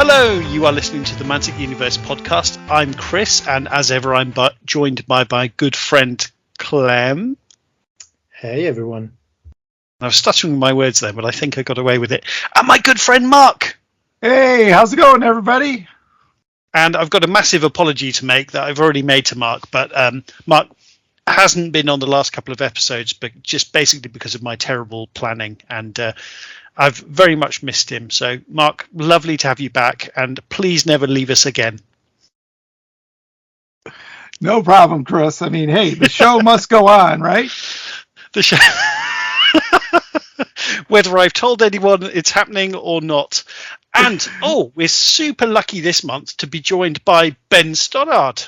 Hello, you are listening to the Mantic Universe podcast. I'm Chris, and as ever, I'm joined by my good friend Clem. Hey, everyone. I was stuttering with my words there, but I think I got away with it. And my good friend Mark. Hey, how's it going, everybody? And I've got a massive apology to make that I've already made to Mark, but Mark hasn't been on the last couple of episodes, but just basically because of my terrible planning, and I've very much missed him. So, Mark, lovely to have you back, and please never leave us again. No problem, Chris. I mean, hey, the show must go on, right? The show. Whether I've told anyone it's happening or not. And, we're super lucky this month to be joined by Ben Stoddard.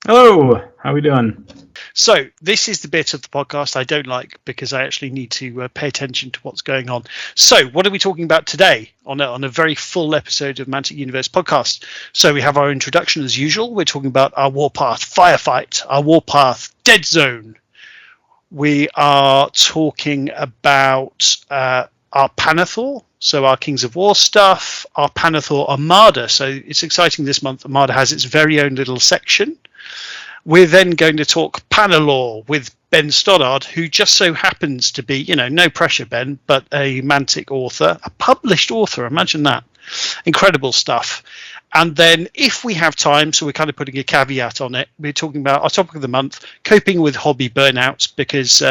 Hello, how are we doing? So this is the bit of the podcast I don't like because I actually need to pay attention to what's going on. So what are we talking about today on a very full episode of Mantic Universe podcast? So we have our introduction as usual. We're talking about our Warpath Firefight, our Warpath Deadzone. We are talking about our Pannithor, so our Kings of War stuff, our Pannithor Armada. So it's exciting this month. Armada has its very own little section. We're then going to talk Pannilore with Ben Stoddard, who just so happens to be, no pressure, Ben, but a Mantic author, a published author. Imagine that. Incredible stuff. And then if we have time, so we're kind of putting a caveat on it, we're talking about our topic of the month, coping with hobby burnouts, because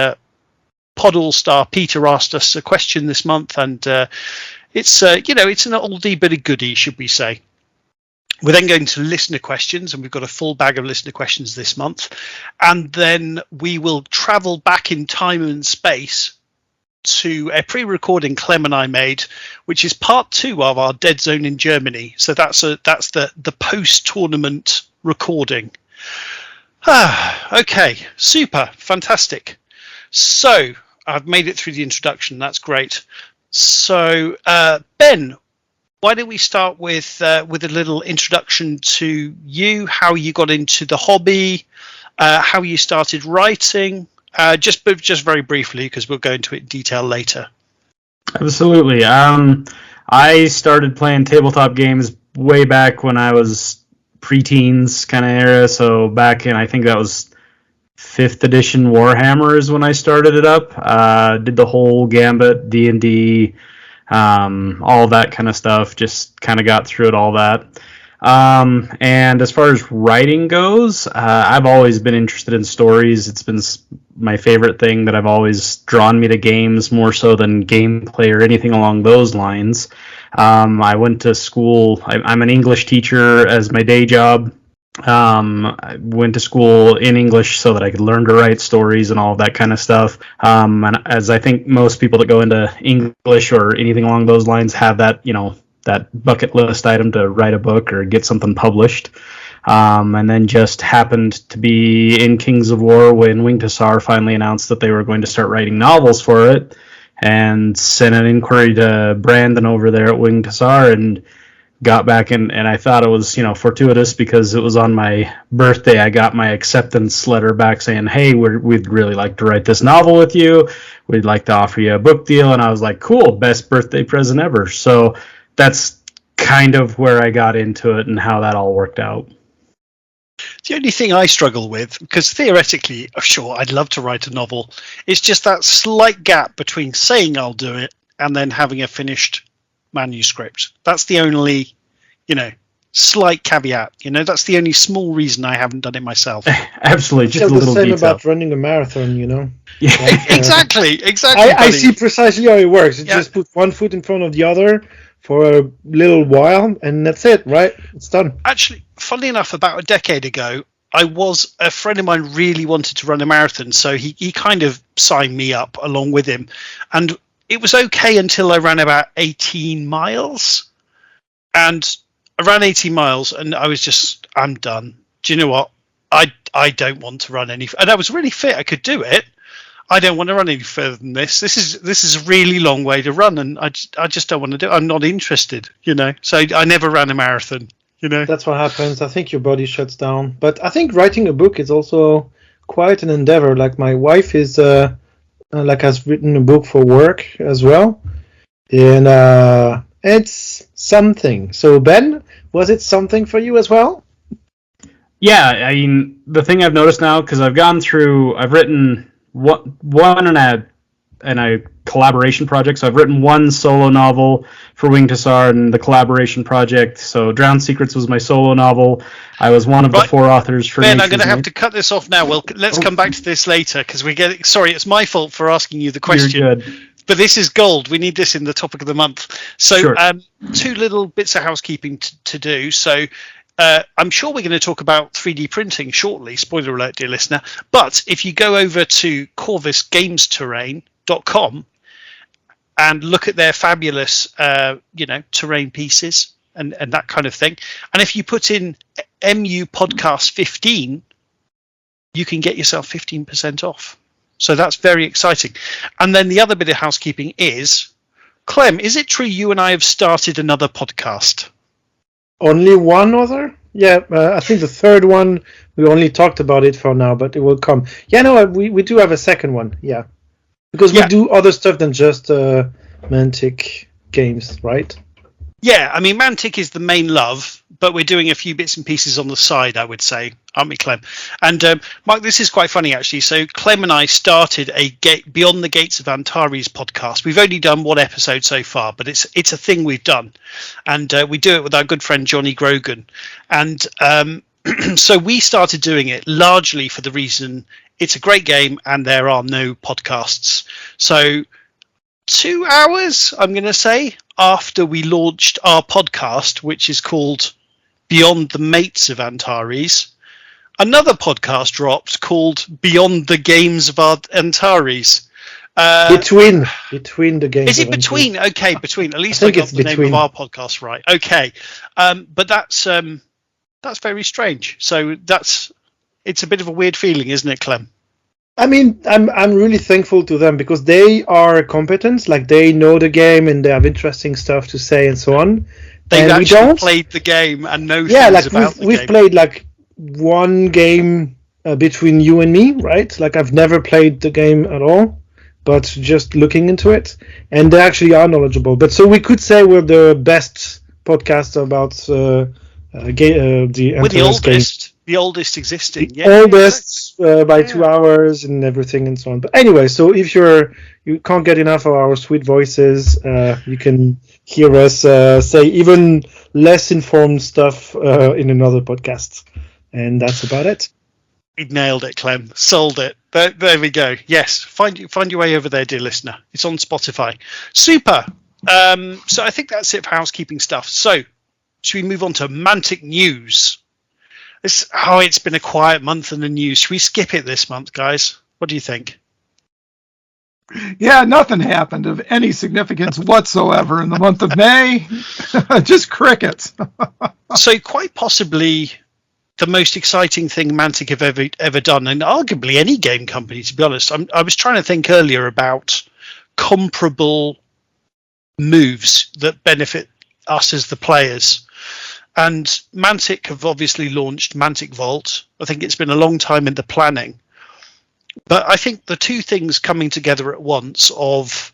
Pod All-Star Peter asked us a question this month, and it's an oldie but a goodie, should we say. We're then going to listener questions, and we've got a full bag of listener questions this month. And then we will travel back in time and space to a pre-recording Clem and I made, which is part 2 of our Deadzone in Germany. So that's the post-tournament recording. Okay, super, fantastic. So I've made it through the introduction. That's great. So Ben, why don't we start with a little introduction to you, how you got into the hobby, how you started writing, just very briefly, because we'll go into it in detail later. Absolutely. I started playing tabletop games way back when I was preteens kind of era. So back in, I think that was 5th edition Warhammer is when I started it up. Did the whole gambit, D&D, all that kind of stuff, just kind of got through it, all that. And as far as writing goes, I've always been interested in stories. It's been my favorite thing that I've always drawn me to games more so than gameplay or anything along those lines. I went to school. I'm an English teacher as my day job. I went to school in English so that I could learn to write stories and all of that kind of stuff. And as I think most people that go into English or anything along those lines have that, that bucket list item to write a book or get something published. And then just happened to be in Kings of War when Winged Hussar finally announced that they were going to start writing novels for it, and sent an inquiry to Brandon over there at Winged Hussar and got back in, and I thought it was, fortuitous because it was on my birthday. I got my acceptance letter back saying, hey, we'd really like to write this novel with you. We'd like to offer you a book deal. And I was like, cool, best birthday present ever. So that's kind of where I got into it and how that all worked out. The only thing I struggle with, because theoretically, sure, I'd love to write a novel, it's just that slight gap between saying I'll do it and then having a finished manuscript. That's the only, slight caveat. That's the only small reason I haven't done it myself. Absolutely, just a little detail. It's the same about running a marathon, Yeah, like, exactly. I see precisely how it works. You just put one foot in front of the other for a little while, and that's it, right? It's done. Actually, funnily enough, about a decade ago, a friend of mine really wanted to run a marathon, so he kind of signed me up along with him, and it was okay until I ran about 18 miles. And I ran 18 miles and I was just, I'm done. Do you know what? I don't want to run any. And I was really fit. I could do it. I don't want to run any further than this. This is a really long way to run. And I just don't want to do it. I'm not interested, So I never ran a marathon, That's what happens. I think your body shuts down. But I think writing a book is also quite an endeavor. Like my wife is has written a book for work as well, and it's something. So Ben, was it something for you as well? Yeah, I mean, the thing I've noticed now, because I've written one in a collaboration project. So I've written one solo novel for Wing Tassar and the collaboration project. So Drowned Secrets was my solo novel. I was one of the 4 authors for Ben, I'm going to have to cut this off now. Well, let's come back to this later because sorry, it's my fault for asking you the question. You're good. But this is gold. We need this in the topic of the month. So Sure. 2 little bits of housekeeping to do. So I'm sure we're going to talk about 3D printing shortly. Spoiler alert, dear listener. But if you go over to corvusgamesterrain.com and look at their fabulous, terrain pieces and that kind of thing. And if you put in MUPodcast15, you can get yourself 15% off. So that's very exciting. And then the other bit of housekeeping is, Clem, is it true you and I have started another podcast? Only one other? Yeah, I think the third one, we only talked about it for now, but it will come. Yeah, no, we do have a second one, yeah. Because we do other stuff than just Mantic Games, right? Yeah, I mean, Mantic is the main love, but we're doing a few bits and pieces on the side, I would say, aren't we, Clem? And Mark, this is quite funny, actually. So Clem and I started a Beyond the Gates of Antares podcast. We've only done 1 episode so far, but it's a thing we've done. And we do it with our good friend Johnny Grogan. And so we started doing it largely for the reason it's a great game and there are no podcasts. So 2 hours, I'm going to say, after we launched our podcast, which is called Beyond the Mates of Antares, another podcast dropped called Beyond the Games of Antares. Between the games. Is it between? Antares. Okay, between. At least I got the name of our podcast right. Okay, but that's very strange. So it's a bit of a weird feeling, isn't it, Clem? I mean, I'm really thankful to them because they are competent, like they know the game and they have interesting stuff to say and so on. They've actually played the game and know things about the game. We've played like one game between you and me, right? Like I've never played the game at all, but just looking into it, and they actually are knowledgeable. But so we could say we're the best podcast about the oldest. Game. The oldest existing, oldest by 2 hours and everything and so on. But anyway, so if you can't get enough of our sweet voices, you can hear us say even less informed stuff in another podcast, and that's about it. We nailed it, Clem. Sold it. There we go. Yes, find your way over there, dear listener. It's on Spotify. Super. So I think that's it for housekeeping stuff. So should we move on to Mantic News? It's been a quiet month in the news. Should we skip it this month, guys? What do you think? Yeah, nothing happened of any significance whatsoever in the month of May. Just crickets. So quite possibly the most exciting thing Mantic have ever done, and arguably any game company, to be honest. I was trying to think earlier about comparable moves that benefit us as the players. And Mantic have obviously launched Mantic Vault. I think it's been a long time in the planning. But I think the two things coming together at once of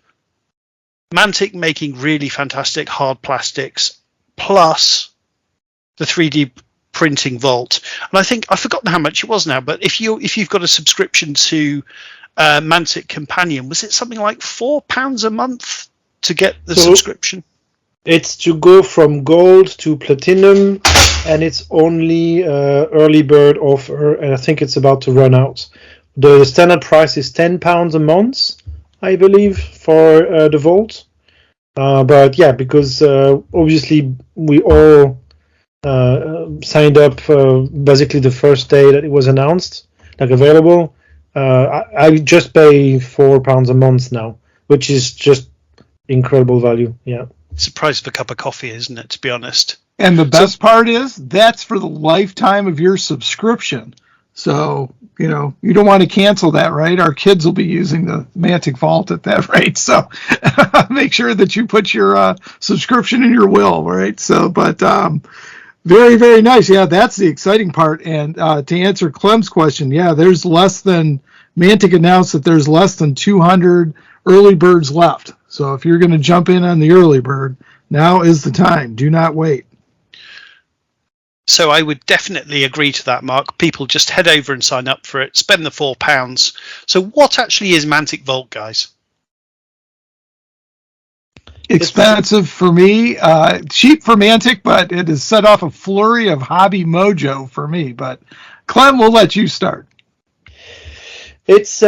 Mantic making really fantastic hard plastics plus the 3D printing vault. And I think I've forgotten how much it was now, but if you've got a subscription to Mantic Companion, was it something like £4 a month to get the subscription? It's to go from gold to platinum, and it's only early bird offer, and I think it's about to run out. The standard price is £10 a month, I believe, for the vault. But yeah, because obviously we all signed up basically the first day that it was announced, like available. I just pay £4 a month now, which is just incredible value. Yeah. It's the price of a cup of coffee, isn't it, to be honest? And the best part is that's for the lifetime of your subscription. So, you don't want to cancel that, right? Our kids will be using the Mantic Vault at that rate. So make sure that you put your subscription in your will, right? So, but very, very nice. Yeah, that's the exciting part. And to answer Clem's question, yeah, Mantic announced that there's less than 200 early birds left. So if you're going to jump in on the early bird, now is the time. Do not wait. So I would definitely agree to that, Mark. People just head over and sign up for it, spend the £4. So what actually is Mantic Vault, guys? Expensive for me, cheap for Mantic, but it has set off a flurry of hobby mojo for me. But Clem, we'll let you start. It's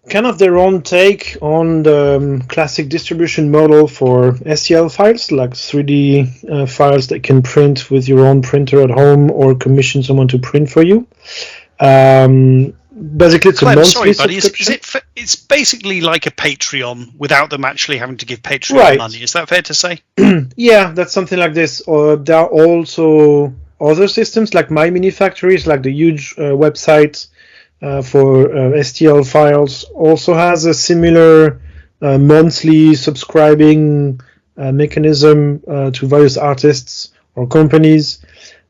kind of their own take on the classic distribution model for STL files, like 3D files that can print with your own printer at home or commission someone to print for you. Basically, it's Clem, a monthly sorry, buddy. subscription. It's basically like a Patreon without them actually having to give Patreon money. Is that fair to say? Yeah, that's something like this. Or there are also other systems like My Mini Factories, like the huge website for STL files, also has a similar monthly subscribing mechanism to various artists or companies.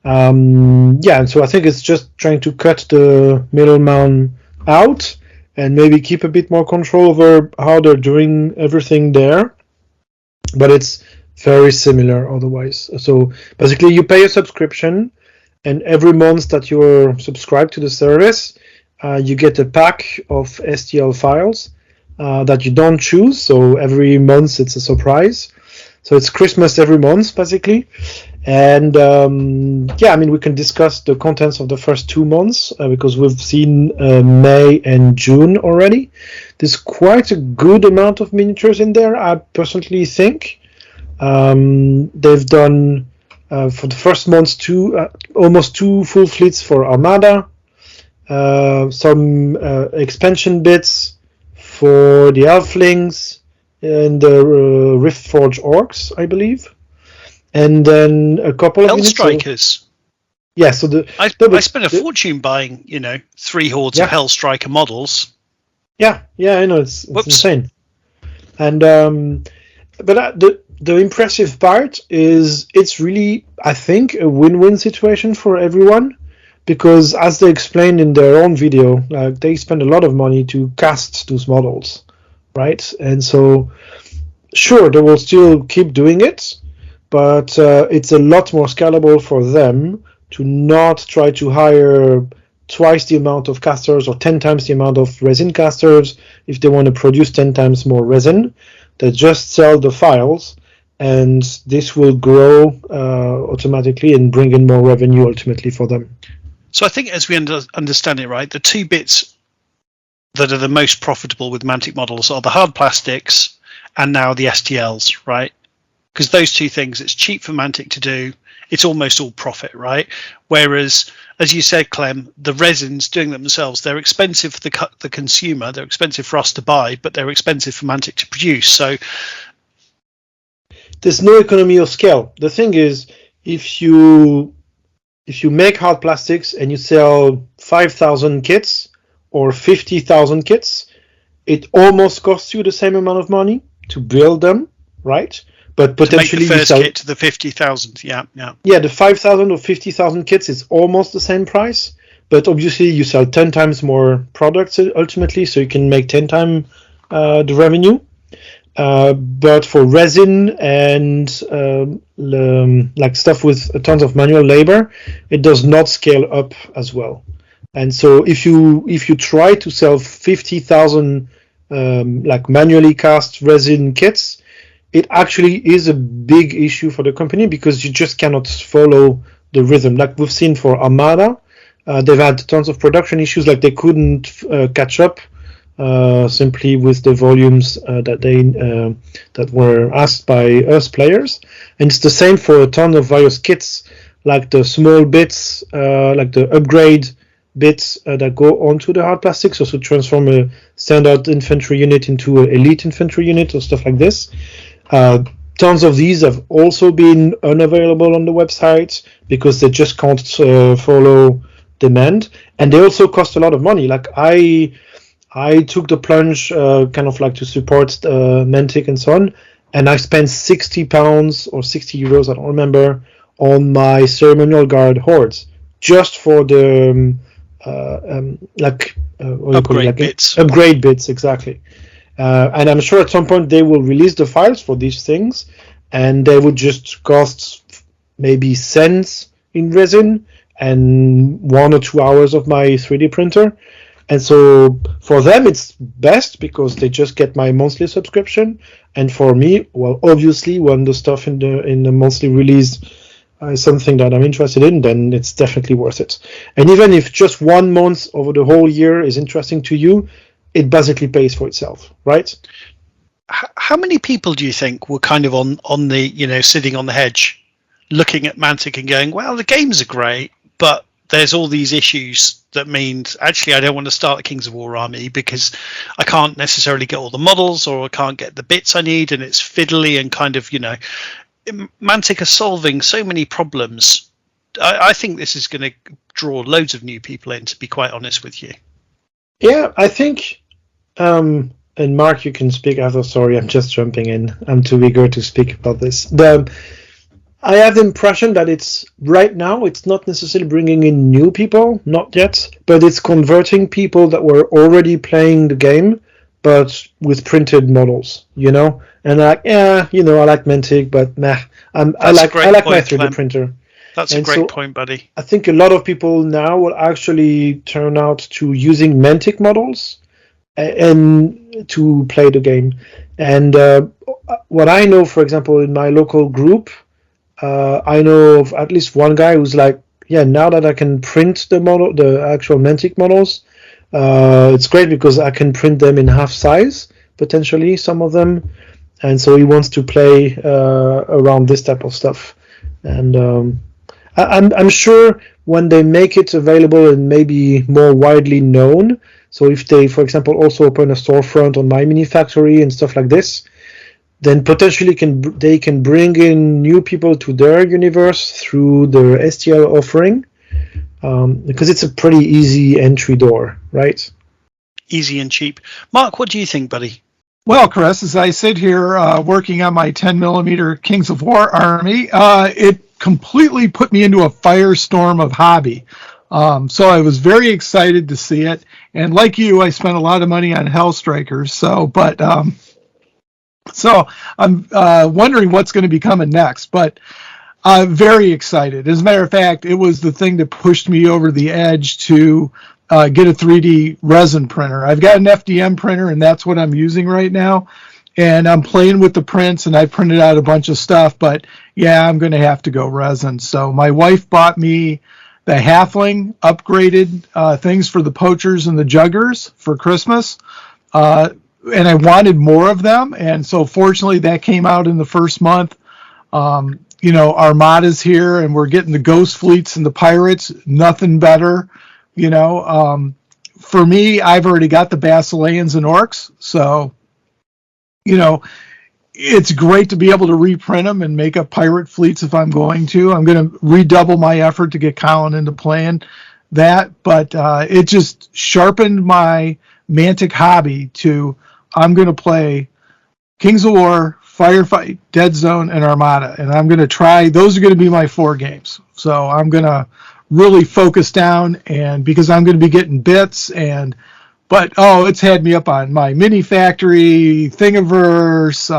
And so I think it's just trying to cut the middleman out and maybe keep a bit more control over how they're doing everything there. But it's very similar otherwise. So basically you pay a subscription, and every month that you're subscribed to the service, you get a pack of STL files that you don't choose. So every month it's a surprise. So it's Christmas every month, basically. And we can discuss the contents of the first 2 months because we've seen May and June already. There's quite a good amount of miniatures in there, I personally think. They've done, for the first month, almost 2 full fleets for Armada, some expansion bits for the Elflings and the Riftforge Orcs, I believe. And then a couple of Hellstrikers. Yeah, so I spent a fortune buying, 3 hordes of Hellstriker models. Yeah, I know, it's insane. And but the impressive part is it's really, I think, a win-win situation for everyone, because as they explained in their own video, they spend a lot of money to cast those models, right? And so, sure, they will still keep doing it, but it's a lot more scalable for them to not try to hire twice the amount of casters or 10 times the amount of resin casters if they want to produce 10 times more resin. They just sell the files, and this will grow automatically and bring in more revenue ultimately for them. So I think, as we understand it, right, the 2 bits that are the most profitable with Mantic models are the hard plastics and now the STLs, right? Because those 2 things, it's cheap for Mantic to do. It's almost all profit, right? Whereas, as you said, Clem, the resins doing them themselves, they're expensive for the consumer. They're expensive for us to buy, but they're expensive for Mantic to produce. So there's no economy of scale. The thing is, if you make hard plastics and you sell 5,000 kits or 50,000 kits, it almost costs you the same amount of money to build them, right? But potentially to make the first kit to the 50,000, yeah. Yeah, the 5,000 or 50,000 kits is almost the same price, but obviously you sell 10 times more products ultimately, so you can make 10 times the revenue. But for resin and like stuff with tons of manual labor, it does not scale up as well. And so if you try to sell 50,000 like manually cast resin kits, it actually is a big issue for the company because you just cannot follow the rhythm. Like we've seen for Armada, they've had tons of production issues, like they couldn't catch up simply with the volumes that were asked by us players. And it's the same for a ton of various kits, like the small bits, like the upgrade bits that go onto the hard plastics, also transform a standard infantry unit into an elite infantry unit or stuff like this. Tons of these have also been unavailable on the website because they just can't follow demand, and they also cost a lot of money. Like I took the plunge kind of like to support Mantic and so on, and I spent £60 or €60, I don't remember, on my ceremonial guard hordes just for the upgrade bits. Upgrade bits, exactly. And I'm sure at some point they will release the files for these things, and they would just cost maybe cents in resin and 1 or 2 hours of my 3D printer. And so for them, it's best because they just get my monthly subscription. And for me, well, obviously, when the stuff in the monthly release is something that I'm interested in, then it's definitely worth it. And even if just 1 month over the whole year is interesting to you, it basically pays for itself, right? How many people do you think were kind of on the, sitting on the hedge, looking at Mantic and going, well, the games are great, but there's all these issues that means actually I don't want to start a Kings of War army because I can't necessarily get all the models, or I can't get the bits I need, and it's fiddly and kind of, Mantic are solving so many problems. I think this is going to draw loads of new people in, to be quite honest with you. Yeah, I think, and Mark, you can speak after. Sorry, I'm just jumping in. I'm too eager to speak about this. I have the impression that it's right now, it's not necessarily bringing in new people, not yet, but it's converting people that were already playing the game, but with printed models, And I like Mantic, but nah, I like my 3D printer. That's a great point, buddy. I think a lot of people now will actually turn out to using Mantic models and to play the game. And what I know, for example, in my local group, I know of at least one guy who's like, yeah, now that I can print the actual Mantic models, it's great because I can print them in half size, potentially, some of them. And so he wants to play around this type of stuff. And I'm sure when they make it available and maybe more widely known, so if they, for example, also open a storefront on My Mini Factory and stuff like this, then potentially they can bring in new people to their universe through their STL offering, because it's a pretty easy entry door, right? Easy and cheap. Mark, what do you think, buddy? Well, Chris, as I sit here working on my 10mm Kings of War army, it completely put me into a firestorm of hobby. So I was very excited to see it. And like you, I spent a lot of money on Hellstrikers. So I'm wondering what's going to be coming next, but I'm very excited. As a matter of fact, it was the thing that pushed me over the edge to get a 3D resin printer. I've got an FDM printer, and that's what I'm using right now. And I'm playing with the prints, and I printed out a bunch of stuff, but yeah, I'm going to have to go resin. So my wife bought me the Halfling upgraded things for the poachers and the juggers for Christmas. And I wanted more of them, and so fortunately that came out in the first month. Armada's here, and we're getting the ghost fleets and the pirates. Nothing better, For me, I've already got the Basileans and Orcs, so it's great to be able to reprint them and make up pirate fleets if I'm going to. I'm going to redouble my effort to get Colin into playing that, but it just sharpened my Mantic hobby to. I'm going to play Kings of War, Firefight, Deadzone, and Armada, and I'm going to try. Those are going to be my 4 games. So I'm going to really focus down, and because I'm going to be getting bits, but it's had me up on my Mini Factory, Thingiverse.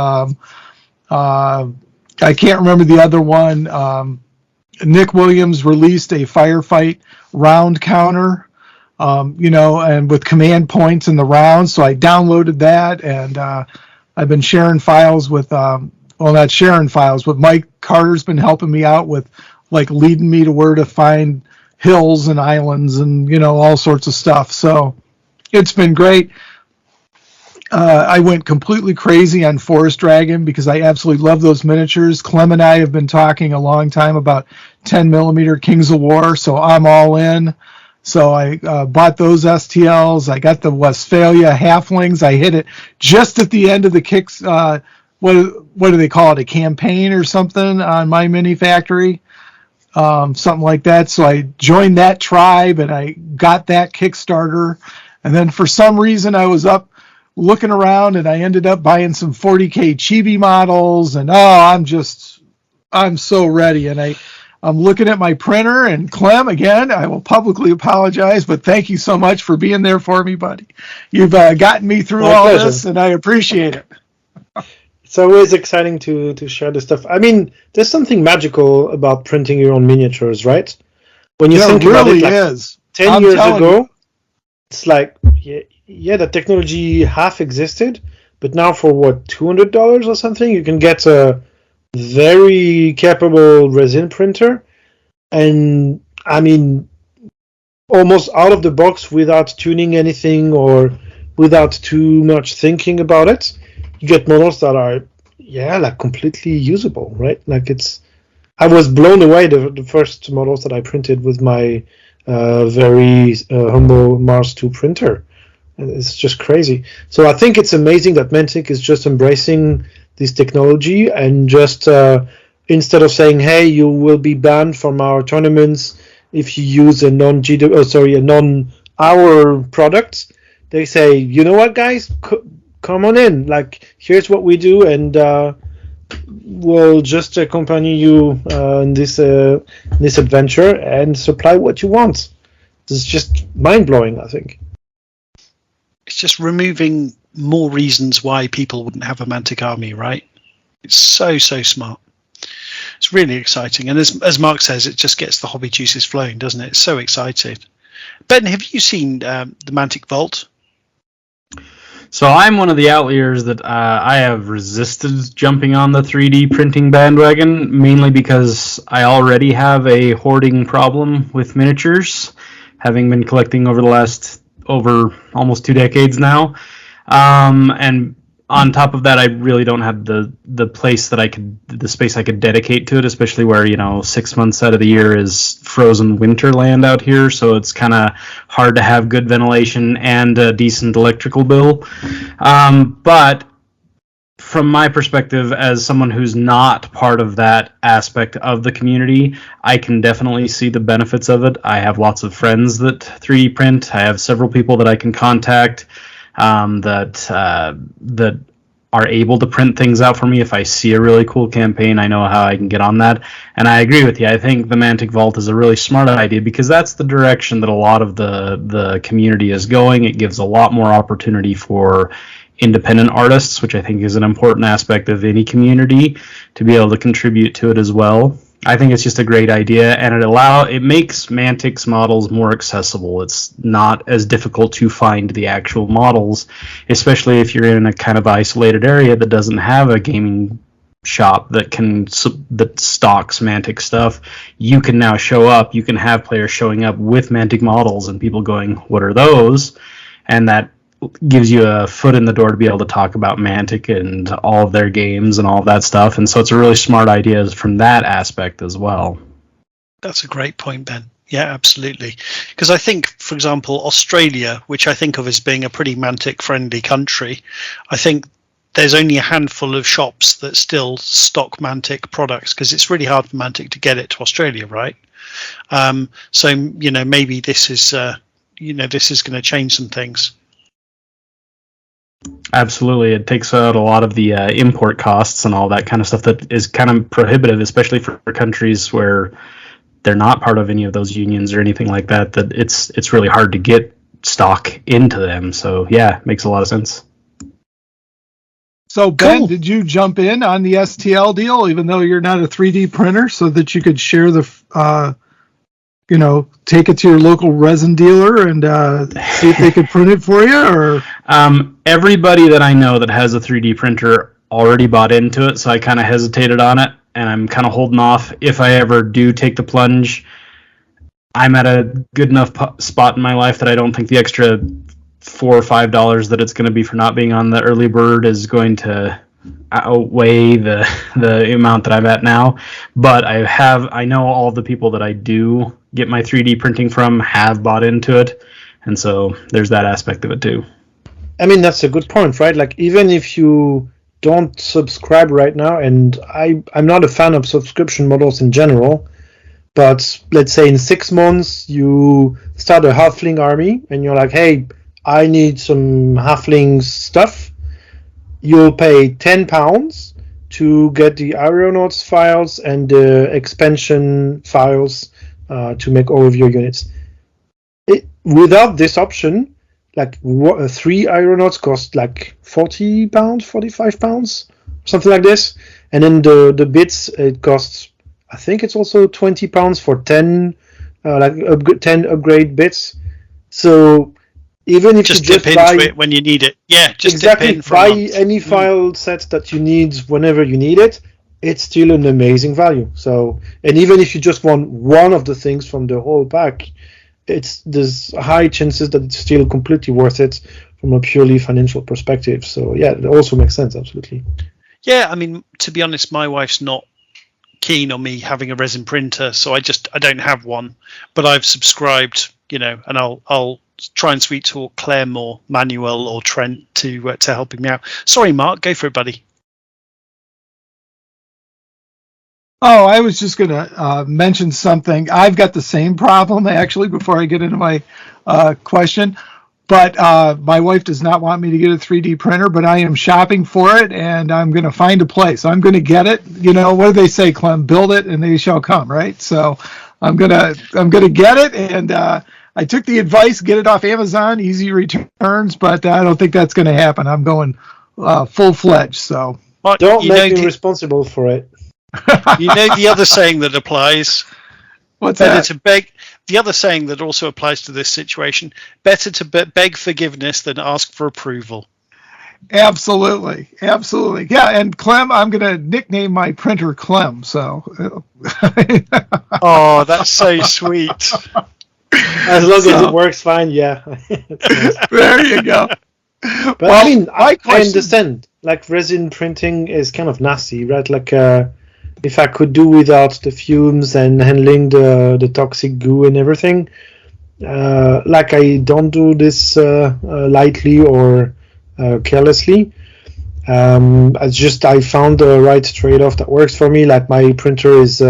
I can't remember the other one. Nick Williams released a Firefight round counter. And with command points in the rounds. So I downloaded that, and I've been sharing files with, not sharing files, but Mike Carter's been helping me out with, leading me to where to find hills and islands and, all sorts of stuff. So it's been great. I went completely crazy on Forest Dragon because I absolutely love those miniatures. Clem and I have been talking a long time about 10mm Kings of War, so I'm all in. So I bought those STLs. I got the Westphalia Halflings. I hit it just at the end of the kicks. What do they call it? A campaign or something on My Mini Factory, something like that. So I joined that tribe and I got that Kickstarter. And then for some reason I was up looking around and I ended up buying some 40K chibi models. And I'm so ready. And I'm looking at my printer, and Clem, again, I will publicly apologize, but thank you so much for being there for me, buddy. You've gotten me through all this, and I appreciate it. It's always exciting to share this stuff. I mean, there's something magical about printing your own miniatures, right? When you think about it, like is. 10 years ago, it's like, yeah, the technology half existed, but now for what, $200 or something, you can get a very capable resin printer, and I mean, almost out of the box without tuning anything or without too much thinking about it. You get models that are, like completely usable, right? Like I was blown away the first models that I printed with my very humble Mars 2 printer. It's just crazy. So I think it's amazing that Mantic is just embracing this technology and just instead of saying, "Hey, you will be banned from our tournaments if you use a non-our product," they say, "You know what, guys, come on in. Like, here's what we do, and we'll just accompany you in this adventure and supply what you want." It's just mind blowing, I think. It's just removing more reasons why people wouldn't have a Mantic army, right? It's so smart. It's really exciting, and as Mark says, it just gets the hobby juices flowing, doesn't it? It's so exciting. Ben, have you seen the Mantic Vault? So I'm one of the outliers that I have resisted jumping on the 3D printing bandwagon, mainly because I already have a hoarding problem with miniatures, having been collecting over almost 2 decades now. And on top of that, I really don't have the space I could dedicate to it, especially where 6 months out of the year is frozen winter land out here, so it's kind of hard to have good ventilation and a decent electrical bill. But from my perspective, as someone who's not part of that aspect of the community, I can definitely see the benefits of it. I have lots of friends that 3D print. I have several people that I can contact that are able to print things out for me. If I see a really cool campaign, I know how I can get on that. And I agree with you. I think the Mantic Vault is a really smart idea because that's the direction that a lot of the community is going. It gives a lot more opportunity for independent artists, which I think is an important aspect of any community, to be able to contribute to it as well. I think it's just a great idea, and it makes Mantic's models more accessible. It's not as difficult to find the actual models, especially if you're in a kind of isolated area that doesn't have a gaming shop that stocks Mantic stuff. You can now show up. You can have players showing up with Mantic models, and people going, "What are those?" And that gives you a foot in the door to be able to talk about Mantic and all of their games and all of that stuff. And so it's a really smart idea from that aspect as well. That's a great point, Ben. Yeah, absolutely. Because I think, for example, Australia, which I think of as being a pretty Mantic-friendly country, I think there's only a handful of shops that still stock Mantic products because it's really hard for Mantic to get it to Australia, right? So maybe this is going to change some things. Absolutely. It takes out a lot of the import costs and all that kind of stuff that is kind of prohibitive, especially for countries where they're not part of any of those unions or anything like that, that it's really hard to get stock into them. So, yeah, it makes a lot of sense. So, Ben, Did you jump in on the STL deal, even though you're not a 3D printer, so that you could share take it to your local resin dealer and see if they could print it for you? Or everybody that I know that has a 3D printer already bought into it, so I kind of hesitated on it, and I'm kind of holding off. If I ever do take the plunge, I'm at a good enough spot in my life that I don't think the extra $4 or $5 that it's going to be for not being on the early bird is going to outweigh the amount that I'm at now. But I know all the people that I do get my 3D printing from have bought into it, and so there's that aspect of it too. I mean, that's a good point, right? Like, even if you don't subscribe right now, and I'm not a fan of subscription models in general, but let's say in 6 months you start a halfling army and you're like, hey, I need some halfling stuff. You'll pay £10 to get the Aeronauts files and the expansion files to make all of your units. Without this option, like 3 Aeronauts cost like £40, £45, something like this. And then the bits, it costs, I think it's also £20 for 10 10 upgrade bits. So even if just you dip into it when you need it, just exactly, dip in for buy a month. any file set that you need whenever you need it. It's still an amazing value. So, and even if you just want one of the things from the whole pack, there's high chances that it's still completely worth it from a purely financial perspective. So yeah, it also makes sense, absolutely. Yeah, I mean, to be honest, my wife's not keen on me having a resin printer, so I don't have one, but I've subscribed, and I'll try and sweet talk Claire more, Manuel or Trent to helping me out. Sorry, Mark, go for it, buddy. Oh, I was just going to mention something. I've got the same problem, actually, before I get into my question. But my wife does not want me to get a 3D printer, but I am shopping for it, and I'm going to find a place. I'm going to get it. What do they say, Clem? Build it, and they shall come, right? So I'm gonna get it, and I took the advice, get it off Amazon, easy returns, but I don't think that's going to happen. I'm going full-fledged. So don't make me responsible for it. The other saying that applies. What's better that? To beg. The other saying that also applies to this situation: better to beg forgiveness than ask for approval. Absolutely. Yeah, and Clem, I'm going to nickname my printer Clem. So. Oh, that's so sweet. As long as it works fine, yeah. There you go. But well, I mean, I understand. Like resin printing is kind of nasty, right? Like if I could do without the fumes and handling the toxic goo and everything, like I don't do this lightly or carelessly. I found the right trade-off that works for me. Like my printer is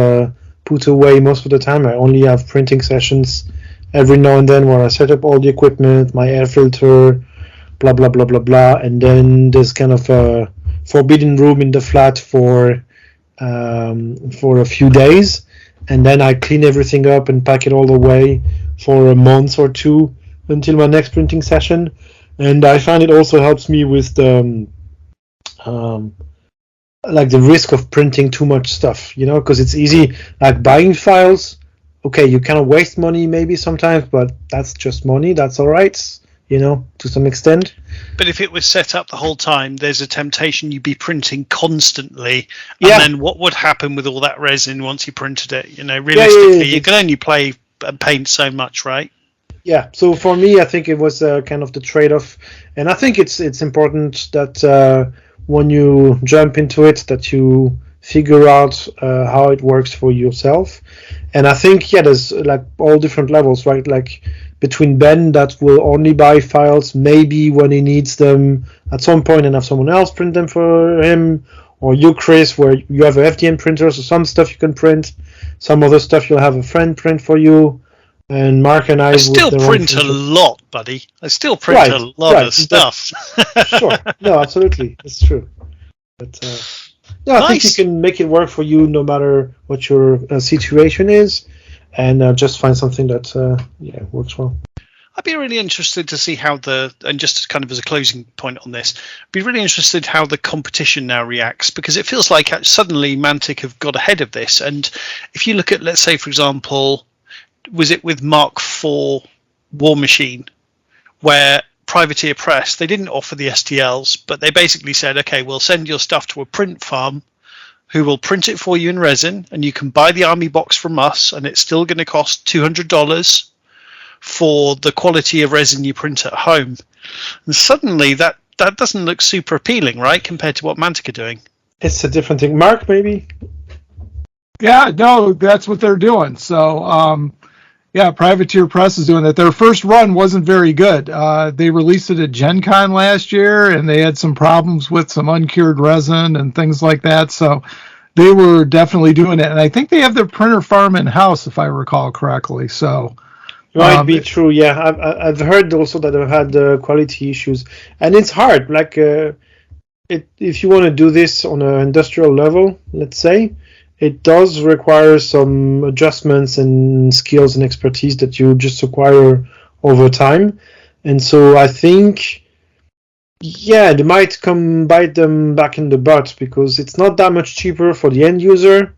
put away most of the time. I only have printing sessions every now and then where I set up all the equipment, my air filter, blah blah blah blah blah, and then there's kind of a forbidden room in the flat for a few days, and then I clean everything up and pack it all away for a month or two until my next printing session. And I find it also helps me with the like the risk of printing too much stuff, because it's easy, like buying files. Okay, you kind of waste money maybe sometimes, but that's just money. That's all right, to some extent. But if it was set up the whole time, there's a temptation you'd be printing constantly. And then what would happen with all that resin once you printed it? Realistically, you can only play and paint so much, right? Yeah, so for me, I think it was kind of the trade-off. And I think it's important that when you jump into it, that you figure out how it works for yourself. And I think, there's like all different levels, right? Like between Ben, that will only buy files maybe when he needs them at some point and have someone else print them for him, or you, Chris, where you have an FDM printer, so some stuff you can print, some other stuff you'll have a friend print for you, and Mark and I still print a lot, buddy. I still print a lot of stuff. Sure, no, absolutely, it's true. But I think you can make it work for you no matter what your situation is. And just find something that works well. I'd be really interested to see and just kind of as a closing point on this, be really interested how the competition now reacts, because it feels like suddenly Mantic have got ahead of this. And if you look at, let's say, for example, was it with Mark IV War Machine, where Privateer Press, they didn't offer the STLs, but they basically said, okay, we'll send your stuff to a print farm who will print it for you in resin, and you can buy the army box from us, and it's still going to cost $200 for the quality of resin you print at home. And suddenly that doesn't look super appealing, right, compared to what Mantic are doing. It's a different thing. Mark, maybe? Yeah, no, that's what they're doing. So, Privateer Press is doing that. Their first run wasn't very good. They released it at Gen Con last year, and they had some problems with some uncured resin and things like that. So they were definitely doing it. And I think they have their printer farm in-house, if I recall correctly. So might be true, yeah. I've heard also that they've had quality issues. And it's hard. Like if you want to do this on an industrial level, let's say, it does require some adjustments and skills and expertise that you just acquire over time. And so I think, yeah, they might come bite them back in the butt because it's not that much cheaper for the end user.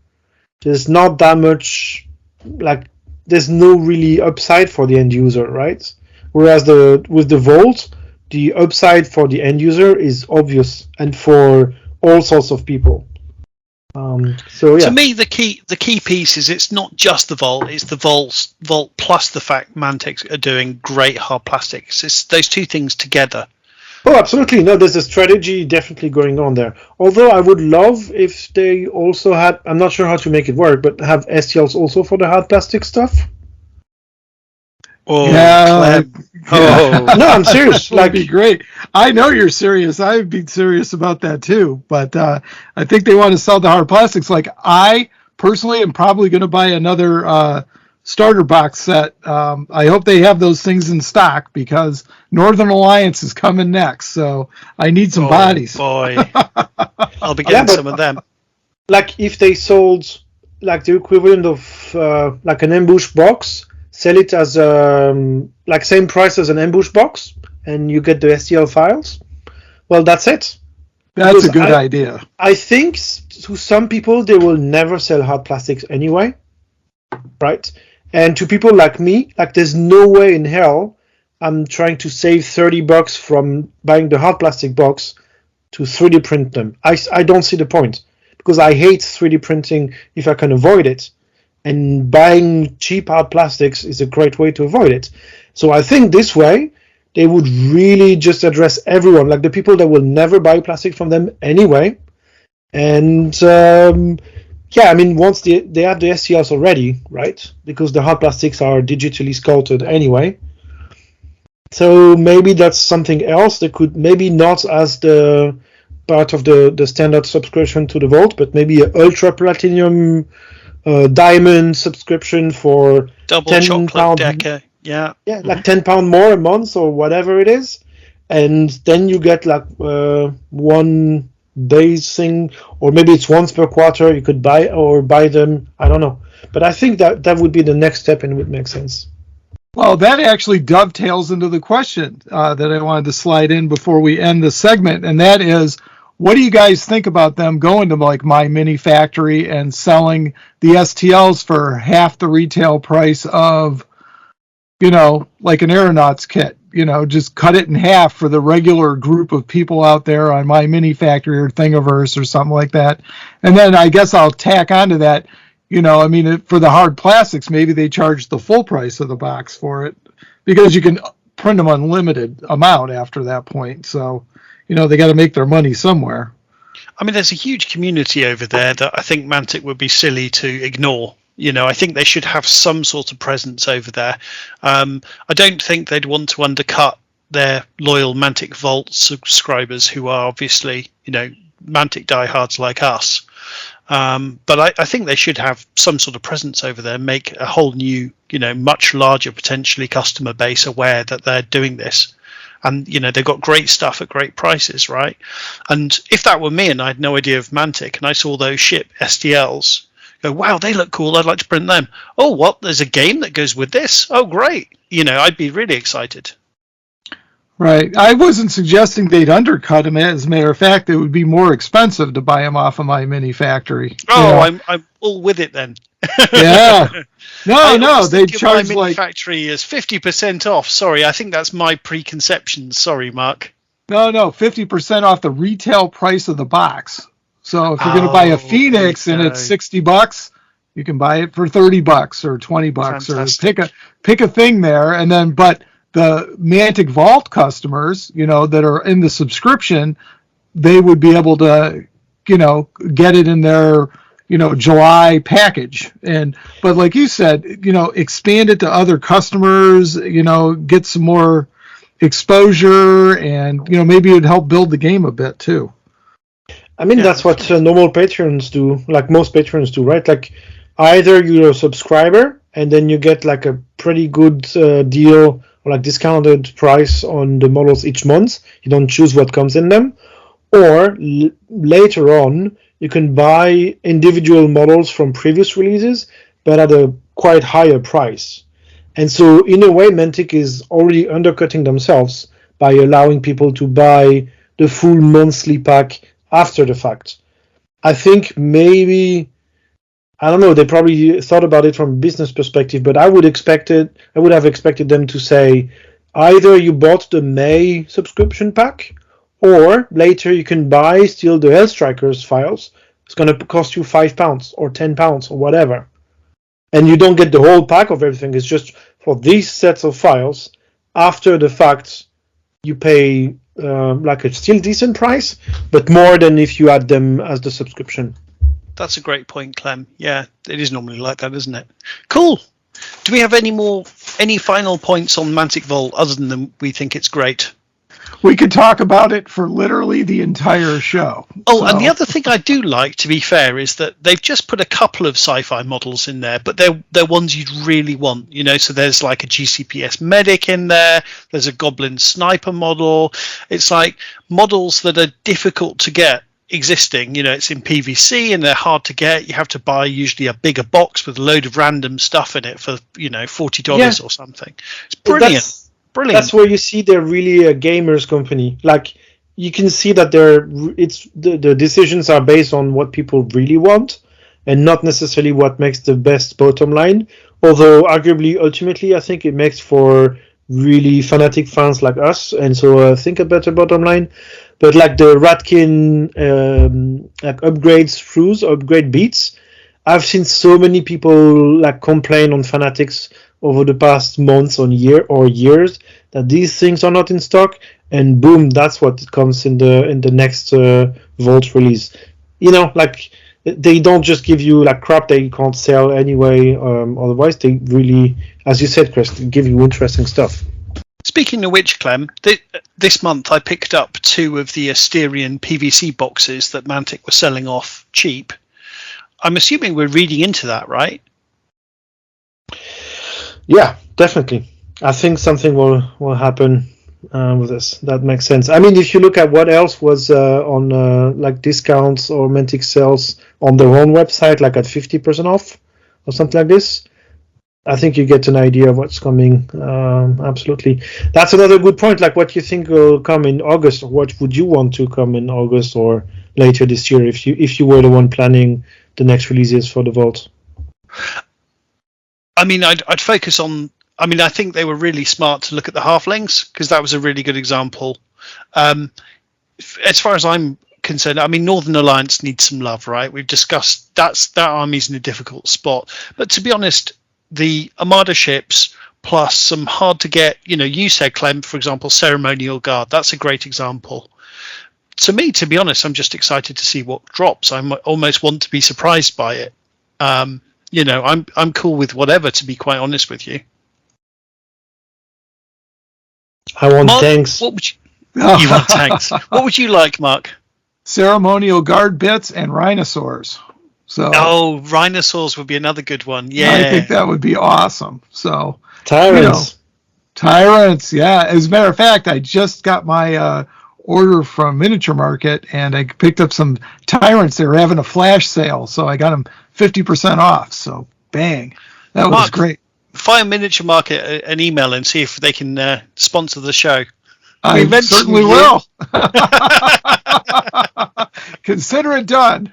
There's not that much, there's no really upside for the end user, right? Whereas with the Vault, the upside for the end user is obvious and for all sorts of people. So yeah. To me, the key piece is it's not just the Vault; it's the Vault plus the fact Mantic are doing great hard plastics. It's those two things together. Oh, absolutely. No, there's a strategy definitely going on there. Although I would love if they also had, I'm not sure how to make it work, but have STLs also for the hard plastic stuff. Oh, yeah. Oh. No, I'm serious. That'd be great. I know you're serious. I would be serious about that too. But I think they want to sell the hard plastics. Like I personally am probably going to buy another starter box set. I hope they have those things in stock because Northern Alliance is coming next. So I need some bodies. Boy, I'll be getting some of them. Like if they sold like the equivalent of like an ambush box, sell it as like same price as an ambush box, and you get the STL files. Well, that's it. That's a good idea. I think to some people they will never sell hard plastics anyway, right? And to people like me, like there's no way in hell I'm trying to save $30 from buying the hard plastic box to 3D print them. I don't see the point because I hate 3D printing if I can avoid it. And buying cheap hard plastics is a great way to avoid it. So I think this way, they would really just address everyone, like the people that will never buy plastic from them anyway. And yeah, I mean, once they have the STLs already, right? Because the hard plastics are digitally sculpted anyway. So maybe that's something else that could, maybe not as the part of the standard subscription to the Vault, but maybe an ultra platinum diamond subscription for double £10, chocolate decker. Yeah, like £10 more a month or whatever it is, and then you get like 1 day's thing, or maybe it's once per quarter you could buy them. I don't know, but I think that would be the next step and would make sense. Well, that actually dovetails into the question that I wanted to slide in before we end the segment, and that is, what do you guys think about them going to like My Mini Factory and selling the STLs for half the retail price of, like an aeronaut's kit? Just cut it in half for the regular group of people out there on My Mini Factory or Thingiverse or something like that. And then I guess I'll tack onto that, for the hard plastics, maybe they charge the full price of the box for it because you can print them unlimited amount after that point. So, they got to make their money somewhere. I mean, there's a huge community over there that I think Mantic would be silly to ignore. I think they should have some sort of presence over there. I don't think they'd want to undercut their loyal Mantic Vault subscribers who are obviously, Mantic diehards like us. But I think they should have some sort of presence over there, make a whole new, much larger potentially customer base aware that they're doing this. And, they've got great stuff at great prices, right? And if that were me and I had no idea of Mantic and I saw those ship STLs, go, wow, they look cool, I'd like to print them. Oh, what? There's a game that goes with this? Oh, great. I'd be really excited. Right. I wasn't suggesting they'd undercut them. As a matter of fact, it would be more expensive to buy them off of My Mini Factory. Oh, I'm all with it then. Yeah. No, they charge My Mini Factory is 50% off. Sorry, I think that's my preconception. Sorry, Mark. No, 50% off the retail price of the box. So if you're going to buy a Phoenix and it's $60, you can buy it for $30 or $20 Fantastic. or pick a thing there. And then, but the Mantic Vault customers, that are in the subscription, they would be able to, get it in their, July package. But like you said, expand it to other customers, get some more exposure, and, maybe it'd help build the game a bit too. I mean, that's what normal patrons do, like most patrons do, right? Like either you're a subscriber and then you get like a pretty good deal or like discounted price on the models each month. You don't choose what comes in them. or later on you can buy individual models from previous releases, but at a quite higher price. And so in a way, Mantic is already undercutting themselves by allowing people to buy the full monthly pack after the fact. I think maybe, I don't know, they probably thought about it from a business perspective, but I would have expected them to say either you bought the May subscription pack, or later you can buy still the Hellstrikers files. It's going to cost you £5 or £10 or whatever. And you don't get the whole pack of everything. It's just for these sets of files. After the fact, you pay like a still decent price, but more than if you add them as the subscription. That's a great point, Clem. Yeah, it is normally like that, isn't it? Cool. Do we have any final points on Mantic Vault other than we think it's great? We could talk about it for literally the entire show. Oh, and the other thing I do like, to be fair, is that they've just put a couple of sci-fi models in there, but they're ones you'd really want, you know. So there's like a GCPS medic in there. There's a Goblin sniper model. It's like models that are difficult to get existing. You know, it's in PVC and they're hard to get. You have to buy usually a bigger box with a load of random stuff in it for, you know, $40 or something. It's brilliant. Brilliant. That's where you see they're really a gamers company. Like, you can see that the decisions are based on what people really want and not necessarily what makes the best bottom line. Although arguably, ultimately, I think it makes for really fanatic fans like us, and so I think a better bottom line. But like the Ratkin like upgrades throughs, upgrade beats, I've seen so many people like complain on Fanatics over the past months or years that these things are not in stock, and boom, that's what comes in the next Vault release. You know, like, they don't just give you like crap they can't sell anyway. Otherwise, they really, as you said, Chris, give you interesting stuff. Speaking of which, Clem, this month I picked up 2 of the Asterion PVC boxes that Mantic were selling off cheap. I'm assuming we're reading into that, right? Yeah, definitely. I think something will happen with this. That makes sense. I mean, if you look at what else was on like discounts or Mantic sales on their own website, like at 50% off or something like this, I think you get an idea of what's coming. Absolutely. That's another good point. Like, what you think will come in August, or what would you want to come in August or later this year if you were the one planning the next releases for the Vault? I mean, I'd focus on. I mean, I think they were really smart to look at the halflings, because that was a really good example. As far as I'm concerned, I mean, Northern Alliance needs some love, right? We've discussed that army's in a difficult spot. But to be honest, the Armada ships plus some hard to get, you know, you said, Clem, for example, Ceremonial Guard. That's a great example. To me, to be honest, I'm just excited to see what drops. I almost want to be surprised by it. You know, I'm cool with whatever, to be quite honest with you. I want Mark, tanks. What would you want tanks? What would you like, Mark? Ceremonial Guard bits and rhinosaurs. So rhinosaurs would be another good one. Yeah, I think that would be awesome. So Tyrants. Tyrants, yeah. As a matter of fact, I just got my order from Miniature Market, and I picked up some Tyrants. They were having a flash sale, so I got them 50% off. So bang, that was great. Fire Miniature Market an email and see if they can sponsor the show. I certainly will. Consider it done.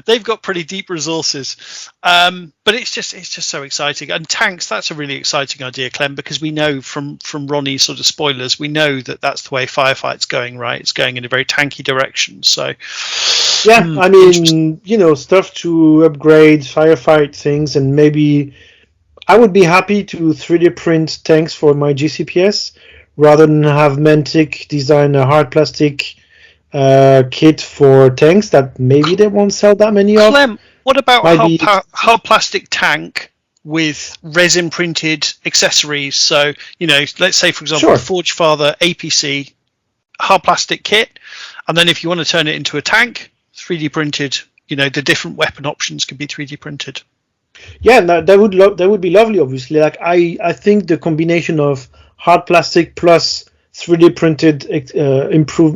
They've got pretty deep resources, but it's just so exciting. And tanks, that's a really exciting idea, Clem, because we know from Ronnie's sort of spoilers, we know that that's the way Firefight's going, right? It's going in a very tanky direction. So yeah, I mean, you know, stuff to upgrade Firefight things, and maybe I would be happy to 3D print tanks for my GCPS rather than have Mantic design a hard plastic kit for tanks that maybe they won't sell that many of. Clem, what about hard plastic tank with resin printed accessories? So, you know, let's say, for example, Forge Father APC hard plastic kit, and then if you want to turn it into a tank, 3D printed, you know, the different weapon options can be 3D printed. Yeah, that would be lovely, obviously. Like, I think the combination of hard plastic plus 3D printed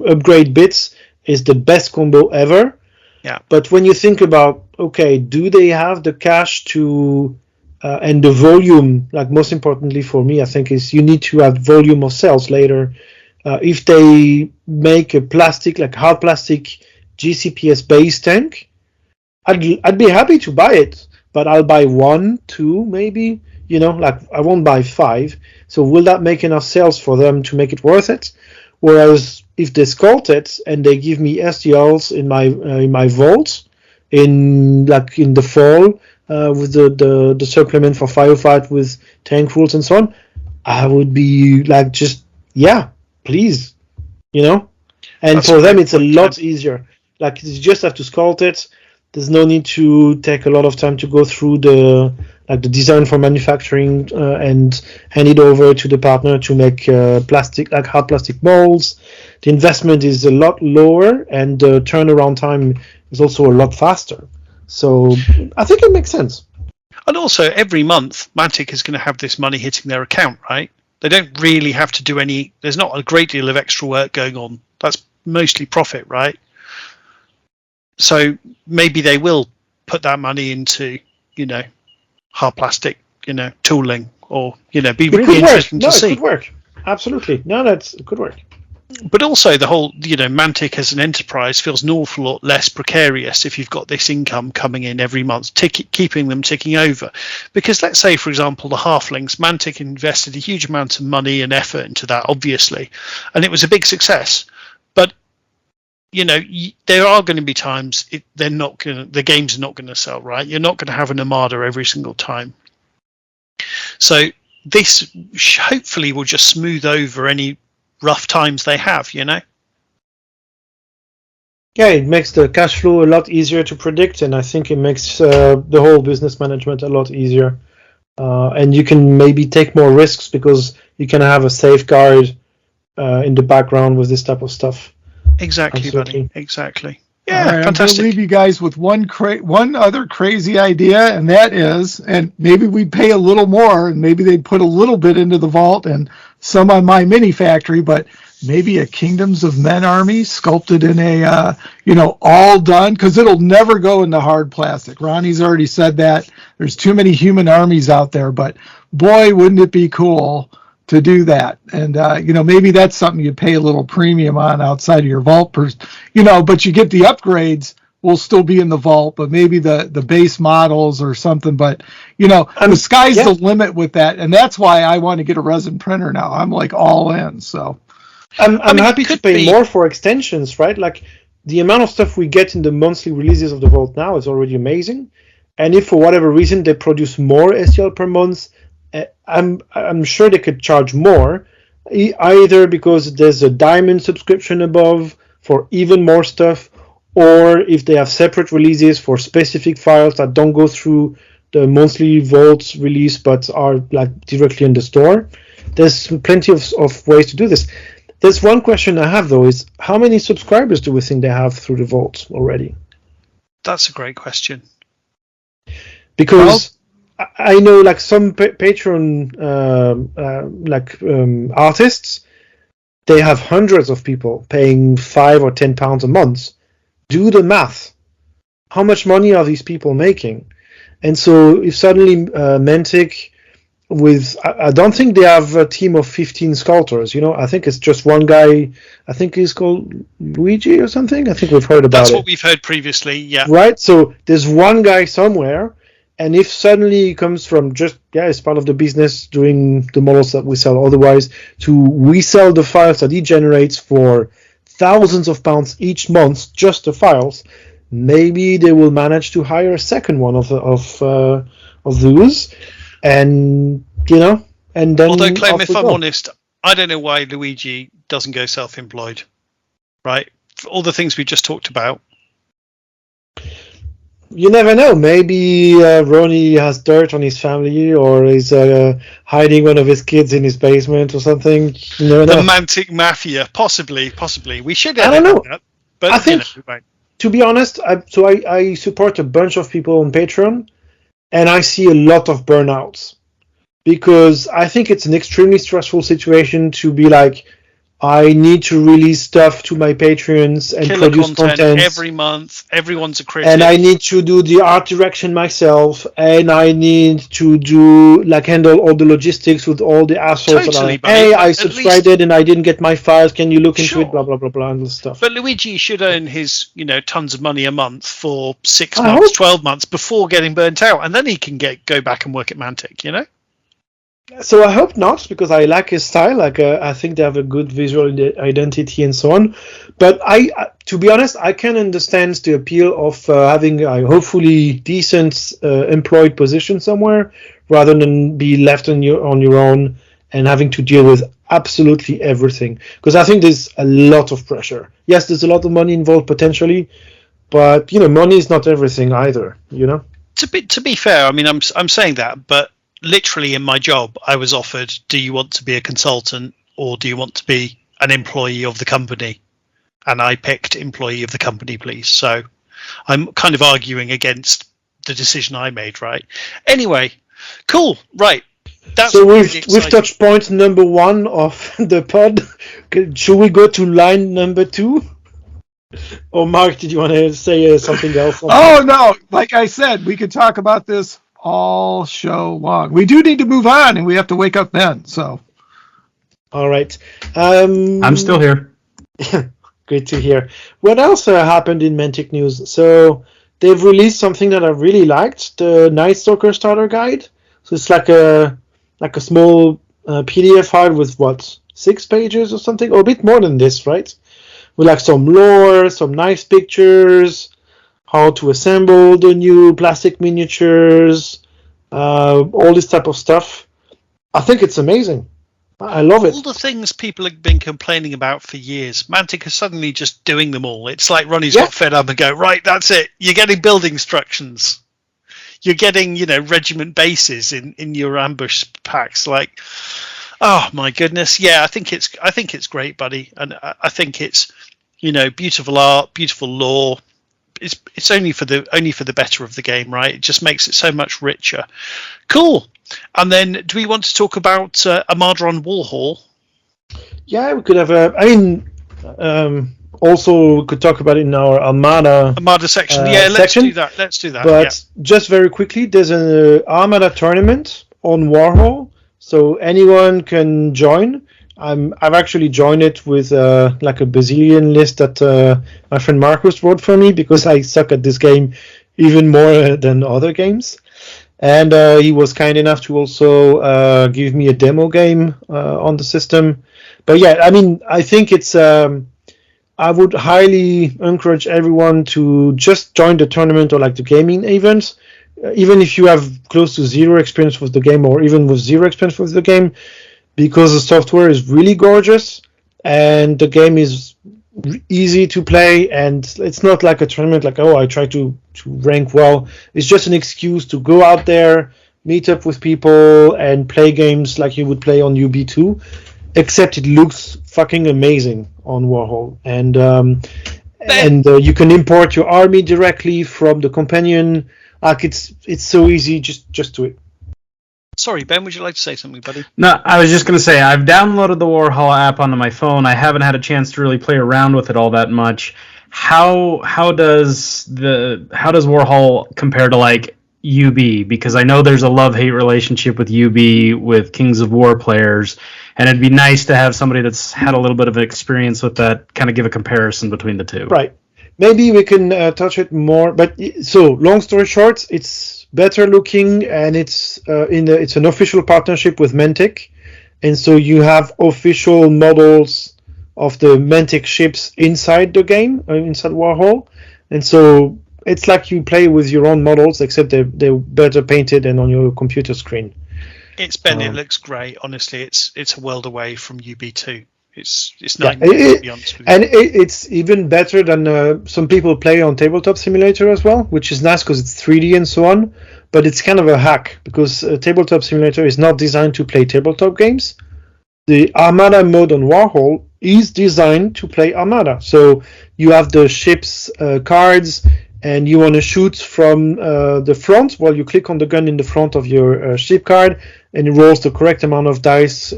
upgrade bits is the best combo ever. Yeah. But when you think about, okay, do they have the cash to and the volume? Like most importantly for me, I think is you need to have volume of sales later. If they make a plastic, like hard plastic GCPS base tank, I'd be happy to buy it, but I'll buy 1, 2, maybe. Like I won't buy 5. So will that make enough sales for them to make it worth it? Whereas if they sculpt it and they give me STLs in my vault in the fall with the supplement for Firefight with tank rules and so on, I would be like, just please, And That's for them, great it's a lot easier. Like you just have to sculpt it. There's no need to take a lot of time to go through the design for manufacturing and hand it over to the partner to make plastic, like hard plastic molds. The investment is a lot lower and the turnaround time is also a lot faster. So I think it makes sense. And also, every month, Mantic is going to have this money hitting their account, right? They don't really have to do any. There's not a great deal of extra work going on. That's mostly profit, right? So maybe they will put that money into, hard plastic, tooling, or be really interesting to see. It could work. Absolutely, it could work. But also the whole, Mantic as an enterprise feels an awful lot less precarious if you've got this income coming in every month, keeping them ticking over. Because let's say, for example, the halflings, Mantic invested a huge amount of money and effort into that, obviously, and it was a big success. But there are going to be times the game's not going to sell, right? You're not going to have an Armada every single time. So this hopefully will just smooth over any rough times they have, Yeah, it makes the cash flow a lot easier to predict, and I think it makes the whole business management a lot easier. And you can maybe take more risks because you can have a safeguard in the background with this type of stuff. Exactly, Absolutely. buddy. Exactly. Yeah, all right, fantastic. I'm going to leave you guys with one other crazy idea, and that is, and maybe we'd pay a little more, and maybe they'd put a little bit into the vault and some on my mini factory, but maybe a Kingdoms of Men army sculpted in a, all done, because it'll never go into hard plastic. Ronnie's already said that. There's too many human armies out there, but boy, wouldn't it be cool to do that. And, maybe that's something you pay a little premium on outside of your vault, but you get the upgrades will still be in the vault, but maybe the base models or something. But, the sky's the limit with that. And that's why I want to get a resin printer now. I'm like all in. So I'm happy to pay more for extensions, right? Like the amount of stuff we get in the monthly releases of the vault now is already amazing. And if for whatever reason they produce more STL per month, I'm sure they could charge more, either because there's a diamond subscription above for even more stuff, or if they have separate releases for specific files that don't go through the monthly vault release but are like directly in the store. There's plenty of ways to do this. There's one question I have though, is how many subscribers do we think they have through the vault already? That's a great question. Because I know like some Patreon artists, they have hundreds of people paying £5 or £10 a month. Do the math. How much money are these people making? And so if suddenly Mantic I don't think they have a team of 15 sculptors, I think it's just one guy, I think he's called Luigi or something. I think we've heard about it. That's what we've heard previously, yeah. Right, so there's one guy somewhere, and if suddenly he comes from just, it's part of the business doing the models that we sell otherwise, we sell the files that he generates for thousands of pounds each month, just the files, maybe they will manage to hire a second one of those, and and then. Although, Clem, if I'm honest, I don't know why Luigi doesn't go self-employed, right? For all the things we just talked about. You never know. Maybe Ronnie has dirt on his family, or is hiding one of his kids in his basement or something. You never know. The Mantic Mafia, possibly. We should. I don't know. That, but I think, to be honest, I support a bunch of people on Patreon, and I see a lot of burnouts because I think it's an extremely stressful situation to be like, I need to release stuff to my Patreons and Killer produce content every month. Everyone's a critic. and I need to do the art direction myself, and I need to handle all the logistics with all the assholes that are like, hey, I subscribed it and I didn't get my files. Can you look into it? Blah blah blah blah and stuff. But Luigi should earn his, tons of money a month for 6 months, 12 months before getting burnt out, and then he can go back and work at Mantic. So I hope not, because I like his style. I think they have a good visual identity and so on. But to be honest, I can understand the appeal of having a hopefully decent employed position somewhere, rather than be left on your own and having to deal with absolutely everything. Because I think there's a lot of pressure. Yes, there's a lot of money involved potentially, but money is not everything either. To be fair, I mean, I'm saying that, but literally in my job, I was offered, do you want to be a consultant or do you want to be an employee of the company? And I picked employee of the company, please. So I'm kind of arguing against the decision I made, right? Anyway, cool. Right. So we've touched point number 1 of the pod. Should we go to line number 2? Or Mark, did you want to say something else? Oh, no. Like I said, we could talk about this all show long. We do need to move on, and we have to wake up Ben. So, all right. I'm still here. Great to hear. What else happened in Mantic news? So they've released something that I really liked: the Night Stalker starter guide. So it's like a small PDF file with 6 pages or something, or a bit more than this, right? With some lore, some nice pictures, how to assemble the new plastic miniatures, all this type of stuff. I think it's amazing. I love it. All the things people have been complaining about for years, Mantic is suddenly just doing them all. It's like Ronnie's got fed up and go, right, that's it. You're getting building instructions. You're getting, regiment bases in your ambush packs. Like, oh my goodness. Yeah, I think it's great, buddy. And I think it's, beautiful art, beautiful lore. It's only for the better of the game, right? It just makes it so much richer. Cool. And then, do we want to talk about Armada on Warhol? Yeah, we could have also we could talk about it in our Armada section. Let's do that. But just very quickly, there's an Armada tournament on Warhol, so anyone can join. I've actually joined it with a bazillion list that my friend Marcus wrote for me, because I suck at this game even more than other games. And he was kind enough to also give me a demo game on the system. But yeah, I mean, I think it's... I would highly encourage everyone to just join the tournament or the gaming events, even if you have close to zero experience with the game, or even with zero experience with the game, because the software is really gorgeous and the game is easy to play, and it's not like a tournament I try to rank well. It's just an excuse to go out there, meet up with people, and play games like you would play on UB2, except it looks fucking amazing on Warhol. And you can import your army directly from the companion. It's so easy, just do it. Sorry, Ben, would you like to say something, buddy? No, I was just going to say, I've downloaded the Warhol app onto my phone. I haven't had a chance to really play around with it all that much. How does Warhol compare to UB? Because I know there's a love-hate relationship with UB with Kings of War players, and it'd be nice to have somebody that's had a little bit of experience with that kind of give a comparison between the two. Right. Maybe we can touch it more. But so, long story short, it's better looking, and it's it's an official partnership with Mantic, and so you have official models of the Mantic ships inside the game, inside Warhol, and so it's like you play with your own models, except they're better painted and on your computer screen. It looks great. Honestly, it's a world away from UB2. It's nice, to be honest with you. And it's even better than some people play on Tabletop Simulator as well, which is nice because it's 3D and so on. But it's kind of a hack, because Tabletop Simulator is not designed to play tabletop games. The Armada mode on Warhol is designed to play Armada. So you have the ship's cards, and you want to shoot from the front. Well, you click on the gun in the front of your ship card, and it rolls the correct amount of dice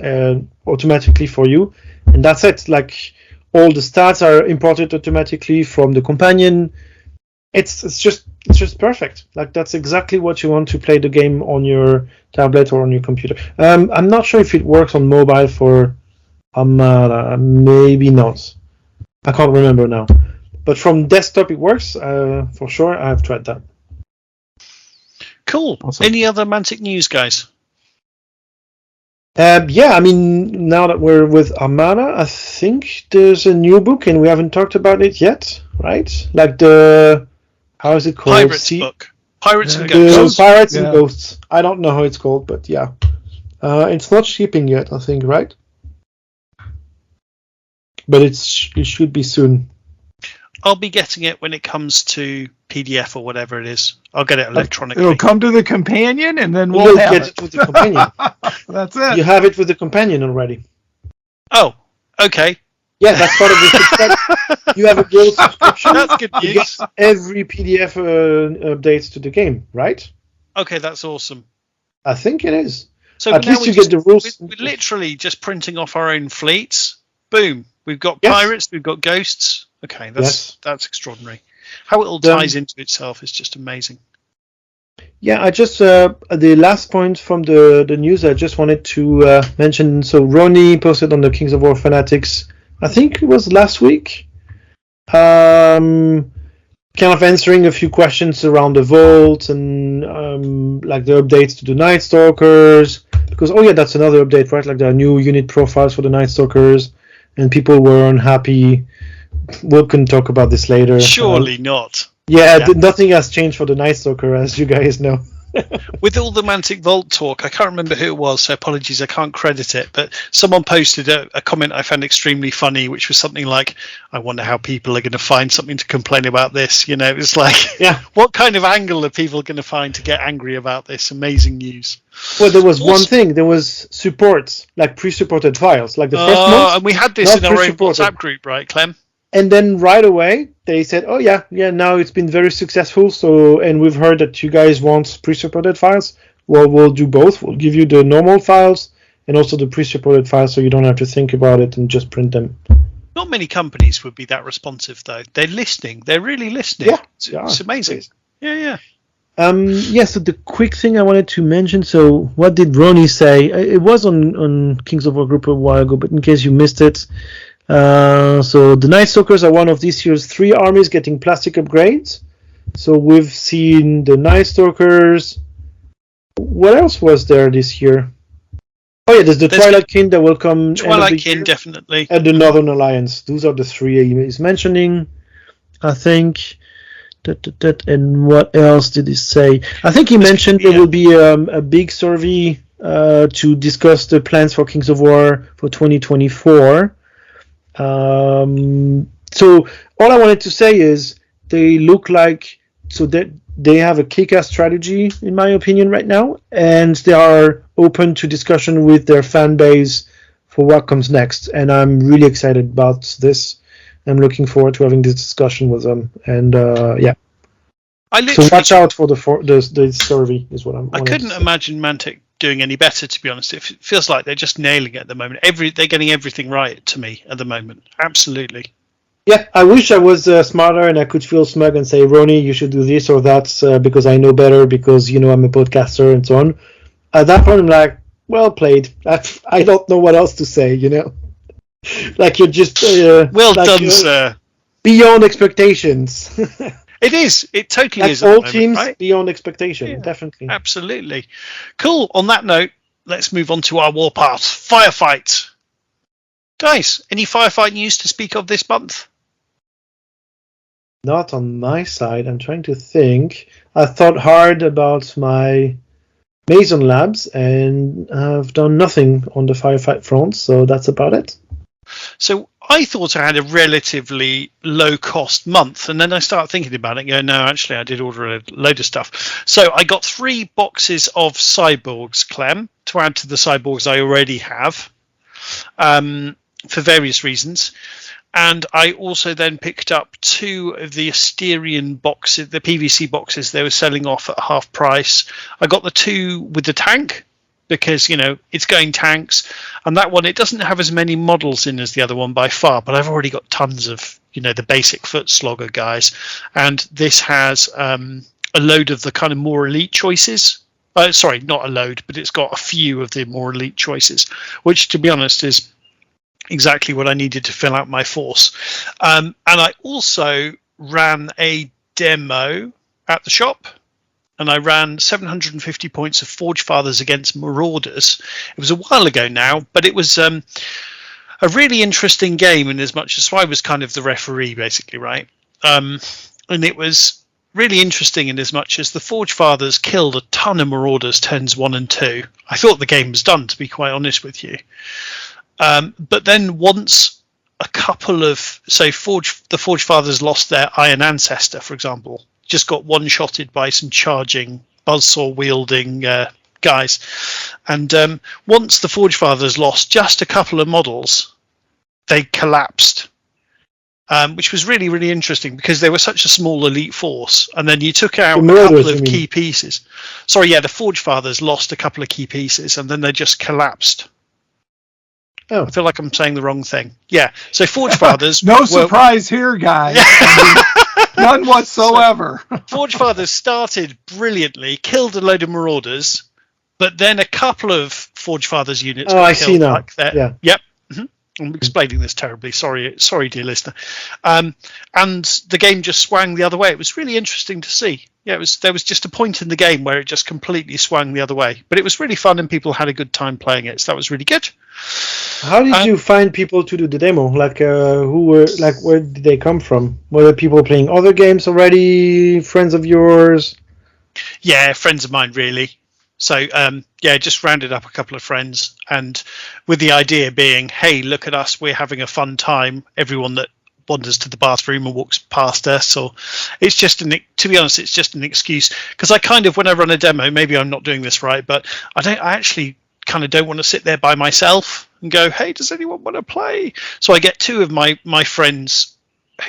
automatically for you. and that's it. Like all the stats are imported automatically from the companion. It's just perfect. Like that's exactly what you want to play the game on your tablet or on your computer. I'm not sure if it works on mobile for Armada. Maybe not. I can't remember now. But from desktop it works for sure. I've tried that. Cool. Awesome. Any other Mantic news, guys? Yeah, I mean, now that we're with Armada, I think there's a new book, and we haven't talked about it yet, right? Like how is it called? Pirates book. Pirates and The Ghosts. Pirates Yeah. and Ghosts. I don't know how it's called, but yeah. It's not shipping yet, I think, right? But it should be soon. I'll be getting it when it comes to PDF or whatever it is. I'll get it electronically. It'll come to the companion, and then You'll we'll have get it with the companion. That's it. You have it with the companion already. Oh, okay. Yeah, that's part of the subscription. You have a gold subscription. That's good You get news. every PDF updates to the game, right? Okay, that's awesome. I think it is. So At now least we you just- get the rules. We're literally just printing off our own fleets. Boom. We've got Yes. pirates, we've got ghosts. Okay, Yes. that's extraordinary. How it all The- ties into itself is just amazing. Yeah, I just the last point from the news I just wanted to mention. So Ronnie posted on the Kings of War Fanatics, I think it was last week, kind of answering a few questions around the vault and like the updates to the Night Stalkers. Because that's another update, right? Like there are new unit profiles for the Night Stalkers, and people were unhappy. We can talk about this later. Surely not. Yeah. Yeah. Nothing has changed for the Night Stalker, as you guys know. With all the Mantic Vault talk, I can't remember who it was, so apologies, I can't credit it, but someone posted a comment I found extremely funny, which was something like, I wonder how people are going to find something to complain about this. You know, it's like, Yeah. what kind of angle are people going to find to get angry about this amazing news? Well, there was one Also- thing. There was supports, like pre-supported files, like the first month, and we had this not in our own pre-supported. WhatsApp group, right, Clem? and then right away they said, "Oh yeah, now it's been very successful." So, and we've heard that you guys want pre-supported files. Well, we'll do both. We'll give you the normal files and also the pre-supported files, so you don't have to think about it and just print them. Not many companies would be that responsive, though. They're listening. They're really listening. Yeah, It's amazing. Yeah. So the quick thing I wanted to mention. So, what did Ronnie say? It was on Kings of War group a while ago, but in case you missed it. So the Night Stalkers are one of this year's 3 armies getting plastic upgrades. So we've seen the Night Stalkers. What else was there this year? Oh yeah, there's the There's Twilight King that will come end of Twilight the King, year, definitely. and the Northern Alliance. Those are the 3 he's mentioning, I think. And what else did he say? I think he mentioned there will be a big survey to discuss the plans for Kings of War for 2024. So all I wanted to say is they look like that they have a kick-ass strategy, in my opinion, right now, and they are open to discussion with their fan base for what comes next. And I'm really excited about this. I'm looking forward to having this discussion with them. And so watch out for the survey is what I'm. I couldn't imagine Mantic doing any better, to be honest. It feels like they're just nailing it at the moment. They're getting everything right to me at the moment. Absolutely. Yeah, I wish I was smarter and I could feel smug and say, Ronnie, you should do this or that because I know better, because I'm a podcaster and so on. At that point, I'm like, well played. I don't know what else to say, Like you're just Well done, sir. Beyond expectations. It is. It totally is. That's at the all moment, teams right? beyond expectation, Yeah. definitely. Absolutely. Cool. On that note, let's move on to our Warpath. Firefight. Guys, any Firefight news to speak of this month? Not on my side. I'm trying to think. I thought hard about my Mason Labs and I've done nothing on the Firefight front, so that's about it. So I thought I had a relatively low-cost month, and then I started thinking about it and go, no, actually, I did order a load of stuff. So I got 3 boxes of cyborgs, Clem, to add to the cyborgs I already have for various reasons. And I also then picked up 2 of the Asterian boxes, the PVC boxes they were selling off at half price. I got the 2 with the tank, because, it's going tanks. And that one, it doesn't have as many models in as the other one by far, but I've already got tons of, the basic foot slogger guys. And this has a load of the kind of more elite choices. Sorry, not a load, but it's got a few of the more elite choices, which, to be honest, is exactly what I needed to fill out my force. And I also ran a demo at the shop, and I ran 750 points of Forge Fathers against Marauders. It was a while ago now, but it was a really interesting game in as much as I was kind of the referee, basically, right? And it was really interesting in as much as the Forge Fathers killed a ton of Marauders turns 1 and 2. I thought the game was done, to be quite honest with you. But then once a couple of, the Forge Fathers lost their Iron Ancestor, for example, just got one-shotted by some charging, buzzsaw wielding guys. And once the Forge Fathers lost just a couple of models, they collapsed, which was really, really interesting because they were such a small elite force. And then you took out a couple of key pieces. Sorry, yeah, the Forge Fathers lost a couple of key pieces and then they just collapsed. Oh. I feel like I'm saying the wrong thing. Yeah, so Forge Fathers... No surprise here, guys. None whatsoever. Forge Fathers started brilliantly, killed a load of Marauders, but then a couple of Forge Fathers units got killed. See now. Like that. Yeah. Yep. Mm-hmm. I'm explaining this terribly. Sorry, dear listener. And the game just swung the other way. It was really interesting to see. Yeah, there was just a point in the game where it just completely swung the other way. But it was really fun and people had a good time playing it. So that was really good. How did you find people to do the demo? Like, where did they come from? Were there people playing other games already? Friends of yours? Yeah, friends of mine, really. So, just rounded up a couple of friends, and with the idea being, hey, look at us, we're having a fun time. Everyone that wanders to the bathroom and walks past us, or it's just to be honest, it's just an excuse. Because I kind of, when I run a demo, maybe I'm not doing this right, but I actually kind of don't want to sit there by myself and go, hey, does anyone want to play? So I get two of my friends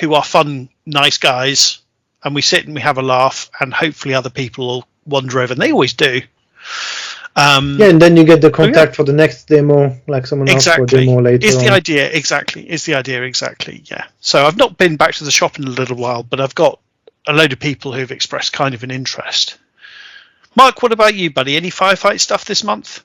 who are fun, nice guys, and we sit and we have a laugh, and hopefully other people will wander over, and they always do. And then you get the contact for the next demo, like someone else for a demo later. Is the idea exactly? Yeah. So I've not been back to the shop in a little while, but I've got a load of people who've expressed kind of an interest. Mark, what about you, buddy? Any Firefight stuff this month?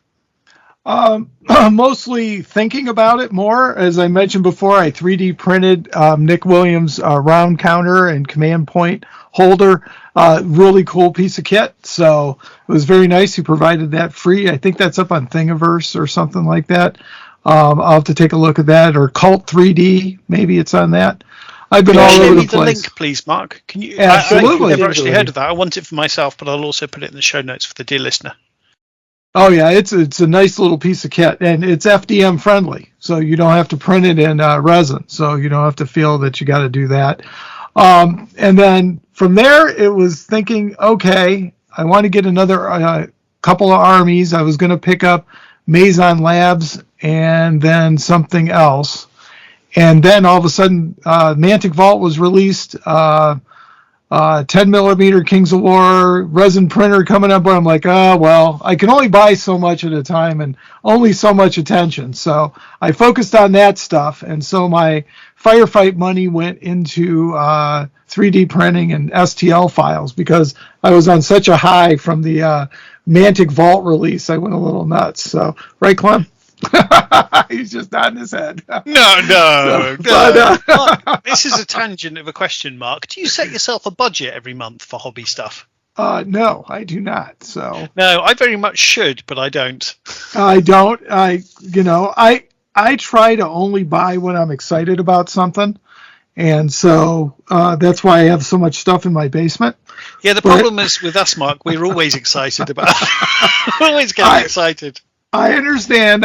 Mostly thinking about it more. As I mentioned before, I 3D printed Nick Williams' round counter and command point holder. Really cool piece of kit. So it was very nice. He provided that free. I think that's up on Thingiverse or something like that. I'll have to take a look at that. Or Cult 3D, maybe it's on that. I've been all over the place. The link, please, Mark. Can you? Absolutely. I've never actually heard of that. I want it for myself, but I'll also put it in the show notes for the dear listener. Oh yeah, it's a nice little piece of kit, and it's FDM friendly, so you don't have to print it in resin, so you don't have to feel that you got to do that. And then from there, it was thinking, okay, I want to get another couple of armies. I was going to pick up Maison Labs and then something else, and then all of a sudden, Mantic Vault was released. 10 millimeter Kings of War resin printer coming up, where I'm like, well, I can only buy so much at a time and only so much attention. So I focused on that stuff. And so my Firefight money went into 3D printing and STL files because I was on such a high from the Mantic Vault release. I went a little nuts. So, right, Clem? He's just nodding his head. No. Mark, this is a tangent of a question, Mark. Do you set yourself a budget every month for hobby stuff? No, I do not. So no, I very much should, but I don't. I don't. I try to only buy when I'm excited about something, and so that's why I have so much stuff in my basement. Yeah, the problem is with us, Mark. We're always excited about. We're always getting excited. I understand,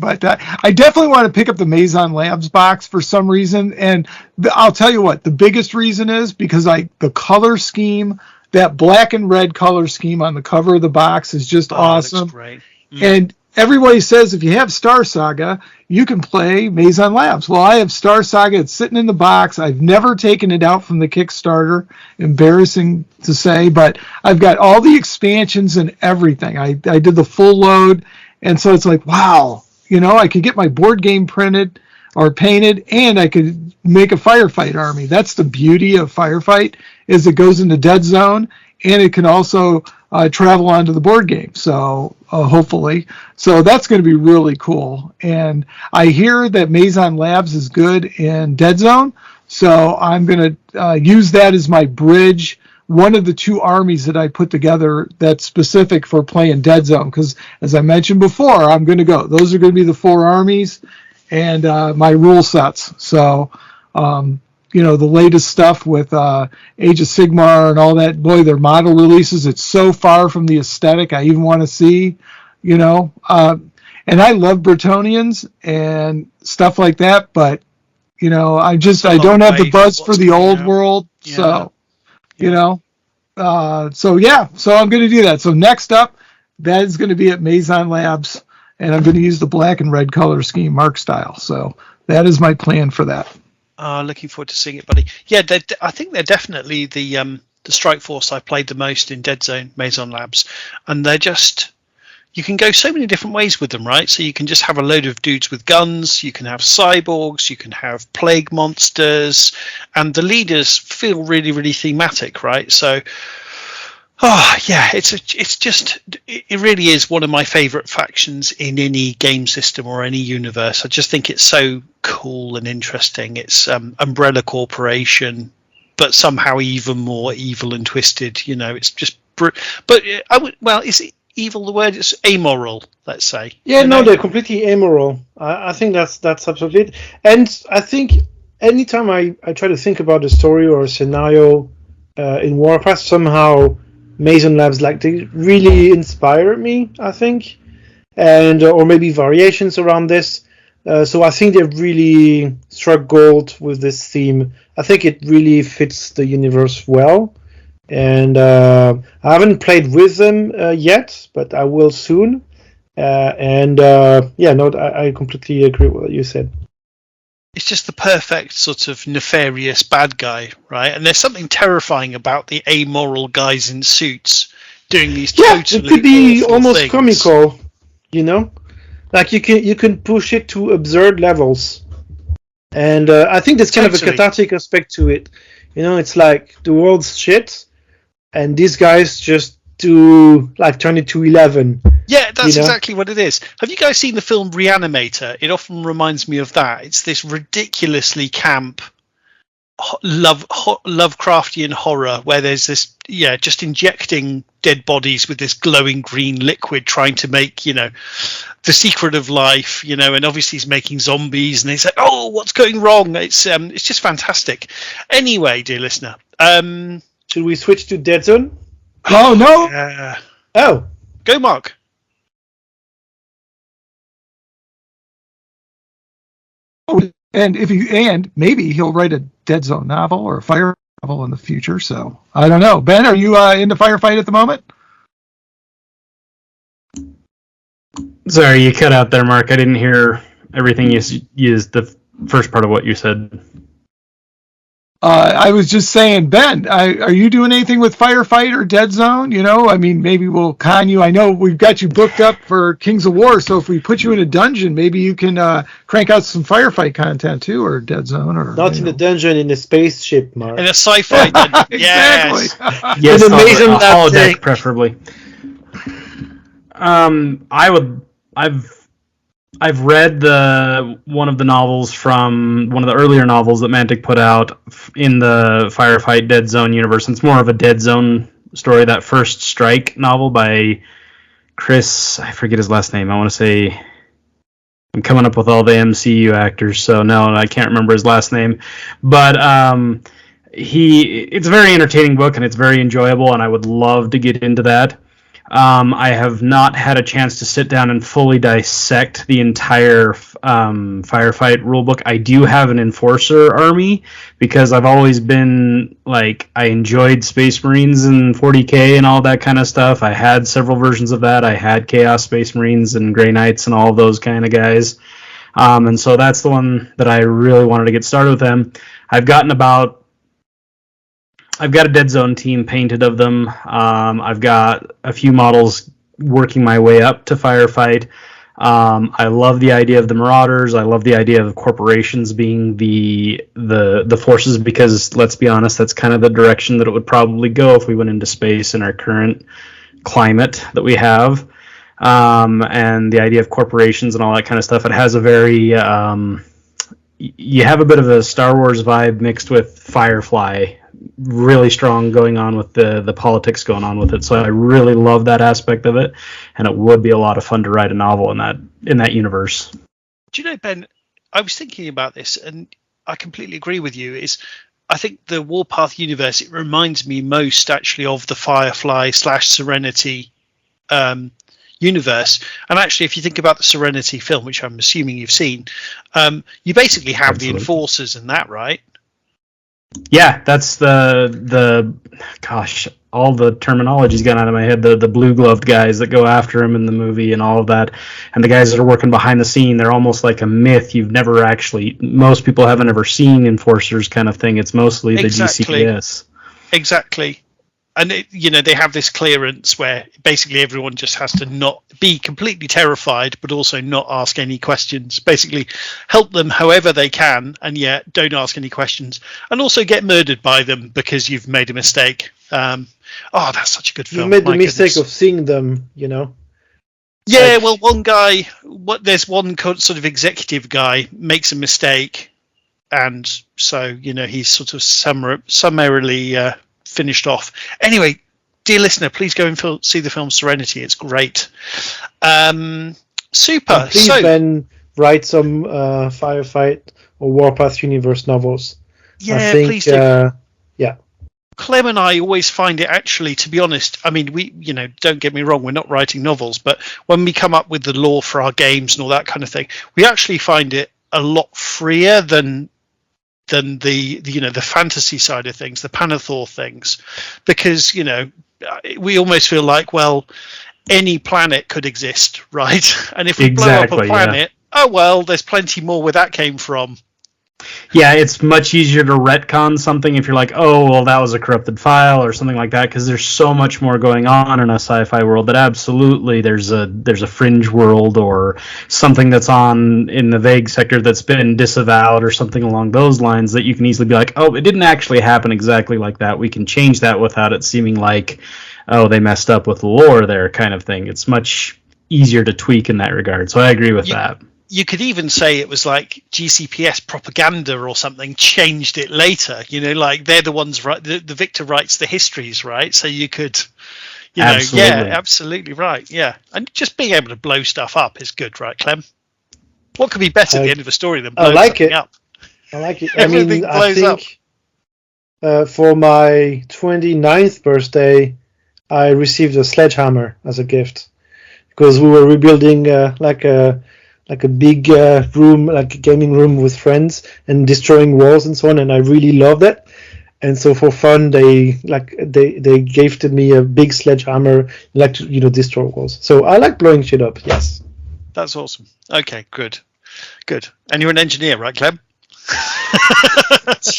but I definitely want to pick up the Maison Labs box for some reason, and I'll tell you what, the biggest reason is because the color scheme, that black and red color scheme on the cover of the box is just awesome. Great. And everybody says if you have Star Saga, you can play Maison Labs. Well, I have Star Saga. It's sitting in the box. I've never taken it out from the Kickstarter. Embarrassing to say, but I've got all the expansions and everything. I did the full load, and so it's like, wow, I could get my board game printed or painted, and I could make a Firefight army. That's the beauty of Firefight, is it goes into Deadzone, and it can also travel onto the board game. So hopefully, so that's going to be really cool. And I hear that Maison Labs is good in Deadzone, so I'm going to use that as my bridge. One of the two armies that I put together that's specific for playing Deadzone, because as I mentioned before, I'm going to go. Those are going to be the 4 armies and my rule sets. So. The latest stuff with Age of Sigmar and all that, boy, their model releases, it's so far from the aesthetic I even want to see, and I love Bretonians and stuff like that, but, I don't have the buzz for the old world, yeah. So, so I'm going to do that. So next up, that is going to be at Maison Labs, and I'm going to use the black and red color scheme, Mark style. So that is my plan for that. Looking forward to seeing it, buddy. Yeah, I think they're definitely the strike force I played the most in Deadzone, Maison Labs, and they're just, you can go so many different ways with them, right? So you can just have a load of dudes with guns, you can have cyborgs, you can have plague monsters, and the leaders feel really, really thematic, right? So, it really is one of my favorite factions in any game system or any universe. I just think it's so cool and interesting. It's Umbrella Corporation, but somehow even more evil and twisted. It's just. But is it evil the word? It's amoral, let's say. Yeah, no, they're completely amoral. I think that's absolutely it. And I think anytime I try to think about a story or a scenario in Warpath, somehow Maison Labs, they really inspire me, I think, and or maybe variations around this. So I think they've really struck gold with this theme. I think it really fits the universe well, and I haven't played with them yet, but I will soon. I completely agree with what you said. It's just the perfect sort of nefarious bad guy, right? And there's something terrifying about the amoral guys in suits doing these totally it could be almost things. comical, like you can push it to absurd levels, and I think there's kind of a cathartic aspect to it. It's like the world's shit, and these guys just turn it to 11. Yeah, that's exactly what it is. Have you guys seen the film Reanimator? It often reminds me of that. It's this ridiculously camp Lovecraftian horror where there's this, just injecting dead bodies with this glowing green liquid, trying to make, the secret of life, and obviously he's making zombies, and they say, oh, what's going wrong? It's just fantastic. Anyway, dear listener, should we switch to Deadzone? Oh no! Go, Mark. And maybe he'll write a Deadzone novel or a fire novel in the future. So I don't know. Ben, are you into Firefight at the moment? Sorry, you cut out there, Mark. I didn't hear everything you used. The first part of what you said. I was just saying, Ben, are you doing anything with Firefight or Deadzone? Maybe we'll con you. I know we've got you booked up for Kings of War, so if we put you in a dungeon, maybe you can crank out some Firefight content too, or Deadzone, or not in a dungeon, in a spaceship, Mark. In a sci-fi dungeon. Exactly. Yes, a holodeck, preferably. I've read one of the novels from one of the earlier novels that Mantic put out in the Firefight Deadzone universe. It's more of a Deadzone story, that First Strike novel by Chris, I forget his last name. I want to say, I'm coming up with all the MCU actors, so no, I can't remember his last name. But it's a very entertaining book, and it's very enjoyable, and I would love to get into that. I have not had a chance to sit down and fully dissect the entire Firefight rulebook. I do have an Enforcer army because I've always been like, I enjoyed Space Marines and 40k and all that kind of stuff. I had several versions of that. I had Chaos Space Marines and Grey Knights and all of those kind of guys. And so that's the one that I really wanted to get started with them. I've got a Deadzone team painted of them. I've got a few models working my way up to Firefight. I love the idea of the Marauders. I love the idea of corporations being the forces, because let's be honest, that's kind of the direction that it would probably go if we went into space in our current climate that we have. And the idea of corporations and all that kind of stuff. It has a very you have a bit of a Star Wars vibe mixed with Firefly, really strong going on with the politics going on with it. So I really love that aspect of it, and it would be a lot of fun to write a novel in that universe. Do you know, Ben, I was thinking about this, and I completely agree with you. I think the Warpath universe, it reminds me most actually of the Firefly / Serenity universe. And actually, if you think about the Serenity film, which I'm assuming you've seen, you basically have the Enforcers in that, right? Yeah, that's the gosh, all the terminology's gone out of my head. The blue gloved guys that go after him in the movie and all of that, and the guys that are working behind the scene, they're almost like a myth. Most people haven't ever seen Enforcers kind of thing. It's mostly the GCPS. Exactly. And they have this clearance where basically everyone just has to not be completely terrified, but also not ask any questions. Basically, help them however they can, and yet don't ask any questions, and also get murdered by them because you've made a mistake. That's such a good film. You made the mistake of seeing them, Yeah, well, one guy, there's one sort of executive guy makes a mistake, and so he's sort of summarily finished off. Anyway, dear listener, please go and see the film Serenity. It's great. Super. And please, Ben, write some Firefight or Warpath universe novels. Yeah, I think, please do. Yeah. Clem and I always find it, actually, to be honest, I mean, we, don't get me wrong, we're not writing novels, but when we come up with the lore for our games and all that kind of thing, we actually find it a lot freer than the fantasy side of things, the Pannithor things, because we almost feel like, well, any planet could exist, right? And if we blow up a planet, oh well, there's plenty more where that came from. Yeah, it's much easier to retcon something if you're like, oh, well, that was a corrupted file or something like that, because there's so much more going on in a sci-fi world that absolutely there's a fringe world or something that's on in the vague sector that's been disavowed or something along those lines that you can easily be like, oh, it didn't actually happen exactly like that. We can change that without it seeming like, oh, they messed up with the lore there kind of thing. It's much easier to tweak in that regard. So I agree with that. You could even say it was like GCPS propaganda or something changed it later. Like they're the ones, right? The victor writes the histories, right? So you could, absolutely. Yeah, absolutely right. Yeah, and just being able to blow stuff up is good, right, Clem? What could be better at the end of a story than blowing something up? I like it. I think for my 29th birthday, I received a sledgehammer as a gift because we were rebuilding like a big room, like a gaming room with friends, and destroying walls and so on, and I really loved it. And so for fun, they gifted me a big sledgehammer, like to destroy walls. So I like blowing shit up. Yes, that's awesome. Okay, good. And you're an engineer, right, Clem?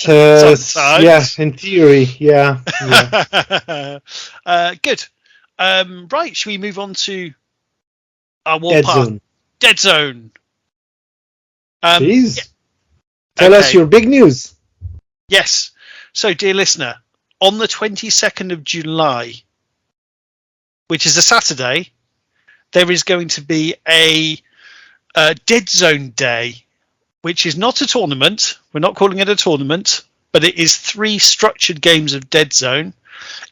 Yeah, in theory, yeah. Good. Right, should we move on to our Warpath? Deadzone. Please tell us your big news. Yes. So, dear listener, on the 22nd of July, which is a Saturday, there is going to be a Deadzone Day, which is not a tournament. We're not calling it a tournament, but it is 3 structured games of Deadzone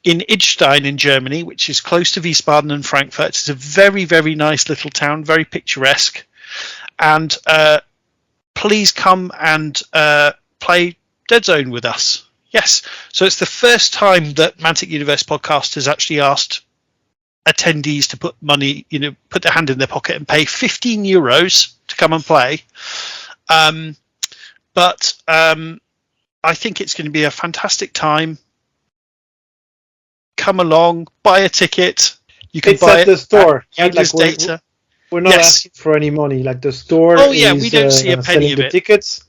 in Idstein in Germany, which is close to Wiesbaden and Frankfurt. It's a very, very nice little town, very picturesque. And please come and play Deadzone with us. Yes. So it's the first time that Mantic Universe Podcast has actually asked attendees to put money, put their hand in their pocket and pay €15 to come and play. But I think it's going to be a fantastic time. Come along, buy a ticket. You can buy at the store. Data. We're not asking for any money. Like the store is we don't see a penny of the it. Tickets,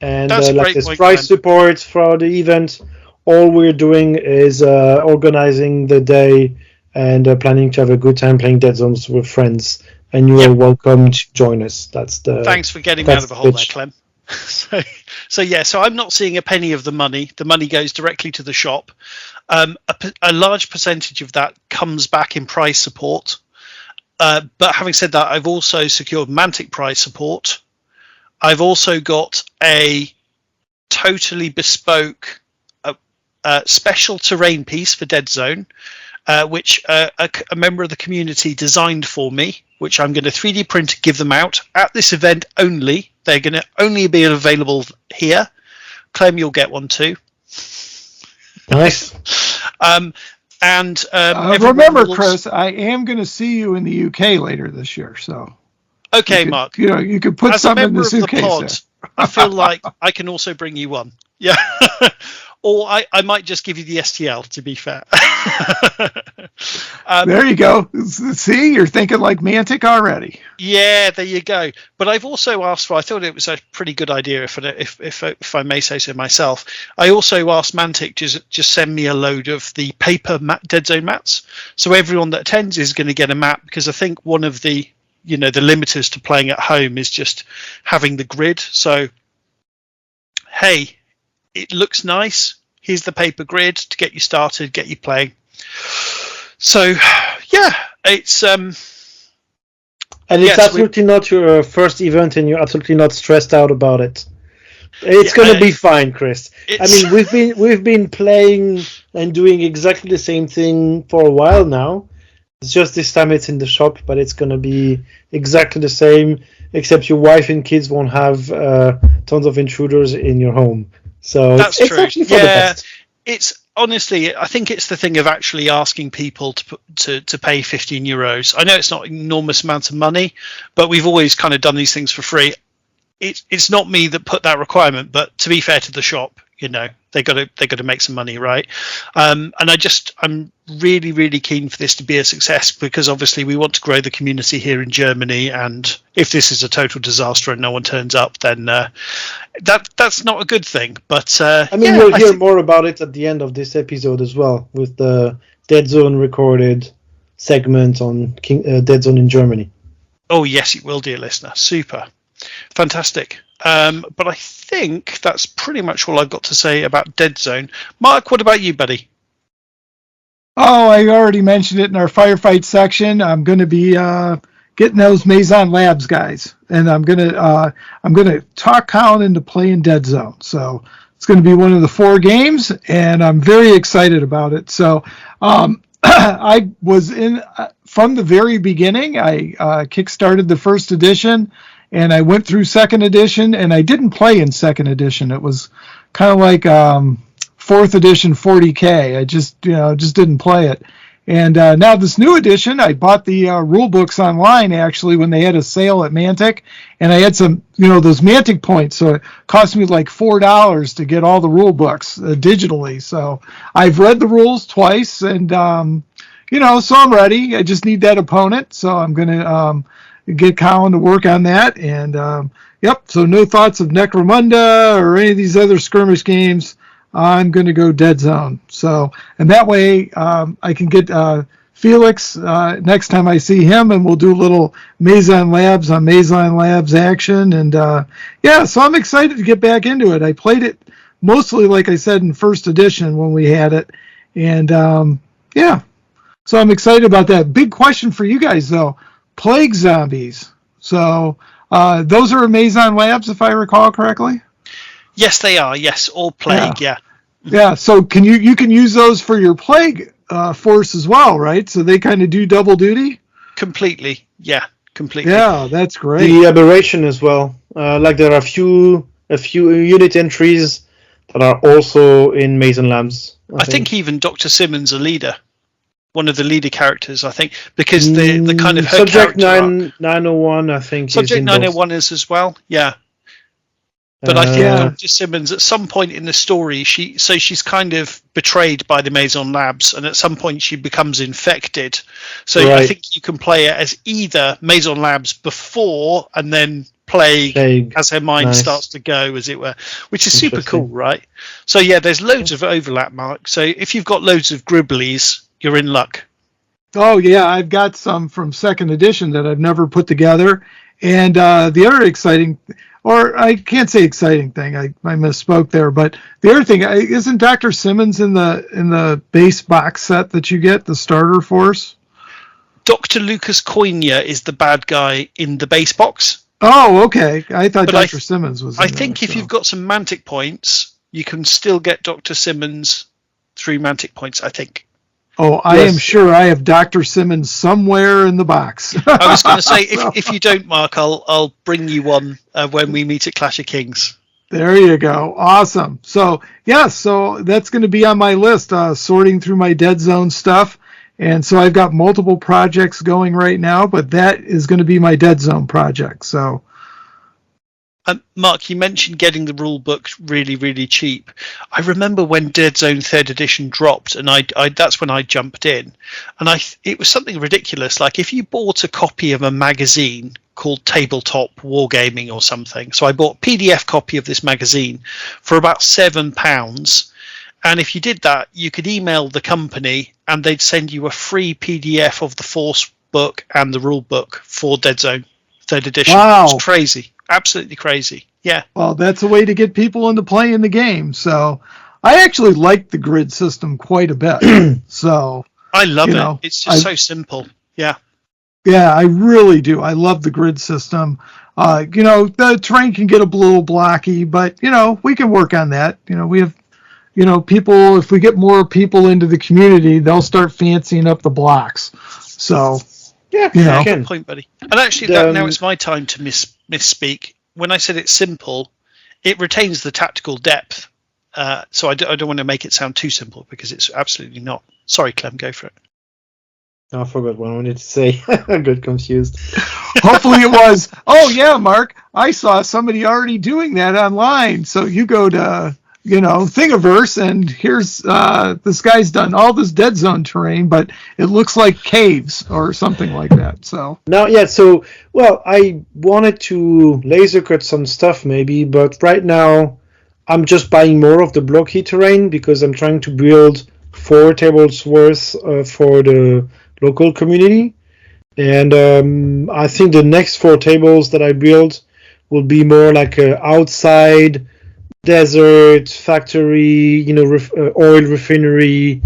and That's there's price support for the event. All we're doing is organizing the day and planning to have a good time playing Deadzone with friends. And you are welcome to join us. Thanks for getting me out of a hole there, Clem. So I'm not seeing a penny of the money. The money goes directly to the shop. A large percentage of that comes back in prize support. But having said that, I've also secured Mantic prize support. I've also got a totally bespoke special terrain piece for Deadzone, which a member of the community designed for me, which I'm going to 3D print and give them out at this event only. They're going to only be available here. Clem, you'll get one too. Nice. And remember, Chris, I am going to see you in the UK later this year. So okay, Mark. You could put something in the suitcase. I feel like I can also bring you one. Yeah. Or I might just give you the STL, to be fair. There you go. See, you're thinking like Mantic already. Yeah, there you go. But I've also asked for, I thought it was a pretty good idea, if I may say so myself. I also asked Mantic to just send me a load of the paper Deadzone mats. So everyone that attends is going to get a mat, because I think one of the limiters to playing at home is just having the grid. So, hey, it looks nice. Here's the paper grid to get you started, get you playing. So, yeah, it's and it's absolutely not your first event, and you're absolutely not stressed out about it. It's going to be fine, Chris. I mean, we've been playing and doing exactly the same thing for a while now. It's just this time it's in the shop, but it's going to be exactly the same, except your wife and kids won't have tons of intruders in your home. So that's it's true. actually for the best. It's honestly, I think it's the thing of actually asking people to pay €15. I know it's not an enormous amount of money, but we've always kind of done these things for free. It's not me that put that requirement, but to be fair to the shop, they got to make some money, right? And I'm really, really keen for this to be a success, because obviously we want to grow the community here in Germany. And if this is a total disaster and no one turns up, then that's not a good thing. But we'll hear more about it at the end of this episode as well, with the Deadzone recorded segment on Deadzone in Germany. Oh yes, it will, dear listener. Super, fantastic. But I think that's pretty much all I've got to say about Deadzone. Mark, what about you, buddy? Oh, I already mentioned it in our Firefight section. I'm going to be getting those Maison Labs guys, and I'm going to talk Colin into playing Deadzone. So it's going to be one of the 4 games, and I'm very excited about it. So I was in from the very beginning. I kickstarted the first edition. And I went through second edition, and I didn't play in second edition. It was kind of like fourth edition 40K. I just didn't play it. And now this new edition, I bought the rule books online, actually, when they had a sale at Mantic. And I had some, those Mantic points. So it cost me like $4 to get all the rule books digitally. So I've read the rules twice, and, so I'm ready. I just need that opponent. So I'm going to get Colin to work on that. And so no thoughts of Necromunda or any of these other skirmish games. I'm going to go Deadzone. So, and that way I can get Felix next time I see him, and we'll do a little Maison Labs on Maison Labs action. And so I'm excited to get back into it. I played it mostly, like I said, in first edition when we had it. And so I'm excited about that. Big question for you guys, though. Plague zombies. So those are Maison Labs, if I recall correctly. Yes, they are. Yes, all plague. Yeah. Yeah. So you can use those for your plague force as well, right? So they kind of do double duty. Completely. Yeah. Completely. Yeah, that's great. The aberration as well. Like there are a few unit entries that are also in Maison Labs. I think even Dr. Simmons, a leader. one of the leader characters, I think, because the kind of her Subject character 901, I think. Subject is 901 is as well, yeah. But I think Yeah. Dr. Simmons, at some point in the story, she's kind of betrayed by the Maison Labs, and at some point she becomes infected. So I Right. think you can play it as either Maison Labs before and then Plague as her mind Nice. starts to go, as it were, which is super Interesting. cool, right? So yeah, there's loads of overlap, Mark. So if you've got loads of Gribblies, you're in luck. Oh yeah, I've got some from second edition that I've never put together. And the other exciting, or I can't say exciting thing, I misspoke there, but the other thing, isn't Dr. Simmons in the base box set that you get, the starter force? Dr. Lucas Coigne is the bad guy in the base box. Oh, okay. I thought But Dr. Simmons was in I there, think if so. you've got some Mantic points, you can still get Dr. Simmons through Mantic points, I think. Oh, I Yes. am sure I have Dr. Simmons somewhere in the box. I was going to say, if you don't, Mark, I'll bring you one when we meet at Clash of Kings. There you go. Awesome. So, yeah, so that's going to be on my list, sorting through my Deadzone stuff. And so I've got multiple projects going right now, but that is going to be my Deadzone project. So, Mark, you mentioned getting the rule book really, really cheap. I remember when Deadzone 3rd edition dropped, and I that's when I jumped in, and it was something ridiculous. Like if you bought a copy of a magazine called Tabletop Wargaming or something, so I bought a PDF copy of this magazine for about £7, and if you did that, you could email the company, and they'd send you a free PDF of the Force book and the rule book for Deadzone 3rd edition. Wow. It's crazy. Absolutely crazy. Yeah. well, that's a way to get people into playing the game. So, I actually like the grid system quite a bit. So, I love You it. know, It's just so simple. Yeah. yeah, I really do. I love the grid system. The terrain can get a little blocky, but, we can work on that. We have, people, if we get more people into the community, they'll start fancying up the blocks. So, Yeah, Yeah. you can. Good point, buddy. And actually, now it's my time to misspeak. When I said it's simple, it retains the tactical depth. So I don't want to make it sound too simple because it's absolutely not. Sorry, Clem, go for it. I forgot what I wanted to say. I got confused. hopefully it was, oh, yeah, Mark, I saw somebody already doing that online. So you go to, Thingiverse, and here's this guy's done all this Deadzone terrain, but it looks like caves or something like that. So I wanted to laser cut some stuff maybe, but right now I'm just buying more of the blocky terrain because I'm trying to build 4 tables worth for the local community. And I think the next 4 tables that I build will be more like a outside desert factory, oil refinery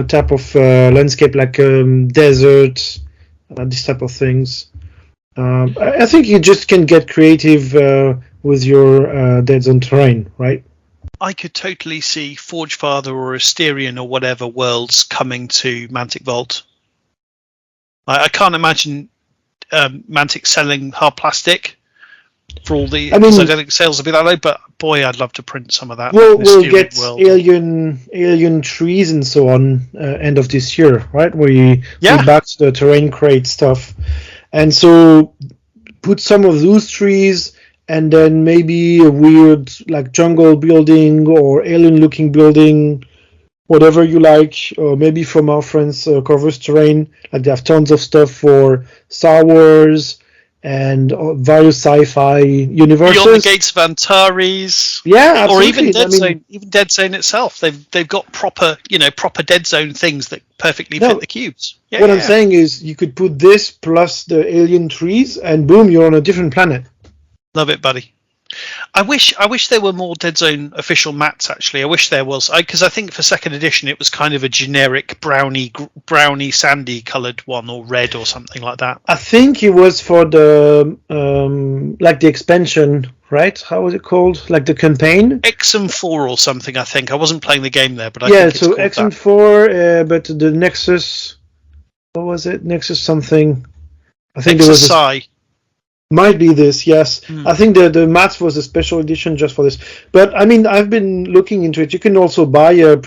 type of landscape, like desert, this type of things. I think you just can get creative with your Deadzone terrain, right? I could totally see Forgefather or Asterion or whatever worlds coming to Mantic Vault. I can't imagine Mantic selling hard plastic for all the. I don't think sales will be that low, but boy, I'd love to print some of that. We'll get world. alien trees and so on end of this year, right? We back to the terrain crate stuff, and so put some of those trees, and then maybe a weird like jungle building or alien-looking building, whatever you like, or maybe from our friends Corvus Terrain, like they have tons of stuff for Star Wars and various sci-fi universes. Beyond the Gates of Antares. Yeah, absolutely. Or even Deadzone, even Deadzone itself. They've got proper Deadzone things that perfectly fit the cubes. Yeah, what I'm saying is you could put this plus the alien trees and boom, you're on a different planet. Love it, buddy. I wish there were more Deadzone official mats. Actually, I wish there was, because I think for second edition it was kind of a generic browny sandy coloured one, or red or something like that. I think it was for the like the expansion, right? How was it called? Like the campaign? XM4 or something. I think I wasn't playing the game there, but I think it's so called XM4, but the Nexus. What was it? Nexus something. I think it was might be this, yes. I think the mats was a special edition just for this. But I mean, I've been looking into it. You can also buy a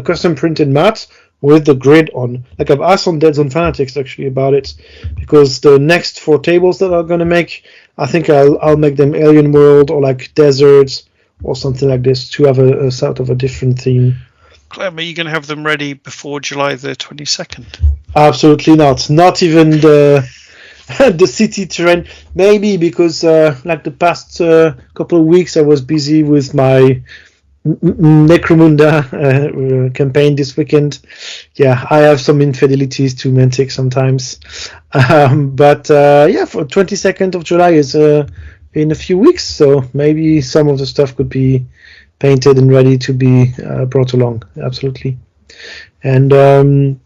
custom printed mat with the grid on. Like I've asked on Deadzone Fanatics actually about it, because the next 4 tables that I'm gonna make, I think I'll make them Alien World or like deserts or something like this to have a sort of a different theme. Clem, are you going to have them ready before July the 22nd? Absolutely not. Not even the the city terrain. Maybe because like the past couple of weeks I was busy with my Necromunda campaign this weekend. Yeah, I have some infidelities to Mantic sometimes. But for 22nd of July is in a few weeks, so maybe some of the stuff could be painted and ready to be brought along. Absolutely. And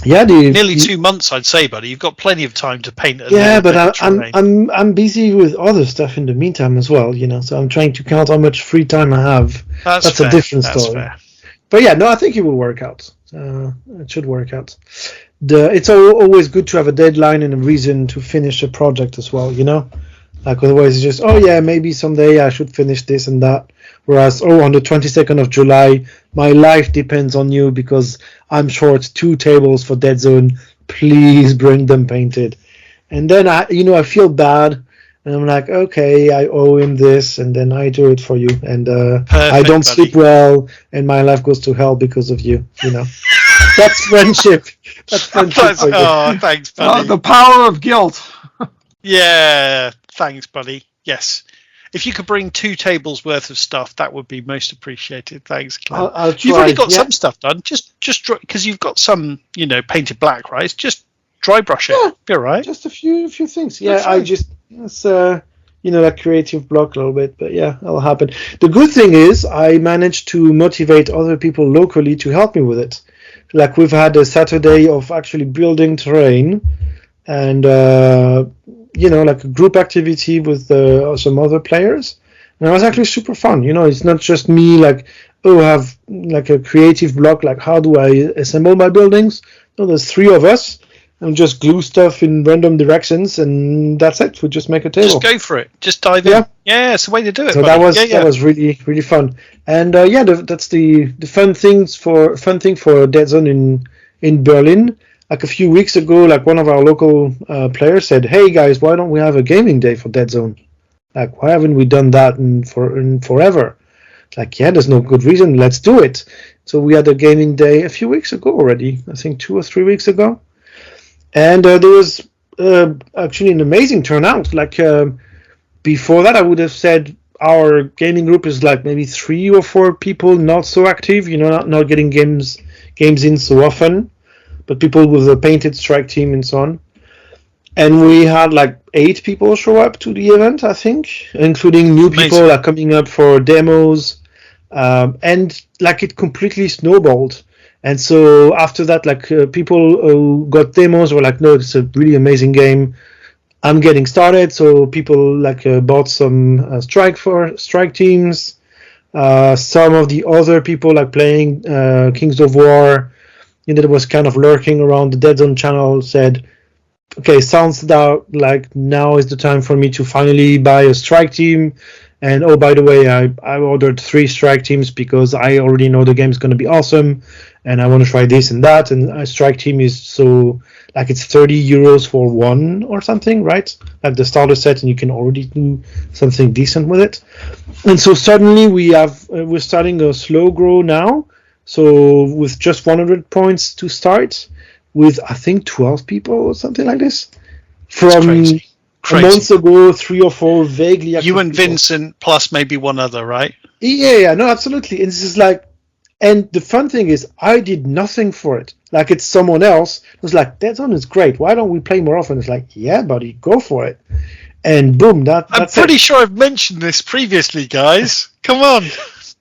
nearly 2 months, I'd say, buddy. You've got plenty of time to paint. But I'm busy with other stuff in the meantime as well. So I'm trying to count how much free time I have. That's fair. A different story. Fair. But yeah, no, I think it will work out. It should work out. It's always good to have a deadline and a reason to finish a project as well. Like otherwise it's just, maybe someday I should finish this and that. Whereas, on the 22nd of July, my life depends on you because I'm short 2 tables for Deadzone. Please bring them painted. And then I feel bad, and I'm like, okay, I owe him this, and then I do it for you. And I don't sleep well, and my life goes to hell because of you. That's friendship. That's friendship for you. Oh, thanks, buddy. The power of guilt. Yeah, thanks, buddy. Yes. If you could bring 2 tables worth of stuff, that would be most appreciated. Thanks, Clem. I'll try. You've already got some stuff done. Just because you've got some, painted black, right? Just dry brush it. Be all right. Just a few things. Yeah, I just it's that creative block a little bit, but yeah, that'll happen. The good thing is I managed to motivate other people locally to help me with it. Like we've had a Saturday of actually building terrain, and like a group activity with some other players, and it was actually super fun. It's not just me I have like a creative block, like how do I assemble my buildings? No, there's 3 of us and just glue stuff in random directions, and that's it. We just make a table. Just go for it. Just dive in. Yeah, it's the way to do it. So buddy. that was really, really fun. And that's the fun thing for Deadzone in Berlin. Like a few weeks ago, like one of our local players said, "Hey guys, why don't we have a gaming day for Deadzone? Like, why haven't we done that in forever?" Like, yeah, there's no good reason. Let's do it. So we had a gaming day a few weeks ago already. I think 2 or 3 weeks ago, and there was actually an amazing turnout. Like before that, I would have said our gaming group is like maybe 3 or 4 people, not so active. Not getting games in so often. But people with a painted strike team and so on. And we had like 8 people show up to the event, I think, including new people like coming up for demos. And like it completely snowballed. And so after that, like people who got demos were like, no, it's a really amazing game. I'm getting started. So people like bought some strike teams. Some of the other people like playing Kings of War, that was kind of lurking around the Deadzone channel, said, okay, sounds like now is the time for me to finally buy a strike team. And oh, by the way, I ordered 3 strike teams because I already know the game's going to be awesome and I want to try this and that. And a strike team is so like it's 30 euros for 1 or something, right? Like the starter set, and you can already do something decent with it. And so suddenly we're starting a slow grow now. So with just 100 points to start, with I think 12 people or something like this, from a month ago, 3 or 4 vaguely active you and people. Vincent plus maybe one other, right? Yeah, no, absolutely. And this is like, and the fun thing is, I did nothing for it. Like it's someone else who's like, Deadzone is great. Why don't we play more often? It's like, yeah, buddy, go for it. And boom, that's I'm pretty sure I've mentioned this previously, guys. Come on,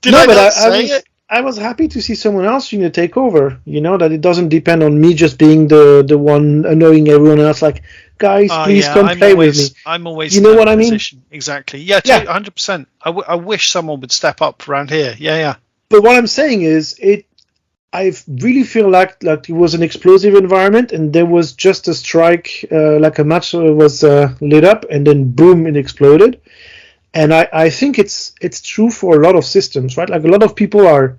did I not say it? I was happy to see someone else take over. That it doesn't depend on me just being the one annoying everyone else. Like, guys, please come play with me. I'm always. You know what I mean? Exactly. Yeah, 100%. I wish someone would step up around here. Yeah. But what I'm saying is, I really feel like it was an explosive environment, and there was just a strike, like a match was lit up, and then boom, it exploded. And I think it's true for a lot of systems, right? Like a lot of people are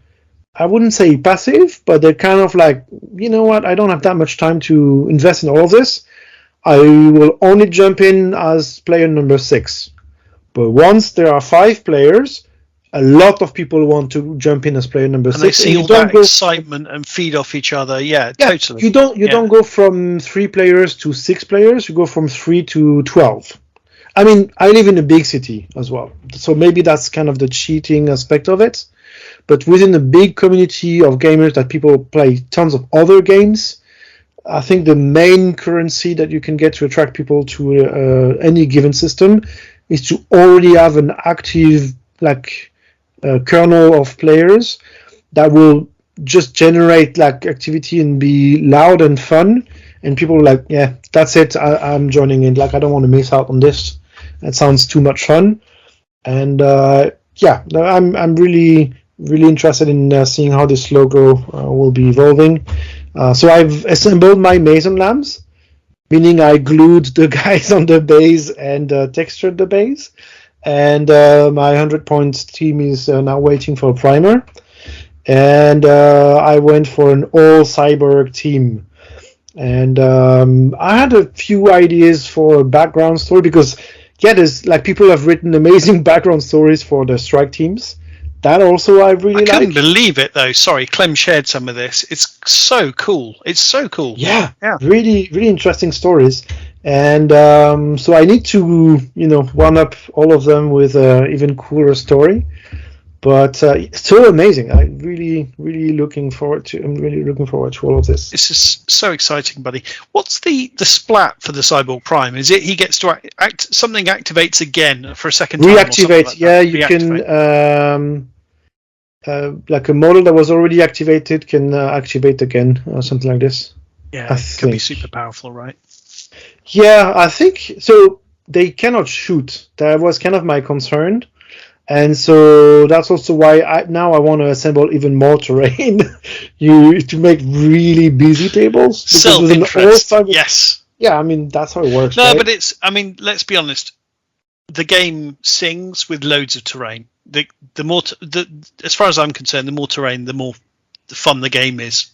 I wouldn't say passive, but they're kind of like, you know what, I don't have that much time to invest in all of this. I will only jump in as player number 6. But once there are 5 players, a lot of people want to jump in as player number 6. And they see all that excitement and feed off each other. Yeah, totally. You don't go from 3 players to 6 players. You go from 3 to 12. I mean, I live in a big city as well, so maybe that's kind of the cheating aspect of it. But within a big community of gamers that people play tons of other games, I think the main currency that you can get to attract people to any given system is to already have an active kernel of players that will just generate activity and be loud and fun. And people are like, yeah, that's it. I'm joining in. I don't want to miss out on this. That sounds too much fun. And I'm really interested in seeing how this logo will be evolving. So I've assembled my Mason lamps, meaning I glued the guys on the base and textured the base. And my 100-point team is now waiting for a primer. And I went for an all-cyborg team. And I had a few ideas for a background story because, there's people have written amazing background stories for the strike teams. That also I couldn't believe it though. Sorry, Clem shared some of this. It's so cool. Yeah. Really, really interesting stories. And so I need to, one up all of them with an even cooler story. But it's so amazing. I'm really looking forward to all of this. This is so exciting, buddy. What's the splat for the Cyborg Prime? Is it he gets to something activates again for a second time? Reactivate, you can a model that was already activated can activate again or something like this. Yeah, it can be super powerful, right? Yeah, I think so. They cannot shoot. That was kind of my concern. And so that's also why I want to assemble even more terrain to make really busy tables. Self-interest, yes. Yeah, I mean, that's how it works. No, right? but let's be honest. The game sings with loads of terrain. As far as I'm concerned, the more terrain, the more fun the game is.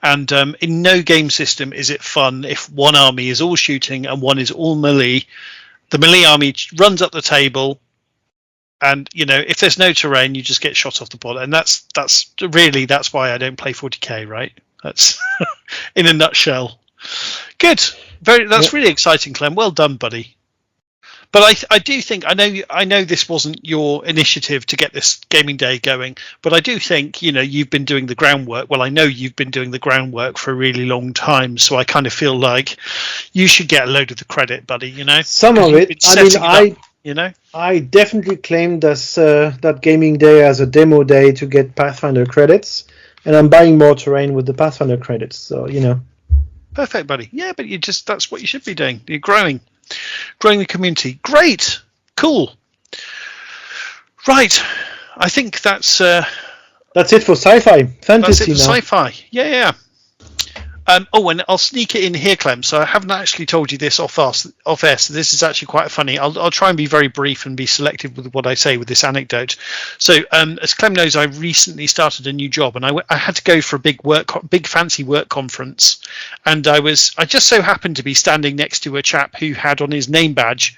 And in no game system is it fun if one army is all shooting and one is all melee. The melee army runs up the table. And if there's no terrain, you just get shot off the board, and that's why I don't play 40k, right? That's in a nutshell. Good, that's really exciting, Clem. Well done, buddy. But I do think I know this wasn't your initiative to get this gaming day going, but I do think you've been doing the groundwork. Well, I know you've been doing the groundwork for a really long time, so I kind of feel like you should get a load of the credit, buddy. Some of it. I definitely claimed that gaming day as a demo day to get Pathfinder credits, and I'm buying more terrain with the Pathfinder credits. So perfect, buddy. Yeah, but that's what you should be doing. You're growing the community. Great, cool. Right, I think that's it for sci-fi fantasy. That's it for sci-fi. Yeah. And I'll sneak it in here, Clem. So I haven't actually told you this off air. So this is actually quite funny. I'll try and be very brief and be selective with what I say with this anecdote. So as Clem knows, I recently started a new job, and I had to go for a big fancy work conference, and I just so happened to be standing next to a chap who had on his name badge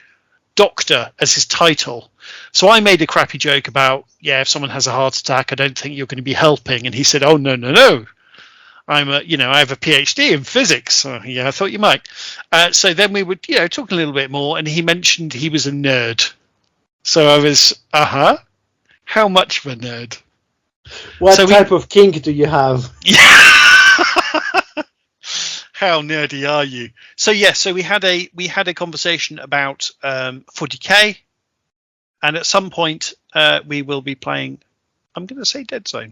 Doctor as his title. So I made a crappy joke about, if someone has a heart attack, I don't think you're going to be helping. And he said, oh no. I have a PhD in physics. I thought you might. So then we would, talk a little bit more, and he mentioned he was a nerd. So I was, how much of a nerd? What type of kink do you have? Yeah. How nerdy are you? So so we had a conversation about 40k, and at some point we will be playing. I'm going to say Deadzone.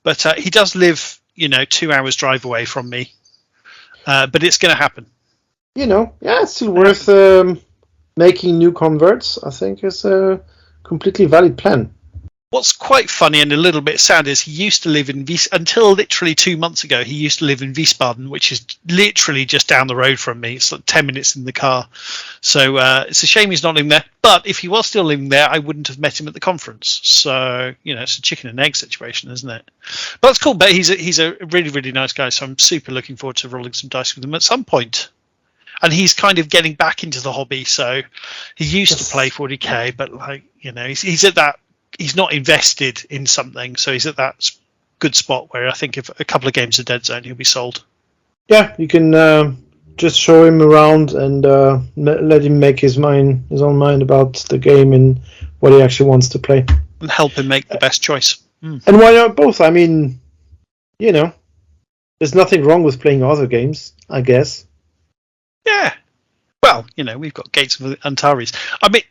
But he does live, 2 hours drive away from me. But it's going to happen. It's still worth making new converts. I think it's a completely valid plan. What's quite funny and a little bit sad is he used to live in until literally 2 months ago. He used to live in Wiesbaden, which is literally just down the road from me. It's like 10 minutes in the car. So it's a shame he's not living there. But if he was still living there, I wouldn't have met him at the conference. So it's a chicken and egg situation, isn't it? But it's cool. But he's a really, really nice guy. So I'm super looking forward to rolling some dice with him at some point. And he's kind of getting back into the hobby. So he used to play 40k, but he's at that. He's not invested in something, so he's at that good spot where I think if a couple of games of Deadzone, he'll be sold. Yeah, you can just show him around and let him make his own mind about the game and what he actually wants to play. And help him make the best choice. And why not both? I mean, there's nothing wrong with playing other games, I guess. Yeah. Well, we've got Gates of Antares. I mean,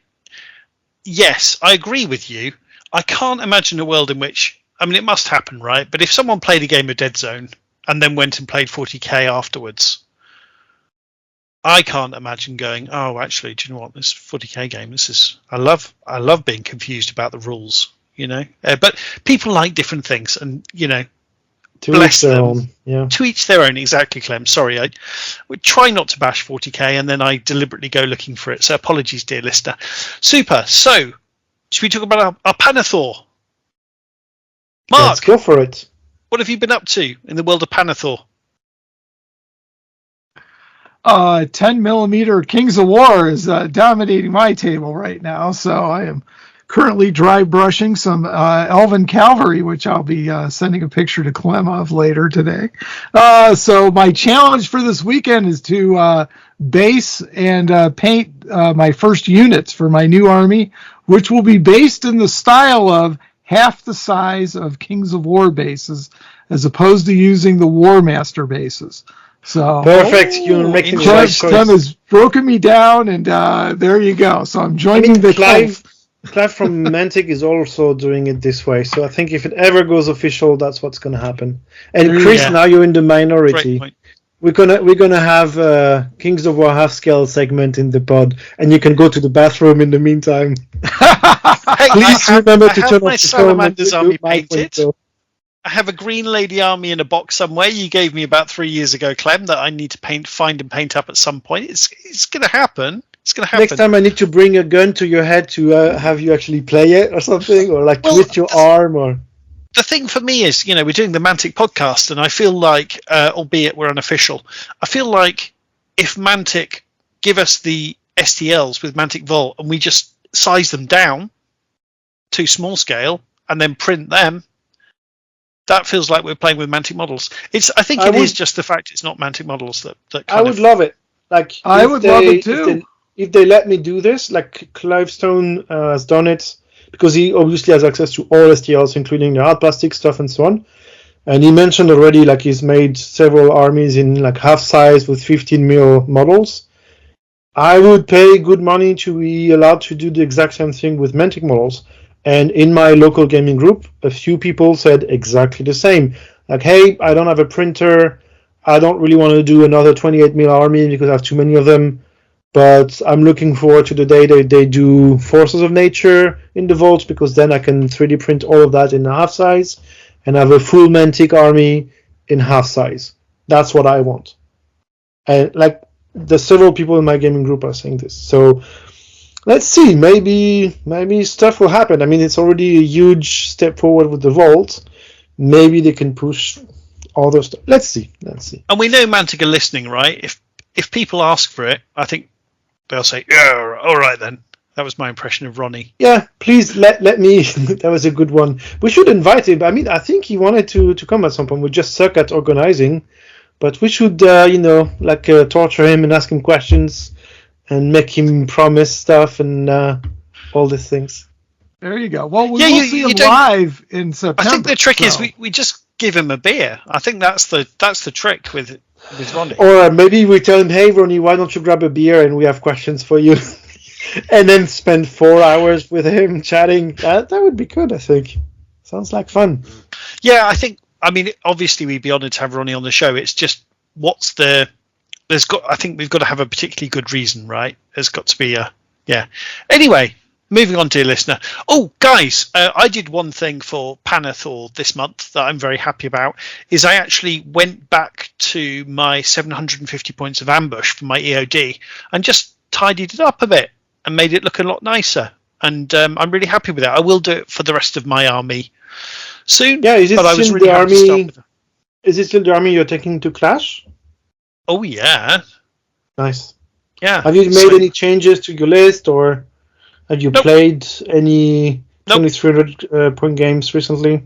yes, I agree with you. I can't imagine a world in which, it must happen, right? But if someone played a game of Deadzone and then went and played 40k afterwards, I can't imagine going, oh, actually, do you know what? This 40k game, I love being confused about the rules, But people like different things, and to each their own. Yeah. To each their own, exactly, Clem. Sorry, I would try not to bash 40k, and then I deliberately go looking for it. So apologies, dear listener. Super. So, should we talk about our Pannithor? Mark, let's go for it. What have you been up to in the world of Pannithor? 10mm Kings of War is dominating my table right now, so I am currently dry brushing some Elven Cavalry, which I'll be sending a picture to Clem of later today. So my challenge for this weekend is to base and paint my first units for my new army, which will be based in the style of half the size of Kings of War bases, as opposed to using the War Master bases. So perfect. You're making the right choice. Clem has broken me down, and there you go. So I'm joining the Clive from Mantic is also doing it this way. So I think if it ever goes official, that's what's going to happen. And Chris, now you're in the minority. We're gonna have Kings of War half scale segment in the pod, and you can go to the bathroom in the meantime. Hey, please remember to turn my off the Salamander's army painted. I have a Green Lady army in a box somewhere. You gave me about 3 years ago, Clem, that I need to find and paint up at some point. It's going to happen. It's going to happen. Next time I need to bring a gun to your head to have you actually play it or something, or twist your arm or. The thing for me is, we're doing the Mantic podcast, and I feel like, albeit we're unofficial, I feel like if Mantic give us the STLs with Mantic Vault and we just size them down to small scale and then print them, that feels like we're playing with Mantic models. I think it is just the fact it's not Mantic models that I would love it. I would love it too. If they let me do this, like Clive Stone has done it, because he obviously has access to all STLs, including the hard plastic stuff and so on. And he mentioned already, he's made several armies in half size with 15mm models. I would pay good money to be allowed to do the exact same thing with Mantic models. And in my local gaming group, a few people said exactly the same. Hey, I don't have a printer. I don't really want to do another 28mm army because I have too many of them. But I'm looking forward to the day that they do Forces of Nature in the vaults, because then I can 3D print all of that in half size and have a full Mantic army in half size. That's what I want. And the several people in my gaming group are saying this. So let's see. Maybe stuff will happen. It's already a huge step forward with the vault. Maybe they can push all those stuff. Let's see. And we know Mantic are listening, right? If people ask for it, I think they'll say, yeah, all right then. That was my impression of Ronnie. Yeah, please let me. That was a good one. We should invite him. I think he wanted to come at some point. We just suck at organizing. But we should, torture him and ask him questions and make him promise stuff and all these things. There you go. Well, we will see him live in September. I think the trick is we just give him a beer. I think that's the trick with Ronnie. Or maybe we tell him, hey, Ronnie, why don't you grab a beer and we have questions for you? And then spend 4 hours with him chatting. That would be good, I think. Sounds like fun. Yeah, I think, obviously we'd be honoured to have Ronnie on the show. It's just, I think we've got to have a particularly good reason, right? There's got to be yeah. Anyway, moving on, dear listener. Oh, guys, I did one thing for Pannithor this month that I'm very happy about. Is I actually went back to my 750 points of ambush for my EOD and just tidied it up a bit and made it look a lot nicer. And I'm really happy with that. I will do it for the rest of my army soon. Yeah, is it but I was still really the happy to start army? with it. Is it still the army you're taking to Clash? Oh yeah, Nice. yeah. Have you made any changes to your list, or have you played any 2300 point games recently?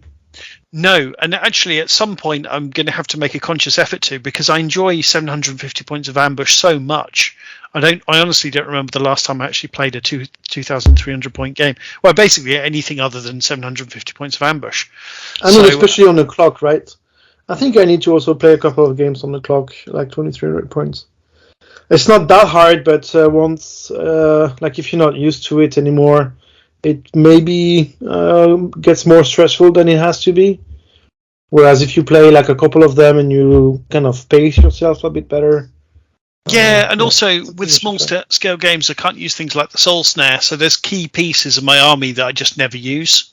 No, and actually at some point I'm going to have to make a conscious effort to, because I enjoy 750 points of ambush so much. I honestly don't remember the last time I actually played a 2,300 point game. Well, basically anything other than 750 points of ambush. I mean, especially on the clock, right? I think I need to also play a couple of games on the clock, like 2300 points. It's not that hard, but once, like if you're not used to it anymore, it maybe gets more stressful than it has to be. Whereas if you play like a couple of them and you kind of pace yourself a bit better. Yeah, and also with small scale games, I can't use things like the Soul Snare. So there's key pieces of my army that I just never use.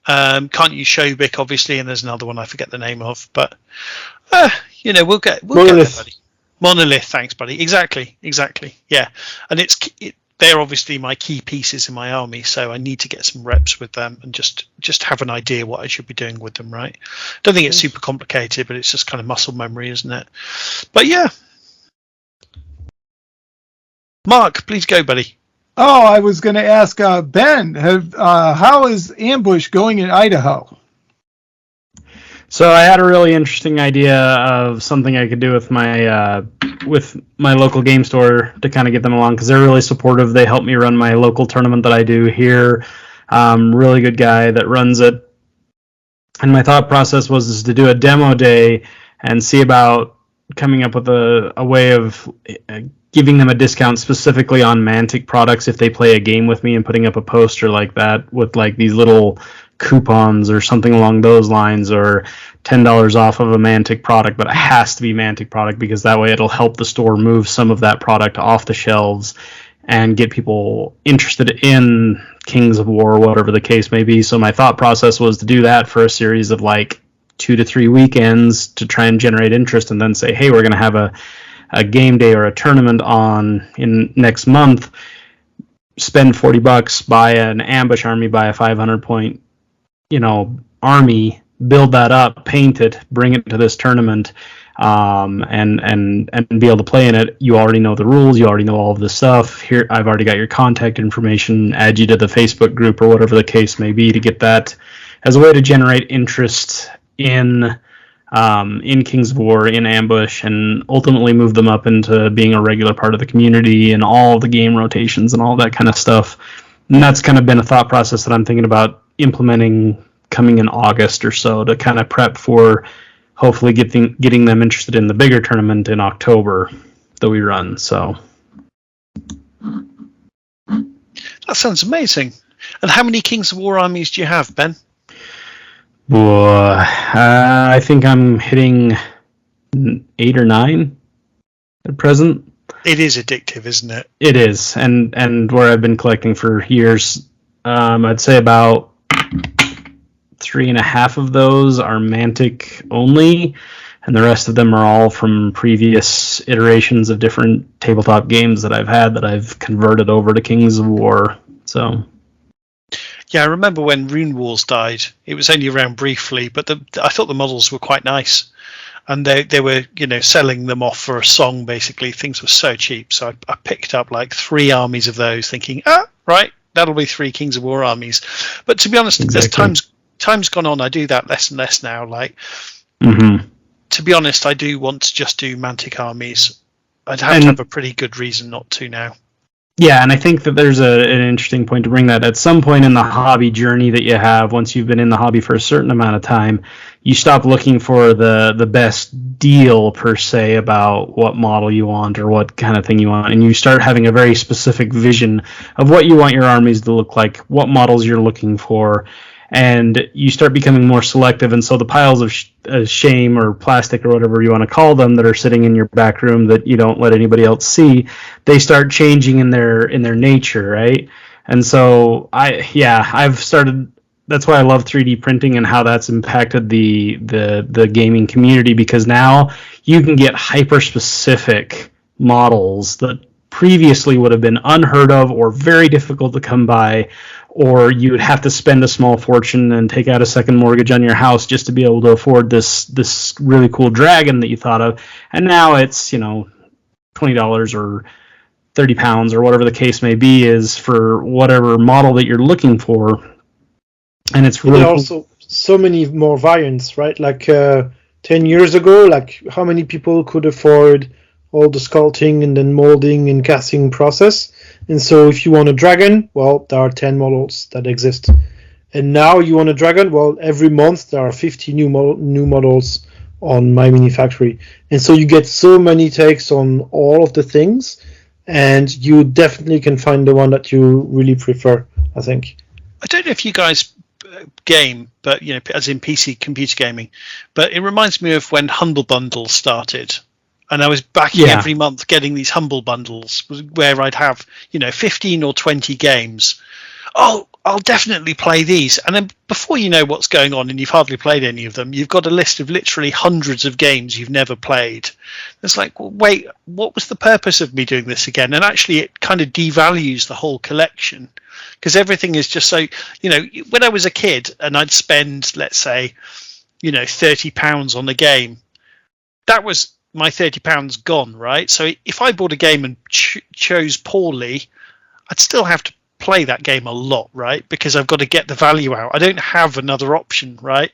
Can't use Shobik, obviously, and there's another one I forget the name of. But we'll get there, buddy. Monolith, thanks, buddy. Exactly. Yeah, and they're obviously my key pieces in my army, so I need to get some reps with them and just have an idea what I should be doing with them. Right? Don't think it's super complicated, but it's just kind of muscle memory, isn't it? But yeah. Mark, please go, buddy. Oh, I was going to ask Ben, how is ambush going in Idaho? So I had a really interesting idea of something I could do with my local game store to kind of get them along, because they're really supportive. They help me run my local tournament that I do here. Really good guy that runs it. And my thought process was to do a demo day and see about coming up with a way of giving them a discount specifically on Mantic products if they play a game with me, and putting up a poster like that with like these little coupons or something along those lines, or $10 off of a Mantic product, but it has to be Mantic product, because that way it'll help the store move some of that product off the shelves and get people interested in Kings of War, whatever the case may be. So my thought process was to do that for a series of like 2 to 3 weekends to try and generate interest, and then say, hey, we're going to have a game day or a tournament in next month. Spend $40, buy an ambush army, buy a 500 point, army, build that up, paint it, bring it to this tournament, and be able to play in it. You already know the rules. You already know all of this stuff. Here, I've already got your contact information. Add you to the Facebook group or whatever the case may be, to get that as a way to generate interest in Kings of War, in ambush, and ultimately move them up into being a regular part of the community and all the game rotations and all that kind of stuff. And that's kind of been a thought process that I'm thinking about implementing coming in August or so, to kind of prep for hopefully getting them interested in the bigger tournament in October that we run. So that sounds amazing. And how many Kings of War armies do you have, Ben? I think I'm hitting 8 or 9 at present. It is addictive, isn't it? It is, and where I've been collecting for years, I'd say about 3.5 of those are Mantic only, and the rest of them are all from previous iterations of different tabletop games that I've had that I've converted over to Kings of War. So. Yeah, I remember when Rune Wars died. It was only around briefly, but I thought the models were quite nice, and they were selling them off for a song. Basically, things were so cheap, so I picked up like 3 armies of those, thinking, right, that'll be 3 Kings of War armies. But to be honest, exactly. As time's gone on, I do that less and less now. Like, to be honest, I do want to just do Mantic armies. I'd have to have a pretty good reason not to now. Yeah, and I think that there's an interesting point to bring that. At some point in the hobby journey that you have, once you've been in the hobby for a certain amount of time, you stop looking for the best deal, per se, about what model you want or what kind of thing you want, and you start having a very specific vision of what you want your armies to look like, what models you're looking for, and you start becoming more selective. And so the piles of shame or plastic or whatever you want to call them that are sitting in your back room that you don't let anybody else see, they start changing in their nature, right? And so I've started. That's why I love 3D printing and how that's impacted the gaming community, because now you can get hyper specific models that previously would have been unheard of or very difficult to come by, or you would have to spend a small fortune and take out a second mortgage on your house just to be able to afford this really cool dragon that you thought of. And now it's, $20 or £30 or whatever the case may be is for whatever model that you're looking for. And it's really there are also so many more variants, right? Like 10 years ago, like how many people could afford all the sculpting and then molding and casting process? And so if you want a dragon, well, there are 10 models that exist. And now you want a dragon, well, every month there are 50 new models on My Mini Factory. And so you get so many takes on all of the things, and you definitely can find the one that you really prefer, I think. I don't know if you guys game, but as in PC computer gaming, but it reminds me of when Humble Bundle started, and I was backing every month getting these Humble Bundles where I'd have 15 or 20 games. Oh, I'll definitely play these, and then before you know what's going on, and you've hardly played any of them, you've got a list of literally hundreds of games you've never played. It's like, well, wait, what was the purpose of me doing this again? And actually it kind of devalues the whole collection, because everything is just so, when I was a kid and I'd spend, let's say, £30 on a game, that was my £30 gone, right? So if I bought a game and chose poorly, I'd still have to play that game a lot, right? Because I've got to get the value out. I don't have another option, right?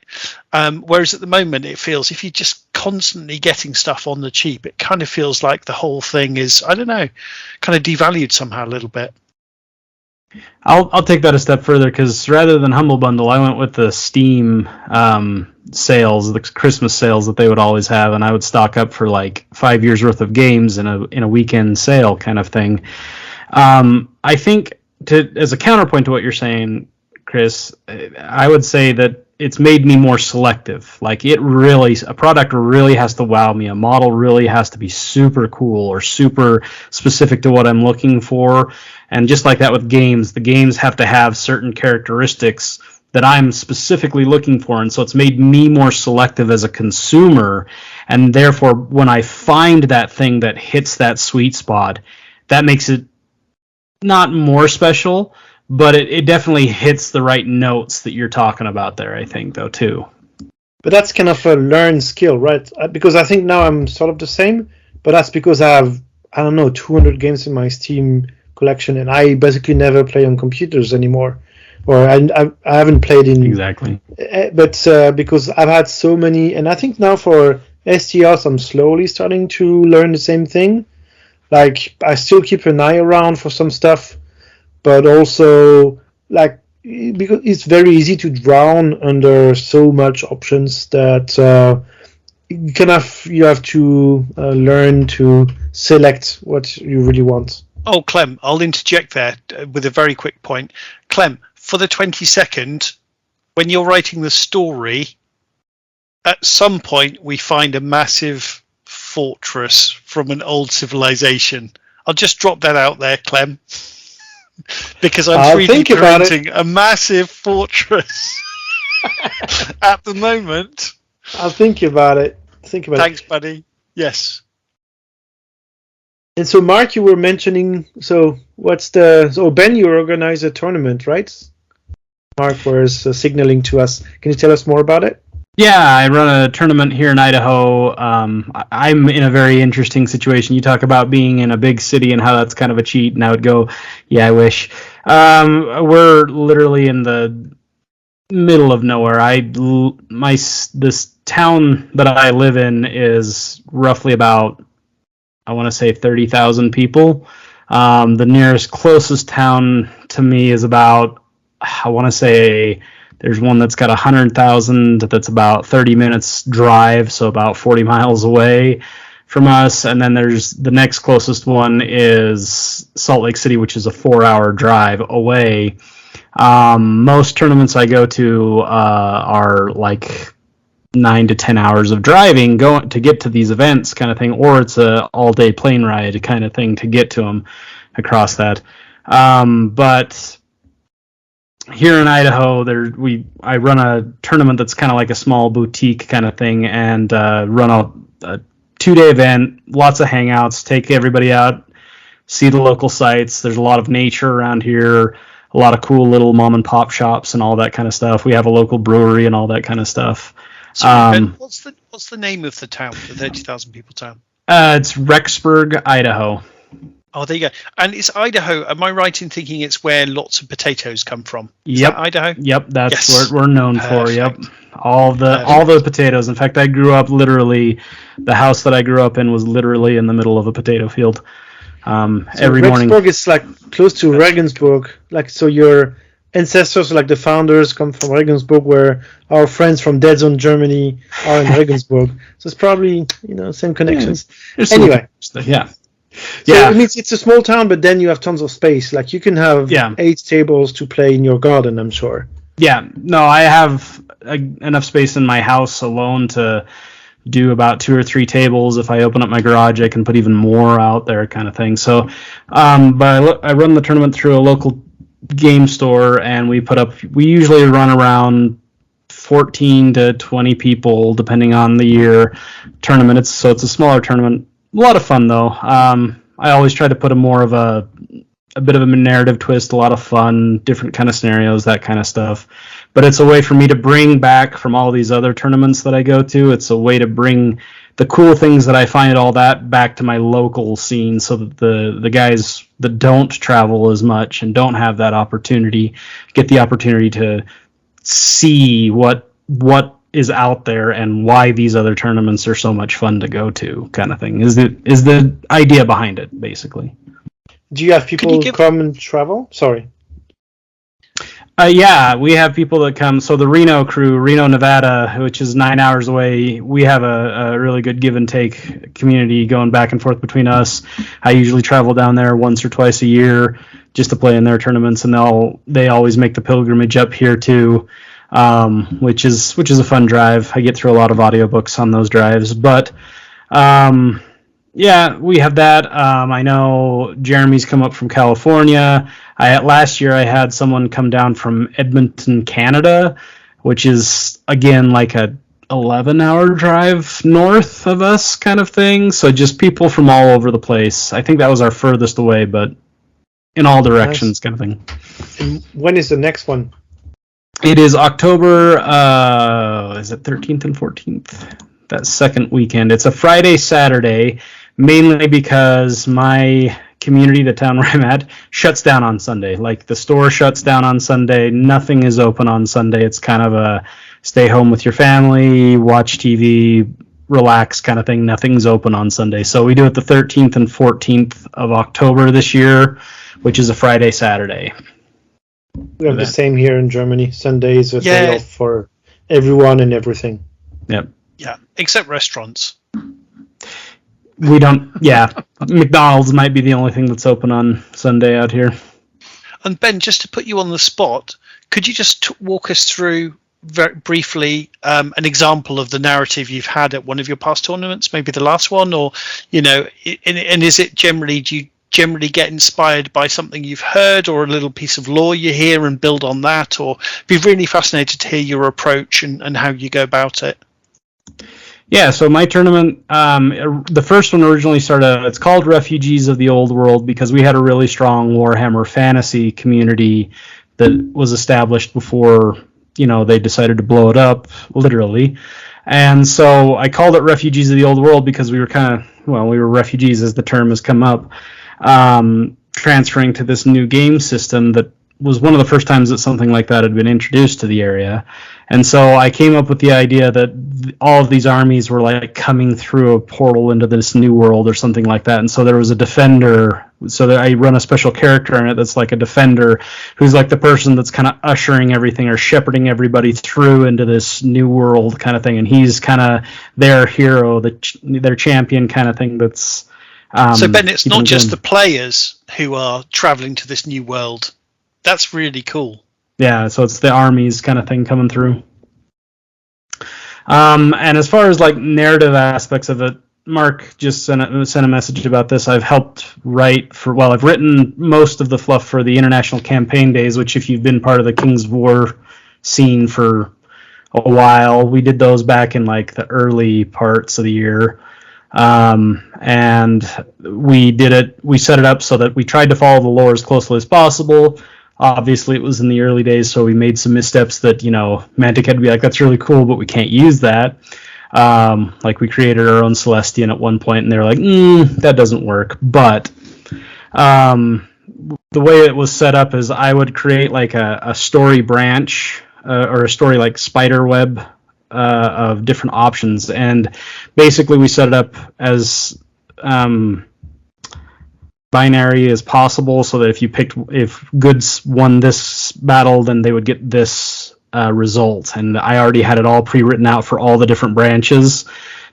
Whereas at the moment it feels, if you're just constantly getting stuff on the cheap, it kind of feels like the whole thing is, I don't know, kind of devalued somehow a little bit. I'll take that a step further, because rather than Humble Bundle, I went with the Steam sales, the Christmas sales that they would always have, and I would stock up for like 5 years worth of games in a weekend sale kind of thing. I think, as a counterpoint to what you're saying, Chris, I would say that it's made me more selective. Like, a product really has to wow me. A model really has to be super cool or super specific to what I'm looking for. And just like that with games, the games have to have certain characteristics that I'm specifically looking for. And so it's made me more selective as a consumer. And therefore, when I find that thing that hits that sweet spot, that makes it not more special, but it definitely hits the right notes that you're talking about there, I think, though, too. But that's kind of a learned skill, right? Because I think now I'm sort of the same, but that's because I have, 200 games in my Steam collection, and I basically never play on computers anymore. Or I haven't played in... Exactly. But because I've had so many, and I think now for STLS I'm slowly starting to learn the same thing. Like, I still keep an eye around for some stuff, but also, like, because it's very easy to drown under so much options that you have to learn to select what you really want. Oh, Clem, I'll interject there with a very quick point. Clem, for the 22nd, when you're writing the story, at some point we find a massive fortress from an old civilization. I'll just drop that out there, Clem, because I'm 3D printing a massive fortress at the moment. I'll think about it. Thanks, buddy. Yes. And so, Mark, you were mentioning, Ben, you organize a tournament, right? Mark was signaling to us. Can you tell us more about it? Yeah, I run a tournament here in Idaho. I'm in a very interesting situation. You talk about being in a big city and how that's kind of a cheat, and I would go, yeah, I wish. We're literally in the middle of nowhere. This town that I live in is roughly about, I want to say, 30,000 people. The nearest closest town to me is about, I want to say, there's one that's got 100,000 that's about 30 minutes drive, so about 40 miles away from us. And then there's the next closest one is Salt Lake City, which is a 4-hour drive away. Most tournaments I go to are like 9 to 10 hours of driving going to get to these events kind of thing, or it's a all-day plane ride kind of thing to get to them across that. But here in Idaho, I run a tournament that's kind of like a small boutique kind of thing, and run a 2-day event, lots of hangouts, take everybody out, see the local sites. There's a lot of nature around here, a lot of cool little mom and pop shops and all that kind of stuff. We have a local brewery and all that kind of stuff. So, Ben, what's the name of the town, the 30,000 people town? It's Rexburg, Idaho. Oh, there you go. And it's Idaho. Am I right in thinking it's where lots of potatoes come from? Is Yep, that Idaho. Yep, that's Yes. what we're known for. Yep, all the potatoes. In fact, I grew up literally. The house that I grew up in was literally in the middle of a potato field. Every morning. Rexburg is like close to Regensburg. Like, so your ancestors, like the founders, come from Regensburg, where our friends from Deadzone Germany are in Regensburg. So it's probably same connections. Anyway, yeah. So it means it's a small town, but then you have tons of space. Like you can have 8 tables to play in your garden, I'm sure. Yeah, no, I have enough space in my house alone to do about 2 or 3 tables. If I open up my garage, I can put even more out there, kind of thing. So, but I run the tournament through a local game store, and we usually run around 14 to 20 people, depending on the year tournament. It's a smaller tournament. A lot of fun, though. I always try to put a bit of a narrative twist, a lot of fun, different kind of scenarios, that kind of stuff. But it's a way for me to bring back from all these other tournaments that I go to. It's a way to bring the cool things that I find at all that back to my local scene, so that the guys that don't travel as much and don't have that opportunity get the opportunity to see what is out there and why these other tournaments are so much fun to go to, kind of thing, is the idea behind it, basically. Do you have people come and travel? Sorry. Yeah, we have people that come. So the Reno crew, Reno, Nevada, which is 9 hours away, we have a really good give and take community going back and forth between us. I usually travel down there once or twice a year just to play in their tournaments, and they always make the pilgrimage up here too. Which is a fun drive. I get through a lot of audiobooks on those drives, but yeah, we have that. I know Jeremy's come up from California. Last year I had someone come down from Edmonton, Canada, which is again like a 11-hour drive north of us, kind of thing. So just people from all over the place. I think that was our furthest away, but in all directions, kind of thing. And when is the next one? It is October, is it 13th and 14th? That second weekend. It's a Friday, Saturday, mainly because my community, the town where I'm at, shuts down on Sunday. Like, the store shuts down on Sunday. Nothing is open on Sunday. It's kind of a stay home with your family, watch TV, relax kind of thing. Nothing's open on Sunday. So we do it the 13th and 14th of October this year, which is a Friday, Saturday. We have the same here in Germany. Sunday is a day off for everyone and everything. Yep. Yeah, except restaurants. We don't. Yeah, McDonald's might be the only thing that's open on Sunday out here. And Ben, just to put you on the spot, could you just walk us through very briefly an example of the narrative you've had at one of your past tournaments, maybe the last one, or and is it generally, do you generally get inspired by something you've heard or a little piece of lore you hear and build on that? Or be really fascinated to hear your approach and how you go about it. Yeah, so my tournament, the first one originally started, it's called Refugees of the Old World because we had a really strong Warhammer fantasy community that was established before, they decided to blow it up, literally. And so I called it Refugees of the Old World because we were we were refugees, as the term has come up, transferring to this new game system that was one of the first times that something like that had been introduced to the area. And so I came up with the idea that all of these armies were like coming through a portal into this new world or something like that. And so there was a defender. So that I run a special character in it that's like a defender who's like the person that's kind of ushering everything or shepherding everybody through into this new world kind of thing. And he's kind of their hero, their champion kind of thing. That's so Ben, it's not just the players who are traveling to this new world. That's really cool. Yeah, so it's the armies kind of thing coming through. And as far as like narrative aspects of it, Mark just sent a message about this. I've helped write I've written most of the fluff for the International Campaign Days, which if you've been part of the Kings of War scene for a while, we did those back in like the early parts of the year. And we set it up so that we tried to follow the lore as closely as possible. Obviously, it was in the early days, so we made some missteps that, Mantic had to be like, that's really cool, but we can't use that. Like we created our own Celestian at one point, and they were like, that doesn't work. But the way it was set up is I would create like a story branch or a story like spider web of different options, and basically we set it up as binary as possible, so that if goods won this battle, then they would get this result. And I already had it all pre-written out for all the different branches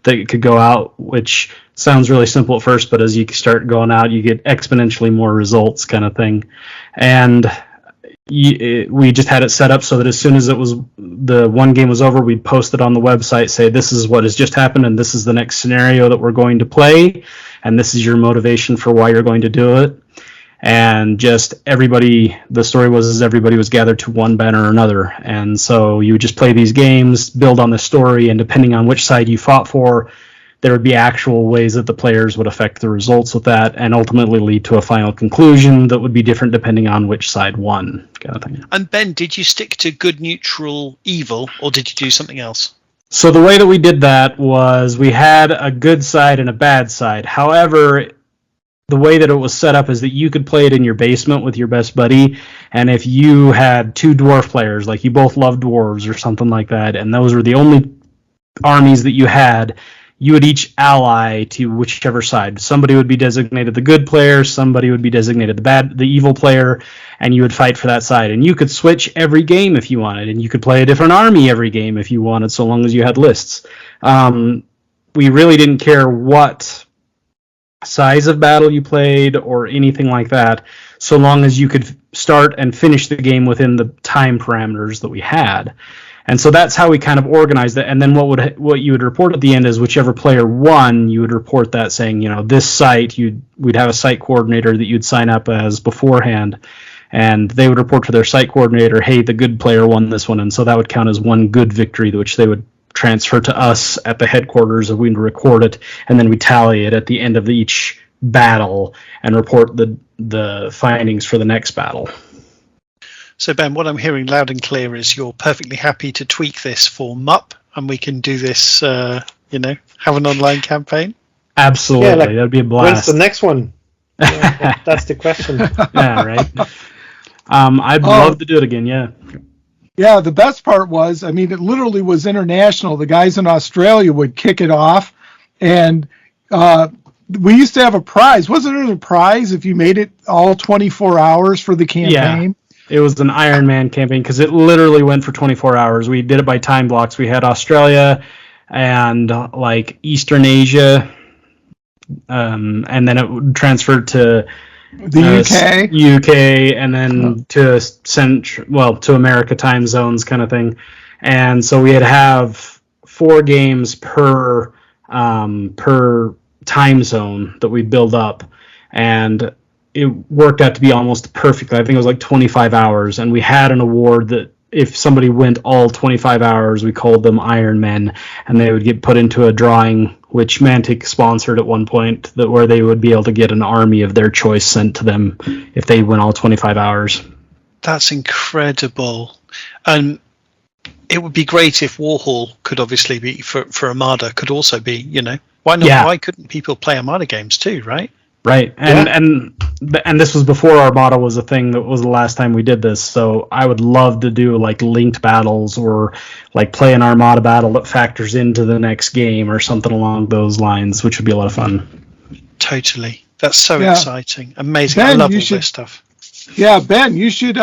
that could go out, which sounds really simple at first, but as you start going out, you get exponentially more results, kind of thing. And we just had it set up so that as soon as the one game was over, we'd post it on the website, say this is what has just happened, and this is the next scenario that we're going to play, and this is your motivation for why you're going to do it. And just the story was everybody was gathered to one banner or another, and so you would just play these games, build on the story, and depending on which side you fought for, there would be actual ways that the players would affect the results with that, and ultimately lead to a final conclusion that would be different depending on which side won, kind of thing. And Ben, did you stick to good, neutral, evil, or did you do something else? So the way that we did that was we had a good side and a bad side. However, the way that it was set up is that you could play it in your basement with your best buddy, and if you had two dwarf players, like you both loved dwarves or something like that, and those were the only armies that you had, you would each ally to whichever side. Somebody would be designated the good player, somebody would be designated the evil player, and you would fight for that side. And you could switch every game if you wanted, and you could play a different army every game if you wanted, so long as you had lists. We really didn't care what size of battle you played or anything like that, so long as you could start and finish the game within the time parameters that we had. And so that's how we kind of organized it. And then what you would report at the end is whichever player won, you would report that saying, this site, we'd have a site coordinator that you'd sign up as beforehand, and they would report to their site coordinator, hey, the good player won this one. And so that would count as one good victory, which they would transfer to us at the headquarters, and we'd record it, and then we tally it at the end of each battle and report the findings for the next battle. So Ben, what I'm hearing loud and clear is you're perfectly happy to tweak this for MUP, and we can do this, have an online campaign? Absolutely, that'd be a blast. When's the next one? That's the question. Yeah, right. I'd love to do it again, yeah. Yeah, the best part was, it literally was international. The guys in Australia would kick it off, and we used to have a prize. Wasn't there a prize if you made it all 24 hours for the campaign? Yeah, it was an Iron Man campaign because it literally went for 24 hours. We did it by time blocks. We had Australia and Eastern Asia, and then it transferred to the UK, and then to America time zones, kind of thing. And so we had to have 4 games per time zone that we build up, and it worked out to be almost perfect. I think it was 25 hours, and we had an award that if somebody went all 25 hours, we called them Iron Men, and they would get put into a drawing, which Mantic sponsored at one point, where they would be able to get an army of their choice sent to them if they went all 25 hours. That's incredible. And it would be great if Warhol could obviously be, for Armada, could also be, why not? Yeah. Why couldn't people play Armada games too, right? Right, and this was before Armada was a thing. That was the last time we did this. So I would love to do linked battles, or play an Armada battle that factors into the next game, or something along those lines, which would be a lot of fun. Totally, that's so exciting, amazing. Ben, I love all this stuff. Yeah, Ben, you should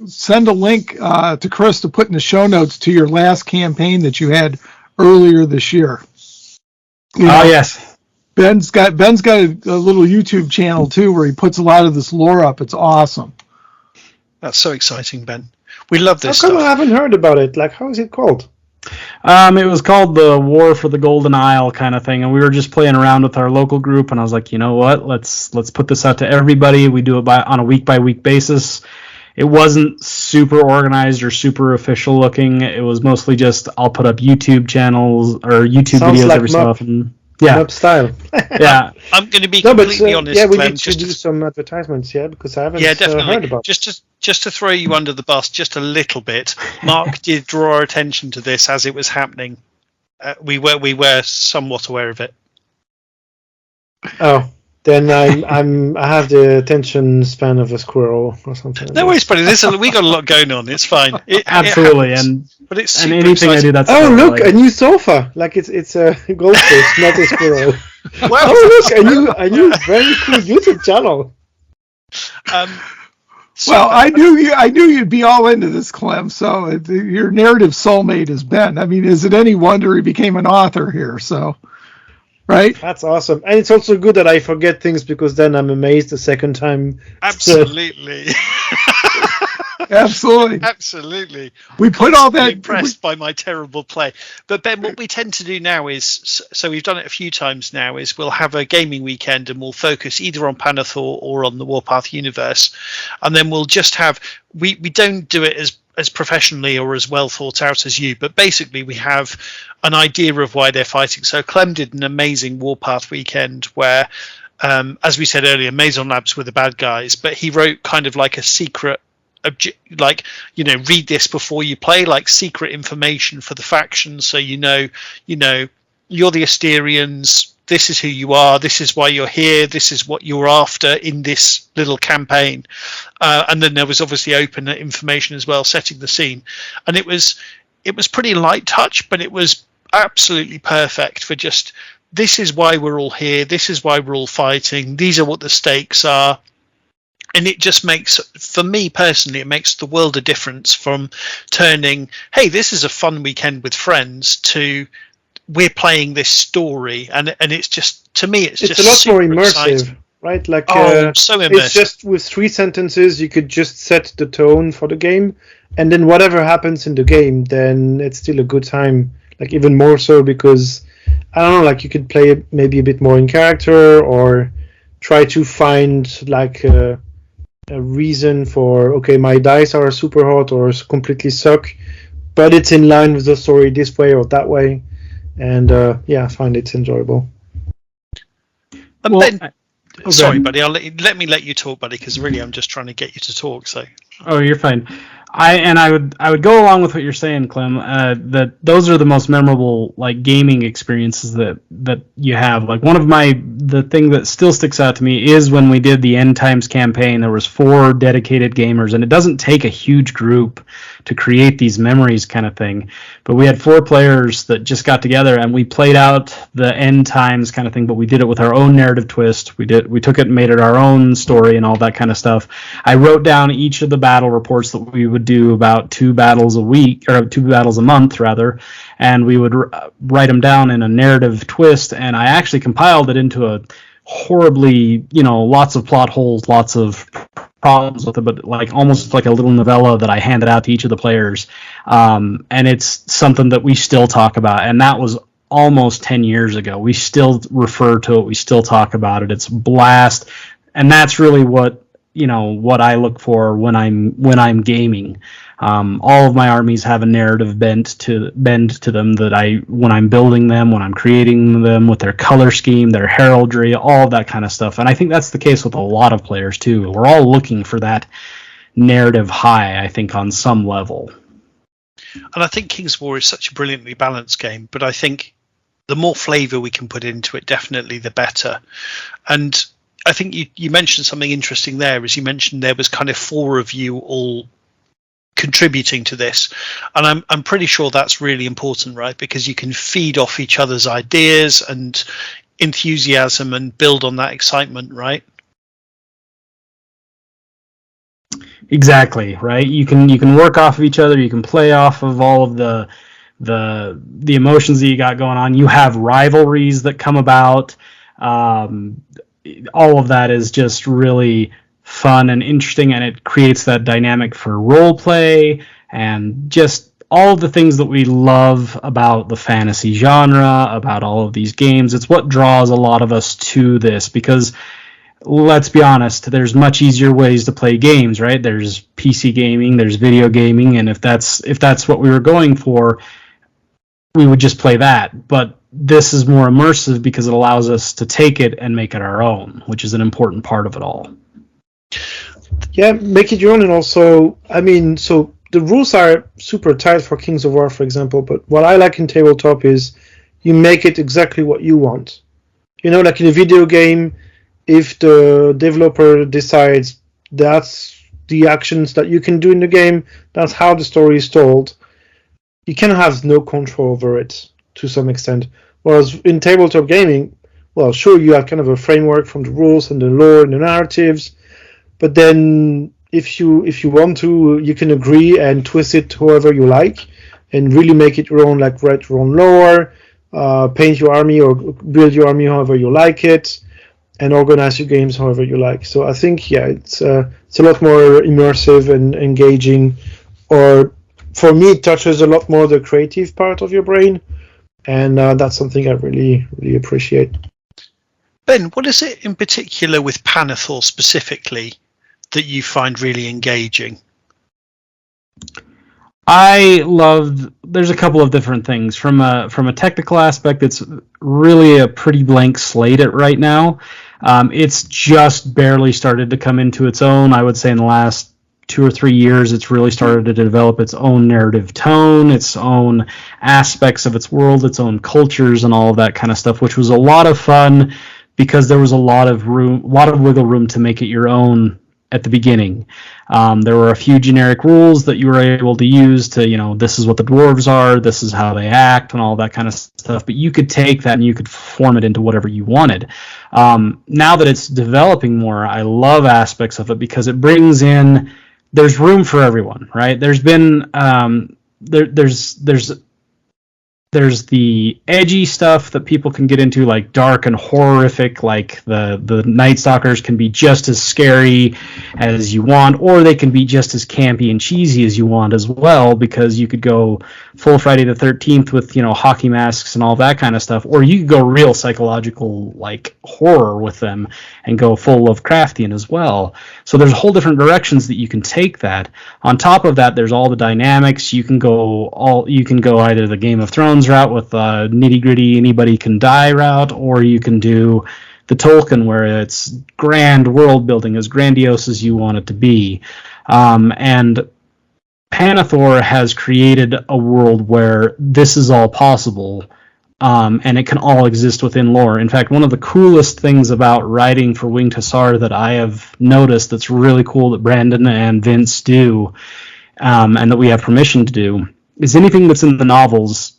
send a link to Chris to put in the show notes to your last campaign that you had earlier this year. Yes. Ben's got a little YouTube channel too where he puts a lot of this lore up. It's awesome. That's so exciting, Ben. We love this How come stuff. I haven't heard about it? How is it called? It was called the War for the Golden Isle kind of thing, and we were just playing around with our local group. And I was like, you know what? Let's put this out to everybody. We do it on a week by week basis. It wasn't super organized or super official looking. It was mostly just I'll put up YouTube channels or YouTube videos every so often. Yeah, Mup style. Yeah, I'm going to be completely honest. Yeah, we Clem, need to do some advertisements, because I haven't definitely. heard about. Just to throw you under the bus just a little bit. Mark did draw our attention to this as it was happening. We were somewhat aware of it. Oh, then I have the attention span of a squirrel or something. No worries, buddy. We got a lot going on. It's fine. Absolutely, but it's and anything exciting. I do, that's look, a new sofa. Like it's a goldfish, not a squirrel. Well, look, a new very cool YouTube channel. Well, I knew you'd be all into this, Clem. So your narrative soulmate is Ben. I mean, is it any wonder he became an author here? So, right? That's awesome, and it's also good that I forget things because then I'm amazed the second time. Absolutely. Absolutely. We put all that. Impressed by my terrible play, but Ben, what we tend to do now is, so we've done it a few times now, is we'll have a gaming weekend and we'll focus either on Pannithor or on the Warpath universe, and then we'll just have we don't do it as professionally or as well thought out as you, but basically we have an idea of why they're fighting. So Clem did an amazing Warpath weekend where, as we said earlier, Maison Labs were the bad guys, but he wrote kind of like a secret, read this before you play, like secret information for the faction, so you know you're the Asterians, this is who you are, this is why you're here, this is what you're after in this little campaign, and then there was obviously open information as well, setting the scene, and it was pretty light touch, but it was absolutely perfect for just, this is why we're all here, this is why we're all fighting, these are what the stakes are. And it just makes, for me personally, it makes the world a difference from turning, hey, this is a fun weekend with friends, to we're playing this story. And it's just, to me, it's just a lot more immersive, exciting. Right? Like, so immersive. It's just with 3 sentences, you could just set the tone for the game. And then whatever happens in the game, then it's still a good time. Like, even more so because, I don't know, like you could play maybe a bit more in character or try to find like a reason for, okay, my dice are super hot or completely suck, but it's in line with the story this way or that way, and I find it's enjoyable. And then, sorry, buddy, let me let you talk, buddy, because really I'm just trying to get you to talk. So. Oh, you're fine. I would go along with what you're saying, Clem. That those are the most memorable like gaming experiences that you have. Like the thing that still sticks out to me is when we did the End Times campaign. There was 4 dedicated gamers, and it doesn't take a huge group to create these memories, kind of thing. But we had 4 players that just got together and we played out the End Times kind of thing. But we did it with our own narrative twist. We took it and made it our own story and all that kind of stuff. I wrote down each of the battle reports that we would do about 2 battles a week, or 2 battles a month rather, and we would write them down in a narrative twist, and I actually compiled it into a horribly, lots of plot holes, lots of problems with it, but like almost like a little novella that I handed out to each of the players, and it's something that we still talk about, and that was almost 10 years ago. We still refer to it, we still talk about it. It's a blast, and that's really what I look for when I'm gaming. All of my armies have a narrative bend to them that when I'm building them, when I'm creating them, with their color scheme, their heraldry, all of that kind of stuff. And I think that's the case with a lot of players too. We're all looking for that narrative high, I think, on some level. And I think King's War is such a brilliantly balanced game, but I think the more flavor we can put into it, definitely the better. And I think you mentioned something interesting there, as you mentioned there was kind of 4 of you all contributing to this, and I'm pretty sure that's really important, right? Because you can feed off each other's ideas and enthusiasm and build on that excitement, right? Exactly, right? You can work off of each other, you can play off of all of the emotions that you got going on. You have rivalries that come about. All of that is just really fun and interesting, and it creates that dynamic for role play and just all the things that we love about the fantasy genre, about all of these games. It's what draws a lot of us to this, because let's be honest, there's much easier ways to play games, right? There's PC gaming, there's video gaming, and if that's what we were going for, we would just play that. But this is more immersive because it allows us to take it and make it our own, which is an important part of it all. Yeah, make it your own. And also, I mean, so the rules are super tight for Kings of War, for example, but what I like in tabletop is you make it exactly what you want. You know, like in a video game, if the developer decides that's the actions that you can do in the game, that's how the story is told, you can have no control over it to some extent. Whereas in tabletop gaming, well, sure, you have kind of a framework from the rules and the lore and the narratives, but then if you want to, you can agree and twist it however you like and really make it your own, like write your own lore, paint your army or build your army however you like it, and organize your games however you like. So I think, yeah, it's a lot more immersive and engaging, or for me, it touches a lot more the creative part of your brain, and that's something I really, really appreciate. Ben, what is it in particular with Pannithor specifically that you find really engaging? There's a couple of different things. From a technical aspect, it's really a pretty blank slate right now. It's just barely started to come into its own. I would say in the last 2 or 3 years, it's really started to develop its own narrative tone, its own aspects of its world, its own cultures, and all of that kind of stuff, which was a lot of fun because there was a lot of wiggle room to make it your own at the beginning. There were a few generic rules that you were able to use to, this is what the dwarves are, this is how they act, and all that kind of stuff. But you could take that and you could form it into whatever you wanted. Now that it's developing more, I love aspects of it because it brings in, there's room for everyone, right? There's been there's the edgy stuff that people can get into, like dark and horrific, like the Night Stalkers can be just as scary as you want, or they can be just as campy and cheesy as you want as well, because you could go full Friday the 13th with, hockey masks and all that kind of stuff, or you could go real psychological, like horror with them and go full Lovecraftian as well. So there's whole different directions that you can take that. On top of that, there's all the dynamics. You can go either the Game of Thrones route with nitty gritty anybody can die route, or you can do the Tolkien where it's grand world building, as grandiose as you want it to be. And Pannithor has created a world where this is all possible, and it can all exist within lore. In fact, one of the coolest things about writing for Winged Hussar that I have noticed that's really cool that Brandon and Vince do, and that we have permission to do, is anything that's in the novels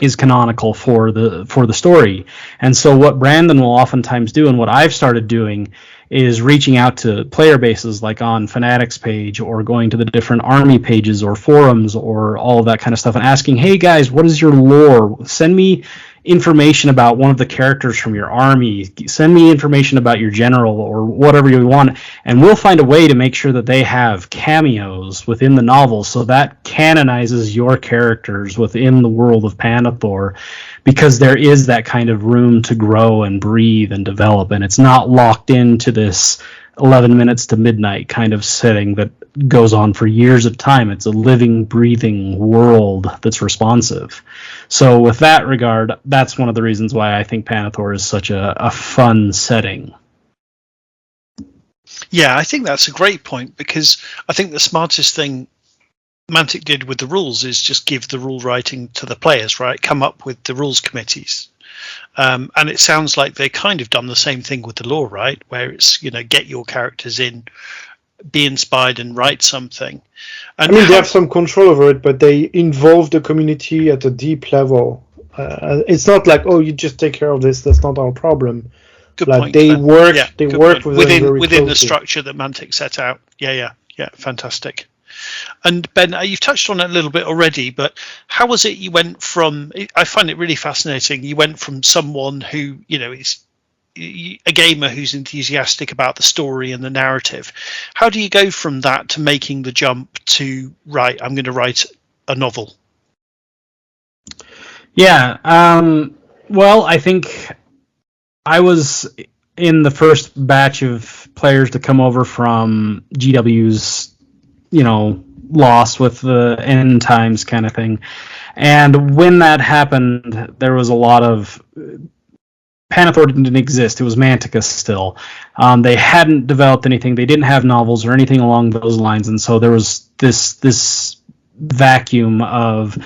is canonical for the story. And so what Brandon will oftentimes do, and what I've started doing, is reaching out to player bases like on Fanatics page, or going to the different army pages or forums or all of that kind of stuff, and asking, hey guys, what is your lore? Send me information about one of the characters from your army, send me information about your general, or whatever you want, and we'll find a way to make sure that they have cameos within the novel, so that canonizes your characters within the world of Pannithor, because there is that kind of room to grow and breathe and develop, and it's not locked into this 11 minutes to midnight kind of setting that goes on for years of time. It's a living, breathing world that's responsive. So with that regard, that's one of the reasons why I think Pannithor is such a fun setting. Yeah, I think that's a great point, because I think the smartest thing Mantic did with the rules is just give the rule writing to the players, right? Come up with the rules committees. And it sounds like they kind of done the same thing with the lore, right? Where it's, get your characters in, be inspired and write something. And they have some control over it, but they involve the community at a deep level. It's not like, you just take care of this, that's not our problem. Good like point, they Ben. work within the closely. structure that Mantic set out. Yeah, fantastic. And Ben, you've touched on it a little bit already, but how was it you went from, I find it really fascinating, you went from someone who, is a gamer who's enthusiastic about the story and the narrative. How do you go from that to making the jump to, right, I'm going to write a novel? Yeah. Well, I think I was in the first batch of players to come over from GW's, loss with the end times kind of thing. And when that happened, there was a lot of... Pannithor didn't exist. It was Mantica still. They hadn't developed anything. They didn't have novels or anything along those lines. And so there was this vacuum of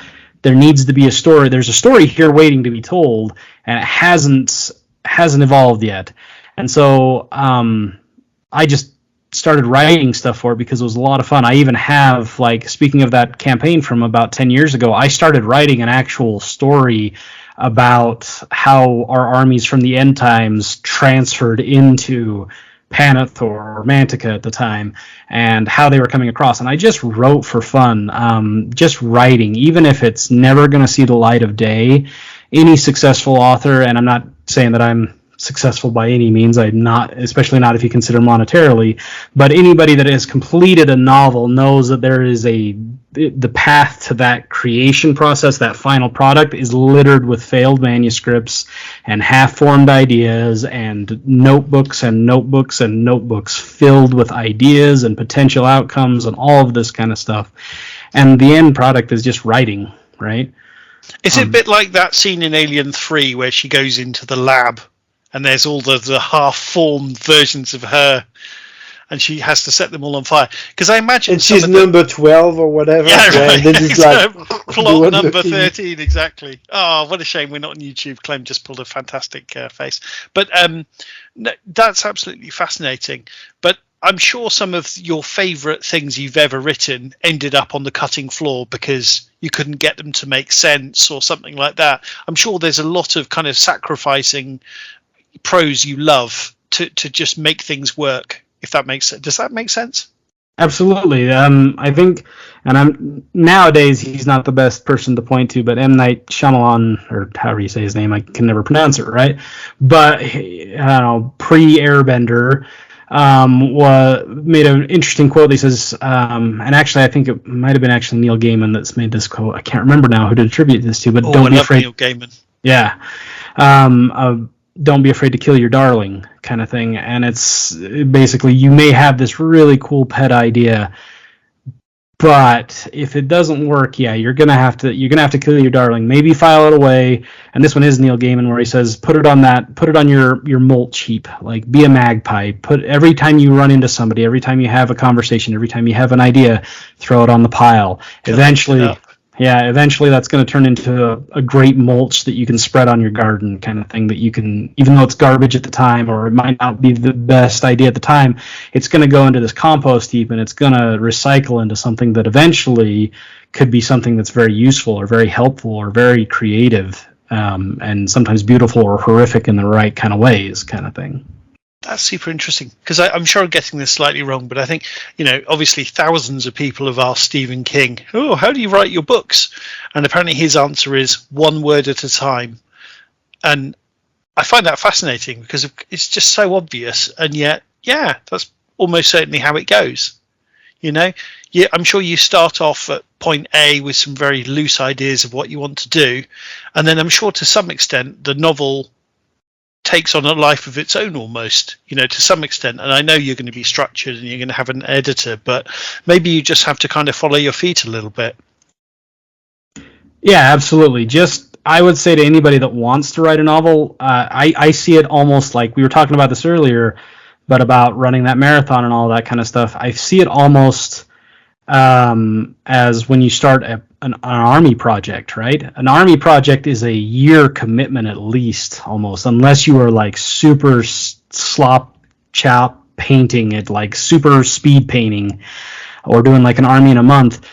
there needs to be a story. There's a story here waiting to be told, and it hasn't evolved yet. And so I just started writing stuff for it because it was a lot of fun. I even have, speaking of that campaign from about 10 years ago, I started writing an actual story about how our armies from the end times transferred into Pannithor or Mantica at the time, and how they were coming across. And I just wrote for fun, just writing, even if it's never going to see the light of day. Any successful author, and I'm not saying that I'm successful by any means, I'm not, especially not if you consider monetarily, but anybody that has completed a novel knows that there is the path to that creation process, that final product, is littered with failed manuscripts and half-formed ideas and notebooks and notebooks and notebooks filled with ideas and potential outcomes and all of this kind of stuff. And the end product is just writing, right? Is it a bit like that scene in Alien 3 where she goes into the lab and there's all the half-formed versions of her, and she has to set them all on fire? Because I imagine... And she's number 12 or whatever. Yeah, right. This is plot number 13, exactly. Oh, what a shame we're not on YouTube. Clem just pulled a fantastic face. But no, that's absolutely fascinating. But I'm sure some of your favourite things you've ever written ended up on the cutting floor because you couldn't get them to make sense or something like that. I'm sure there's a lot of kind of sacrificing prose you love to just make things work, if that makes sense. Does that make sense? Absolutely. I think, and nowadays he's not the best person to point to, but M. Night Shyamalan, or however you say his name, I can never pronounce it right, but pre-Airbender, made an interesting quote. He says, and actually I think it might have been actually Neil Gaiman that's made this quote. I can't remember now who to attribute this to, but don't be afraid. Neil Gaiman. Yeah. Don't be afraid to kill your darling, kind of thing. And it's basically, you may have this really cool pet idea, but if it doesn't work, you're gonna have to kill your darling. Maybe file it away. And this one is Neil Gaiman, where he says, put it on your mulch heap, like be a magpie. Every time you run into somebody, every time you have a conversation, every time you have an idea, throw it on the pile. Eventually that's going to turn into a great mulch that you can spread on your garden, kind of thing, that you can, even though it's garbage at the time, or it might not be the best idea at the time, it's going to go into this compost heap and it's going to recycle into something that eventually could be something that's very useful or very helpful or very creative, and sometimes beautiful or horrific in the right kind of ways, kind of thing. That's super interesting, because I'm sure I'm getting this slightly wrong, but I think, obviously thousands of people have asked Stephen King, how do you write your books? And apparently his answer is one word at a time. And I find that fascinating because it's just so obvious. And yet, that's almost certainly how it goes. I'm sure you start off at point A with some very loose ideas of what you want to do. And then I'm sure to some extent the novel takes on a life of its own almost, to some extent. And I know you're going to be structured and you're going to have an editor, but maybe you just have to kind of follow your feet a little bit. Yeah, absolutely. I would say to anybody that wants to write a novel, I see it almost like, we were talking about this earlier, but about running that marathon and all that kind of stuff. I see it almost as when you start an army project, right? An army project is a year commitment at least, almost, unless you are like super slop chop painting it, like super speed painting, or doing like an army in a month.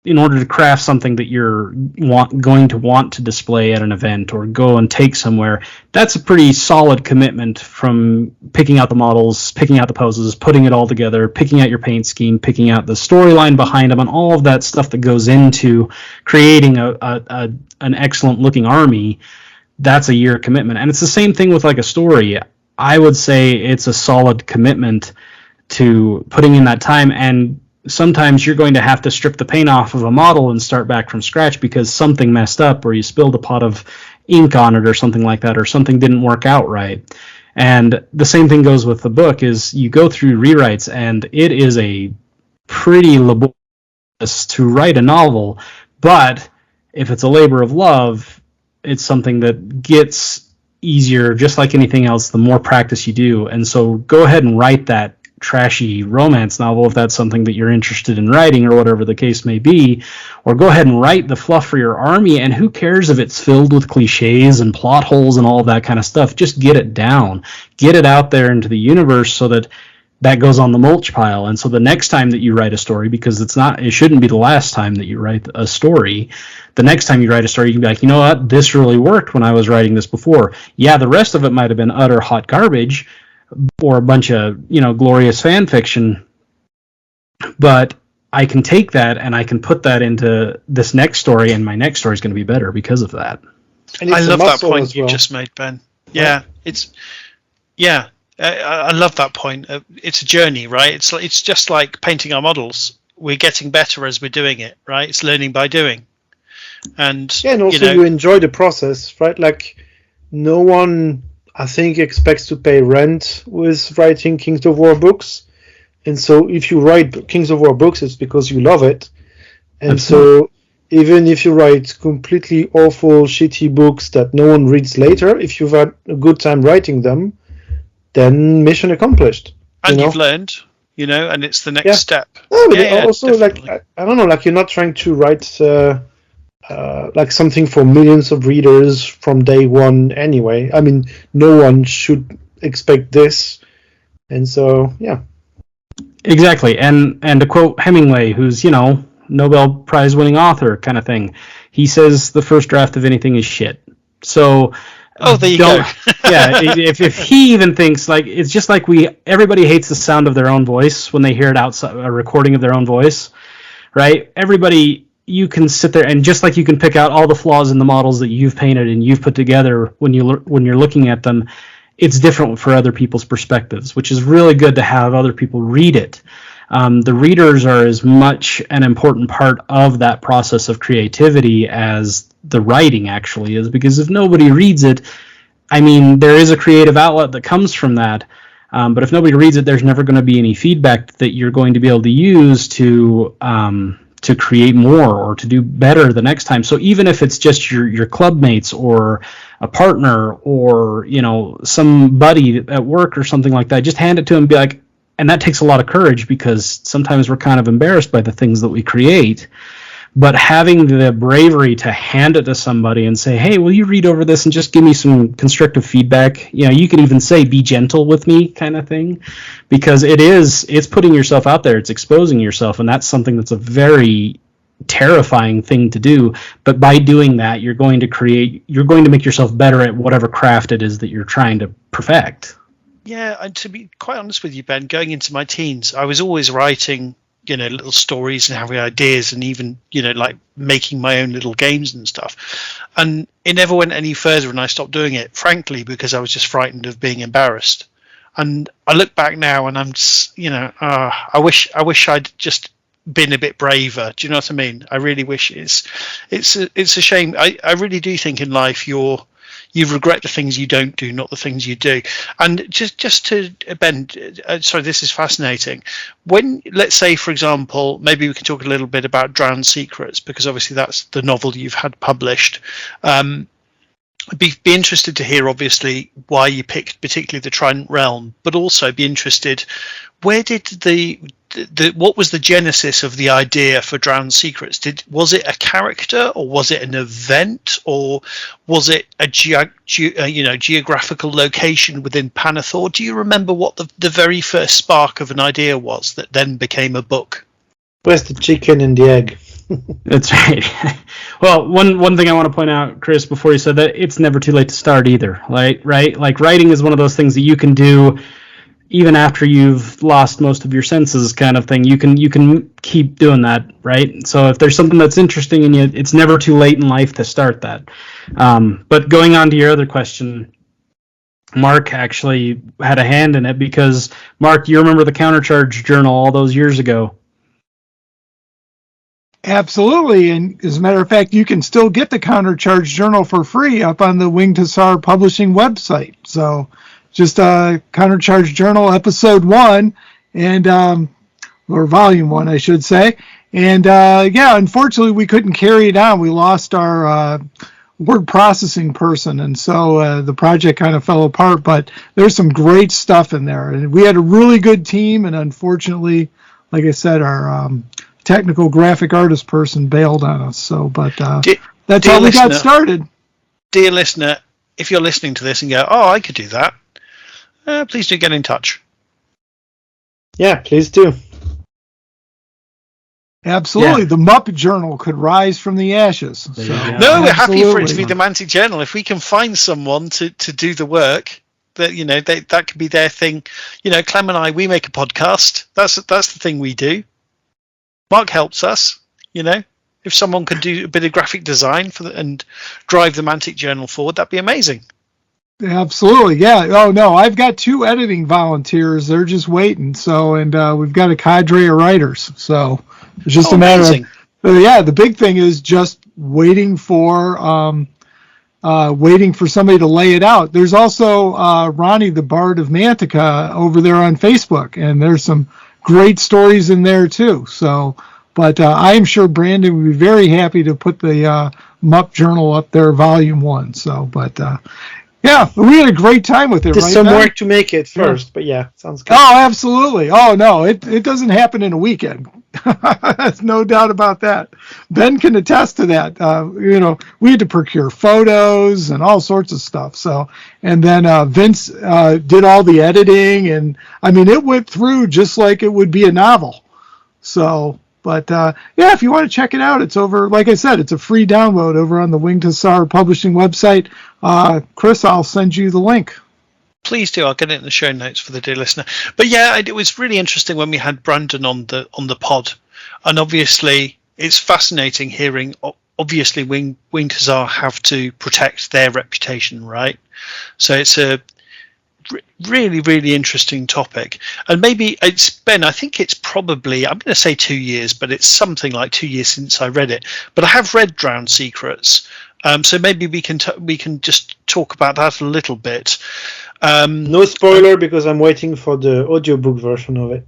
In order to craft something that you're going to want to display at an event or go and take somewhere, that's a pretty solid commitment, from picking out the models, picking out the poses, putting it all together, picking out your paint scheme, picking out the storyline behind them, and all of that stuff that goes into creating an excellent looking army. That's a year commitment. And it's the same thing with like a story. I would say it's a solid commitment to putting in that time. And sometimes you're going to have to strip the paint off of a model and start back from scratch because something messed up, or you spilled a pot of ink on it or something like that, or something didn't work out right. And the same thing goes with the book, is you go through rewrites, and it is a pretty laborious to write a novel, but if it's a labor of love, it's something that gets easier, just like anything else, the more practice you do. And so go ahead and write that trashy romance novel if that's something that you're interested in writing, or whatever the case may be, or go ahead and write the fluff for your army, and who cares if it's filled with cliches and plot holes and all of that kind of stuff. Just get it down, get it out there into the universe, so that that goes on the mulch pile. And so the next time that you write a story, because it shouldn't be the last time that you write a story, the next time you write a story, you can be like, you know what, this really worked when I was writing this before. Yeah, the rest of it might have been utter hot garbage, or a bunch of, glorious fan fiction, but I can take that and I can put that into this next story, and my next story is going to be better because of that. And I love that point you just made, Ben. Yeah, I love that point. It's a journey, right? It's just like painting our models. We're getting better as we're doing it, right? It's learning by doing. And also you enjoy the process, right? Like, no one, I think, expects to pay rent with writing Kings of War books. And so if you write Kings of War books, it's because you love it. And Absolutely. So even if you write completely awful, shitty books that no one reads later, if you've had a good time writing them, then mission accomplished. And you've learned, and it's the next step. No, but also, definitely. I don't know, like, you're not trying to write like something for millions of readers from day one anyway. I mean, no one should expect this. And so, yeah. Exactly. And to quote Hemingway, who's, Nobel Prize winning author kind of thing, he says the first draft of anything is shit. So there you go. Yeah, if he even thinks, like, it's just like everybody hates the sound of their own voice when they hear it outside, a recording of their own voice, right? Everybody, you can sit there, and just like you can pick out all the flaws in the models that you've painted and you've put together when you're looking at them, it's different for other people's perspectives, which is really good to have other people read it. The readers are as much an important part of that process of creativity as the writing actually is, because if nobody reads it, I mean, there is a creative outlet that comes from that, but if nobody reads it, there's never going to be any feedback that you're going to be able to use to create more or to do better the next time. So even if it's just your club mates or a partner or somebody at work or something like that, just hand it to them and be like, and that takes a lot of courage, because sometimes we're kind of embarrassed by the things that we create. But having the bravery to hand it to somebody and say, hey, will you read over this and just give me some constructive feedback? You can even say, be gentle with me, kind of thing, because it's putting yourself out there, it's exposing yourself, and that's something that's a very terrifying thing to do. But by doing that, you're going to make yourself better at whatever craft it is that you're trying to perfect. Yeah, and to be quite honest with you, Ben, going into my teens, I was always writing little stories and having ideas, and even like making my own little games and stuff, and it never went any further, and I stopped doing it, frankly, because I was just frightened of being embarrassed. And I look back now and I'm just, I wish I'd just been a bit braver. Do you know what I mean? I really wish. It's a shame. I really do think in life you regret the things you don't do, not the things you do. And just to Ben, sorry, this is fascinating. When, let's say, for example, maybe we can talk a little bit about Drowned Secrets, because obviously that's the novel you've had published. Be interested to hear, obviously, why you picked particularly the Trident Realm, but also be interested, where did what was the genesis of the idea for Drowned Secrets? Was it a character, or was it an event, or was it a geographical location within Pannithor? Do you remember what the very first spark of an idea was that then became a book? Where's the chicken and the egg? That's right. Well, one thing I want to point out, Chris, before you said that, it's never too late to start either. Right? Like, writing is one of those things that you can do even after you've lost most of your senses, kind of thing. You can keep doing that, right? So if there's something that's interesting in you, it's never too late in life to start that. But going on to your other question, Mark actually had a hand in it, because, Mark, you remember the Countercharge Journal all those years ago? Absolutely, and as a matter of fact, you can still get the Countercharge Journal for free up on the Winged Hussar Publishing website. So, just Countercharge Journal Episode 1, and or Volume 1, I should say. And yeah, unfortunately, we couldn't carry it on. We lost our word processing person, and so the project kind of fell apart. But there's some great stuff in there, and we had a really good team. And unfortunately, like I said, our technical graphic artist person bailed on us. So, but that's how we got started. Dear listener, if you're listening to this and go, "Oh, I could do that," please do get in touch. Yeah, please do. Absolutely, the Mupp Journal could rise from the ashes. So, no, we're happy for it to be the Mantic Journal. If we can find someone to do the work, that that could be their thing. Clem and I, we make a podcast. That's the thing we do. Mark helps us. If someone could do a bit of graphic design and drive the Mantic Journal forward, that'd be amazing. Absolutely, yeah. Oh no, I've got 2 editing volunteers. They're just waiting. So, and we've got a cadre of writers. So. It's just a matter of, the big thing is just waiting for somebody to lay it out. There's also Ronnie, the Bard of Mantica, over there on Facebook, and there's some great stories in there too. So, but I am sure Brandon would be very happy to put the Mupp Journal up there, Volume 1. So, but yeah, we had a great time with it. There's some work to make it first, but yeah, sounds good. Oh, absolutely. Oh no, it doesn't happen in a weekend. There's no doubt about that. Ben can attest to that. We had to procure photos and all sorts of stuff. So, and then Vince did all the editing, and I mean, it went through just like it would be a novel. So, but yeah, if you want to check it out, it's over. Like I said, it's a free download over on the Winged Hussar Publishing website. Chris, I'll send you the link. Please do. I'll get it in the show notes for the dear listener. But yeah, it was really interesting when we had Brandon on the pod, and obviously it's fascinating hearing. Obviously, Winged Hussar have to protect their reputation, right? So it's a really, really interesting topic. And maybe it's Ben. I think it's probably, I'm going to say 2 years, but it's something like 2 years since I read it. But I have read Drowned Secrets, so maybe we can just talk about that a little bit. No spoiler, because I'm waiting for the audiobook version of it.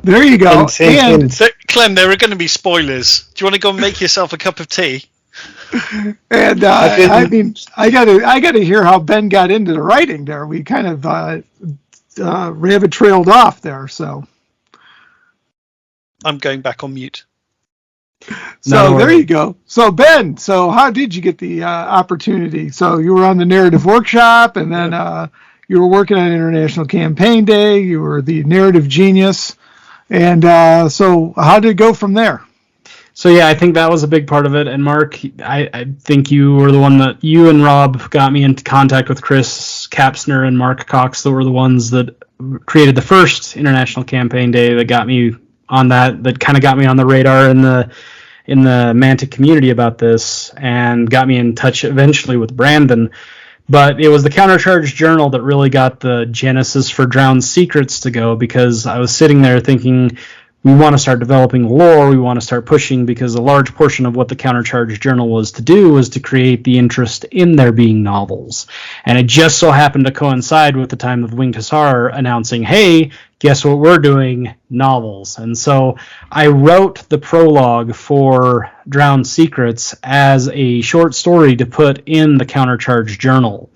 There you go. And Clem, there are going to be spoilers. Do you want to go and make yourself a cup of tea? And I mean, I gotta hear how Ben got into the writing there. We kind of rabbit trailed off there. So I'm going back on mute. So there you go. So Ben, so how did you get the opportunity? So you were on the narrative workshop, and then you were working on International Campaign Day. You were the narrative genius, and so how did it go from there? So yeah, I think that was a big part of it. And Mark, I think you were the one that you and Rob got me into contact with Chris Kapsner and Mark Cox, that were the ones that created the first International Campaign Day that got me on that kind of got me on the radar in the Mantic community about this, and got me in touch eventually with Brandon. But it was the Countercharge Journal that really got the genesis for Drowned Secrets to go, because I was sitting there thinking, we want to start developing lore, we want to start pushing, because a large portion of what the Countercharge Journal was to do was to create the interest in there being novels. And it just so happened to coincide with the time of Winged Hussar announcing, hey, guess what we're doing? Novels. And so I wrote the prologue for Drowned Secrets as a short story to put in the Countercharge Journal.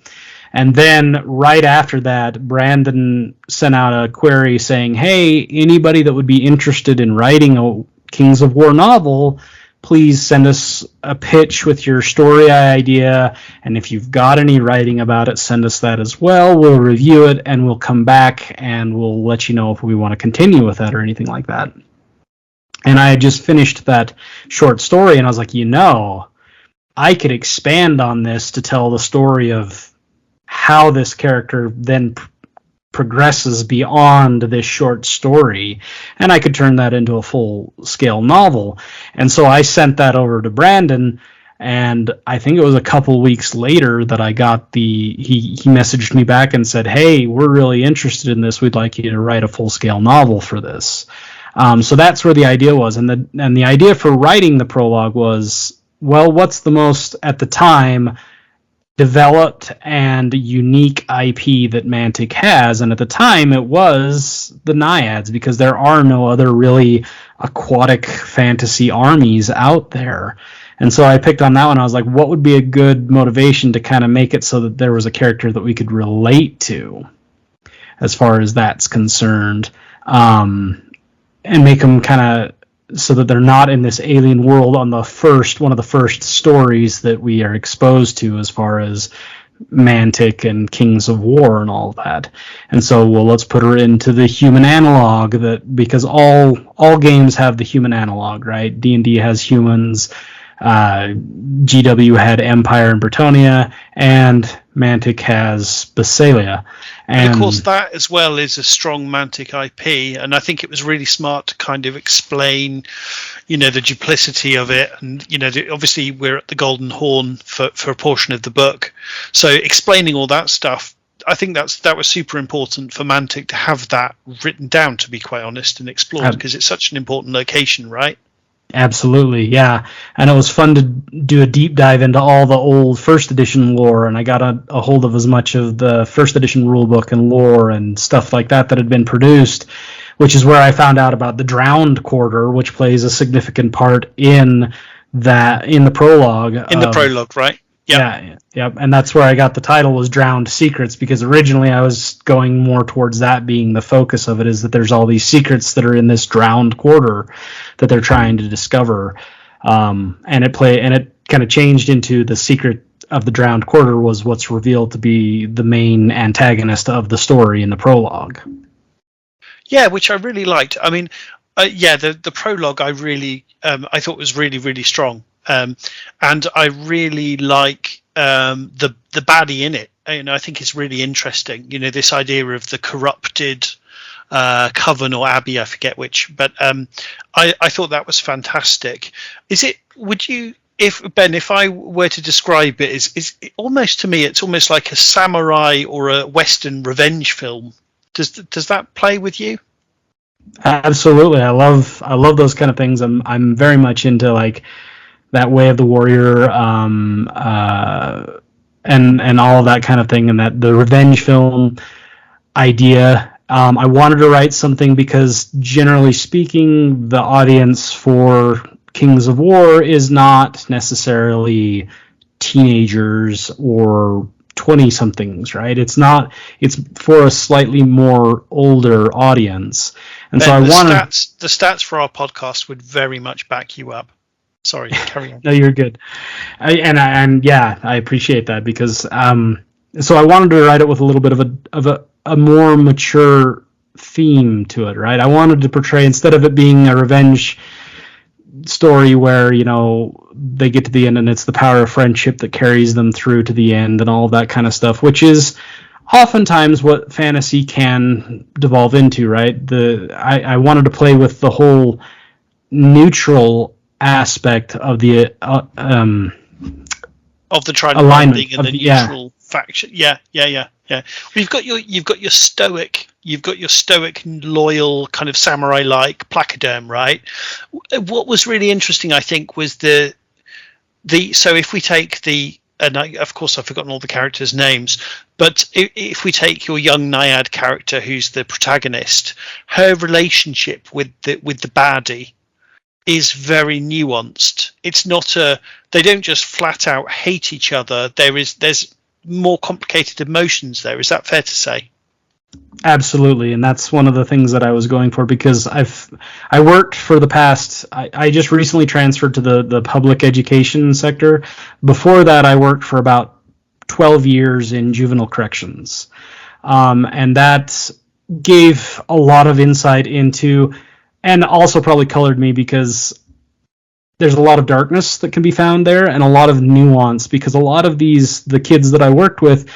And then right after that, Brandon sent out a query saying, hey, anybody that would be interested in writing a Kings of War novel, please send us a pitch with your story idea. And if you've got any writing about it, send us that as well. We'll review it, and we'll come back and we'll let you know if we want to continue with that or anything like that. And I had just finished that short story, and I was like, I could expand on this to tell the story of how this character then progresses beyond this short story, and I could turn that into a full-scale novel. And so I sent that over to Brandon, and I think it was a couple weeks later that I got he messaged me back and said, hey, we're really interested in this. We'd like you to write a full-scale novel for this. So that's where the idea was, and the idea for writing the prologue was, well, what's the most at the time developed and unique IP that Mantic has, and at the time it was the Naiads, because there are no other really aquatic fantasy armies out there. And so I picked on that one. I was like, what would be a good motivation to kind of make it so that there was a character that we could relate to as far as that's concerned, and make them kind of so that they're not in this alien world on one of the first stories that we are exposed to as far as Mantic and Kings of War and all that. And so, well, let's put her into the human analog, because all games have the human analog, right? D&D has humans, GW had Empire and Bretonia, and Mantic has Basilia. And of course, that as well is a strong Mantic IP, and I think it was really smart to kind of explain, the duplicity of it, and obviously we're at the Golden Horn for a portion of the book, so explaining all that stuff, I think that was super important for Mantic to have that written down, to be quite honest, and explored, because it's such an important location, right? Absolutely, yeah. And it was fun to do a deep dive into all the old first edition lore, and I got a hold of as much of the first edition rulebook and lore and stuff like that had been produced, which is where I found out about the Drowned Quarter, which plays a significant part in the prologue. The prologue, right? Yep. Yeah. And that's where I got the title, was Drowned Secrets, because originally I was going more towards that being the focus of it, is that there's all these secrets that are in this Drowned Quarter that they're trying to discover. And it kind of changed into the secret of the Drowned Quarter was what's revealed to be the main antagonist of the story in the prologue. Yeah, which I really liked. I mean, the prologue I thought was really, really strong. And I really like the baddie in it. I think it's really interesting. This idea of the corrupted coven or abbey, I forget which, but I thought that was fantastic. If I were to describe it, is almost, to me, it's almost like a samurai or a Western revenge film. Does that play with you? Absolutely. I love those kind of things. I'm very much into like that Way of the Warrior, and all of that kind of thing, and that the revenge film idea. I wanted to write something because, generally speaking, the audience for Kings of War is not necessarily teenagers or 20-somethings, right? It's for a slightly more older audience. And Ben, so the stats for our podcast would very much back you up. Sorry, carry on. No, you're good. I appreciate that, because so I wanted to write it with a little bit of a more mature theme to it, right? I wanted to portray, instead of it being a revenge story where they get to the end and it's the power of friendship that carries them through to the end and all of that kind of stuff, which is oftentimes what fantasy can devolve into, right? I wanted to play with the whole neutral aspect of the trident alignment and the neutral faction. Yeah. Well, you've got your stoic, loyal kind of samurai-like placoderm, right? What was really interesting, I think, was so if we take of course I've forgotten all the characters' names, but if we take your young Naiad character, who's the protagonist, her relationship with the baddie is very nuanced. It's not they don't just flat out hate each other. There's more complicated emotions there. Is that fair to say? Absolutely, and that's one of the things that I was going for, because I worked for the past. I just recently transferred to the public education sector. Before that, I worked for about 12 years in juvenile corrections, and that gave a lot of insight into, and also probably colored me, because there's a lot of darkness that can be found there, and a lot of nuance, because a lot of the kids that I worked with,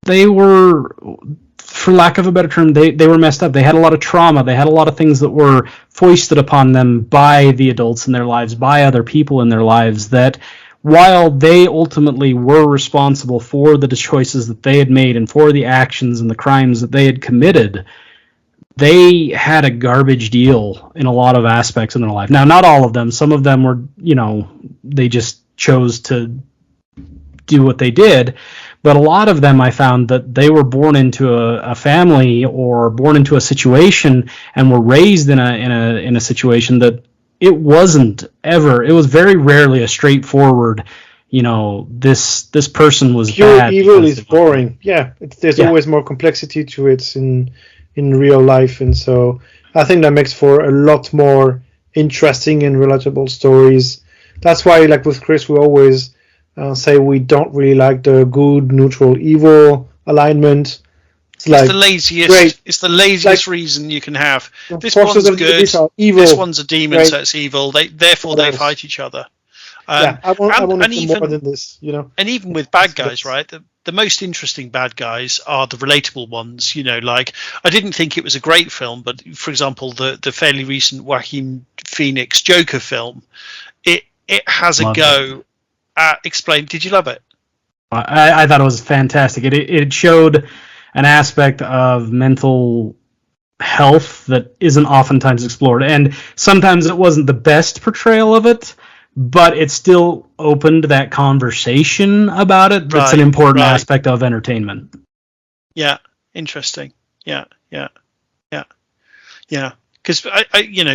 they were, for lack of a better term, they were messed up. They had a lot of trauma. They had a lot of things that were foisted upon them by the adults in their lives, by other people in their lives, that while they ultimately were responsible for the choices that they had made and for the actions and the crimes that they had committed, they had a garbage deal in a lot of aspects in their life. Now, not all of them. Some of them were, they just chose to do what they did. But a lot of them, I found that they were born into a family or born into a situation and were raised in a situation that it wasn't ever. It was very rarely a straightforward, this person was pure bad. Evil is boring. Yeah, there's always more complexity to it in real life, and so I think that makes for a lot more interesting and relatable stories. That's why, like with Chris, we always say we don't really like the good, neutral, evil alignment. It's the laziest. Great. It's the laziest reason you can have. This one's good. Evil. This one's a demon, so it's evil. Therefore they fight each other. I want even more than this, And even with bad guys, right? The most interesting bad guys are the relatable ones. Like I didn't think it was a great film, but for example, the fairly recent Joaquin Phoenix Joker film, it has a go. Explain. Did you love it? I thought it was fantastic. It showed an aspect of mental health that isn't oftentimes explored, and sometimes it wasn't the best portrayal of it, but it still opened that conversation about it. That's an important aspect of entertainment. Yeah, interesting. Yeah. Because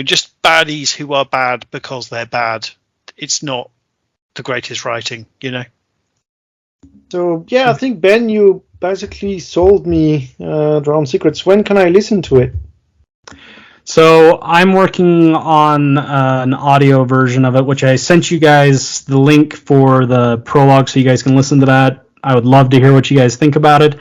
just baddies who are bad because they're bad. It's not the greatest writing, So I think Ben, you basically sold me Drowned Secrets. When can I listen to it? So I'm working on an audio version of it, which I sent you guys the link for the prologue, so you guys can listen to that. I would love to hear what you guys think about it.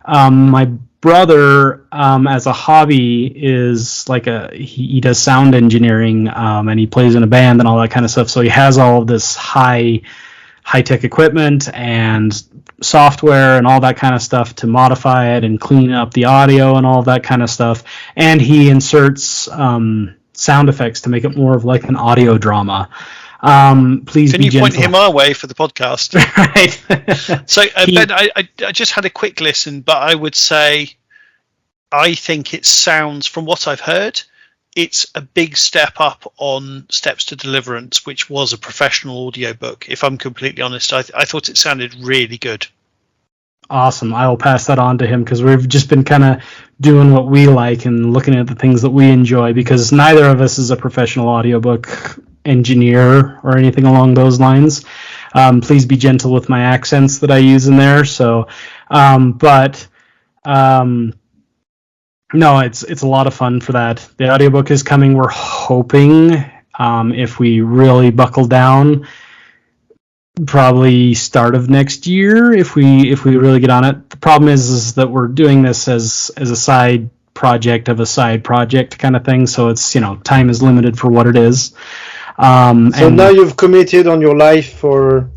My brother, as a hobby, is he does sound engineering, and he plays in a band and all that kind of stuff. So he has all of this high-tech equipment and software and all that kind of stuff to modify it and clean up the audio and all that kind of stuff. And he inserts sound effects to make it more of like an audio drama. Please Can be you gentle. point him our way for the podcast? Right. So, Ben, I just had a quick listen, but I would say I think it sounds, from what I've heard, it's a big step up on Steps to Deliverance, which was a professional audiobook. If I'm completely honest, I thought it sounded really good. Awesome. I will pass that on to him because we've just been kind of doing what we like and looking at the things that we enjoy, because neither of us is a professional audiobook engineer or anything along those lines. Please be gentle with my accents that I use in there. So, no, it's a lot of fun for that. The audiobook is coming. We're hoping, if we really buckle down, probably start of next year if we really get on it. The problem is that we're doing this as a side project of a side project kind of thing, so it's time is limited for what it is. So now you've committed on your life for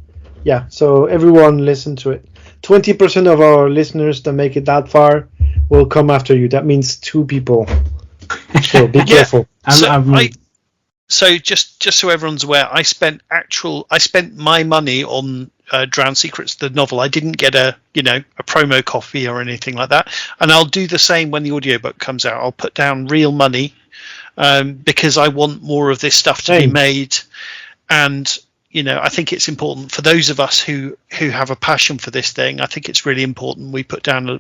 so everyone listen to it. 20% of our listeners that make it that far will come after you. That means 2 people. So be careful. So just so everyone's aware, I spent my money on Drowned Secrets, the novel. I didn't get a promo copy or anything like that, and I'll do the same when the audiobook comes out. I'll put down real money because I want more of this stuff to be made, and I think it's important for those of us who have a passion for this thing. I think it's really important we put down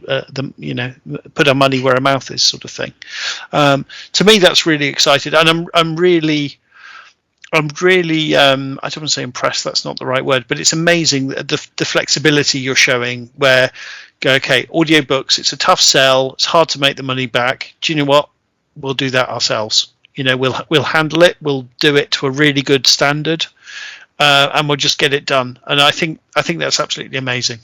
put our money where our mouth is, sort of thing. To me, that's really exciting, and I'm really I don't want to say impressed. That's not the right word, but it's amazing the flexibility you're showing. Where audiobooks, it's a tough sell. It's hard to make the money back. Do you know what? We'll do that ourselves. We'll handle it. We'll do it to a really good standard. And we'll just get it done. And I think that's absolutely amazing.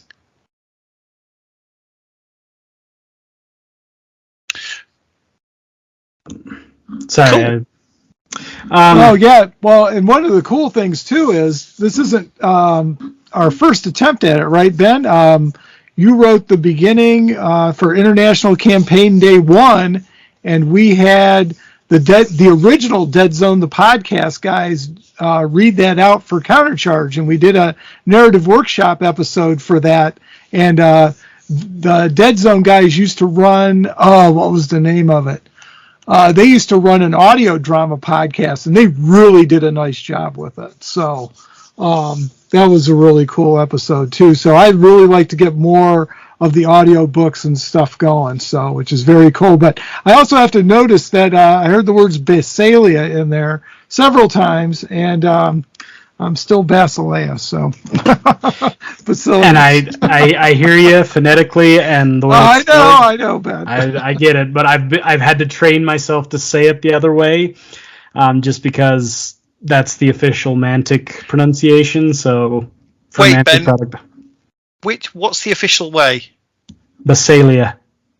Sorry. Cool. Well, and one of the cool things too is this isn't our first attempt at it, right, Ben? You wrote the beginning for International Campaign Day 1, and we had the original Deadzone, the podcast guys, read that out for Countercharge, and we did a narrative workshop episode for that. And the Deadzone guys used to run, what was the name of it? they used to run an audio drama podcast, and they really did a nice job with it. So that was a really cool episode too. So I'd really like to get more of the audio books and stuff going, so which is very cool. But I also have to notice that I heard the words Basilia in there several times, and I'm still Basileia, so. And I hear you phonetically, and the way I know, Ben. I get it, but I've had to train myself to say it the other way, just because that's the official Mantic pronunciation. So for wait, Mantic Ben. product. What's the official way? Basilia.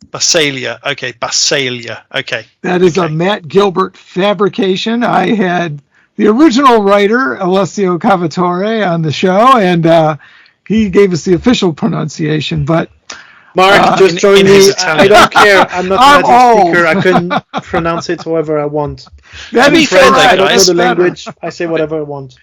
Basilia. Okay, Basilia. Okay. That is a Matt Gilbert fabrication. I had the original writer, Alessio Cavatore, on the show, and he gave us the official pronunciation. But Mark, just join me. I don't care. I'm not a native speaker. I can pronounce it however I want. That is fair, though, I don't know guys. the language. I say whatever I want.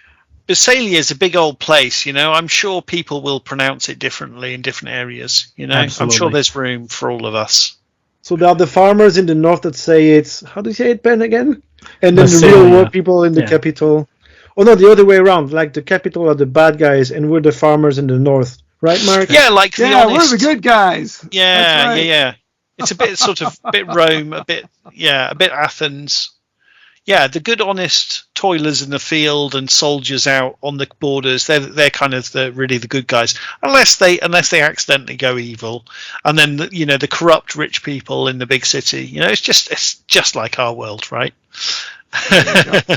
Basilia is a big old place, you know. I'm sure people will pronounce it differently in different areas, you know. Absolutely. I'm sure there's room for all of us. So there are the farmers in the north that say it's, how do you say it, Ben, again? And then the Basilia. real world people in the capital. Oh, no, the other way around. Like the capital are the bad guys, and we're the farmers in the north. Right, Mark? Yeah, like the yeah, honest. we're the good guys. Yeah, That's right. yeah. It's a bit sort of a bit Rome, a bit Athens. Yeah, the good, honest toilers in the field and soldiers out on the borders. They're kind of really the good guys, unless they accidentally go evil, and then the corrupt rich people in the big city. You know, it's just like our world, right?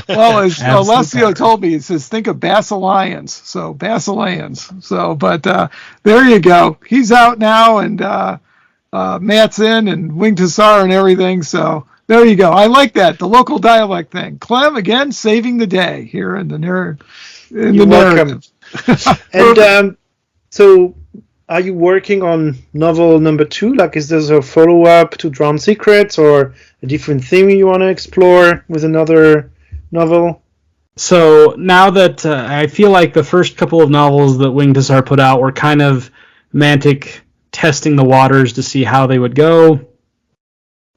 Well, as Alessio told me, he says, think of Basileans. So Basileans. So, but there you go. He's out now, and Matt's in, and Wing Tassar and everything. So there you go. I like that, the local dialect thing. Clem, again, saving the day here in the narrative. You're welcome. And so are you working on novel number 2? Like, is there a follow-up to Drowned Secrets, or a different theme you want to explore with another novel? So now that I feel like the first couple of novels that Wing Tassar put out were kind of Mantic testing the waters to see how they would go.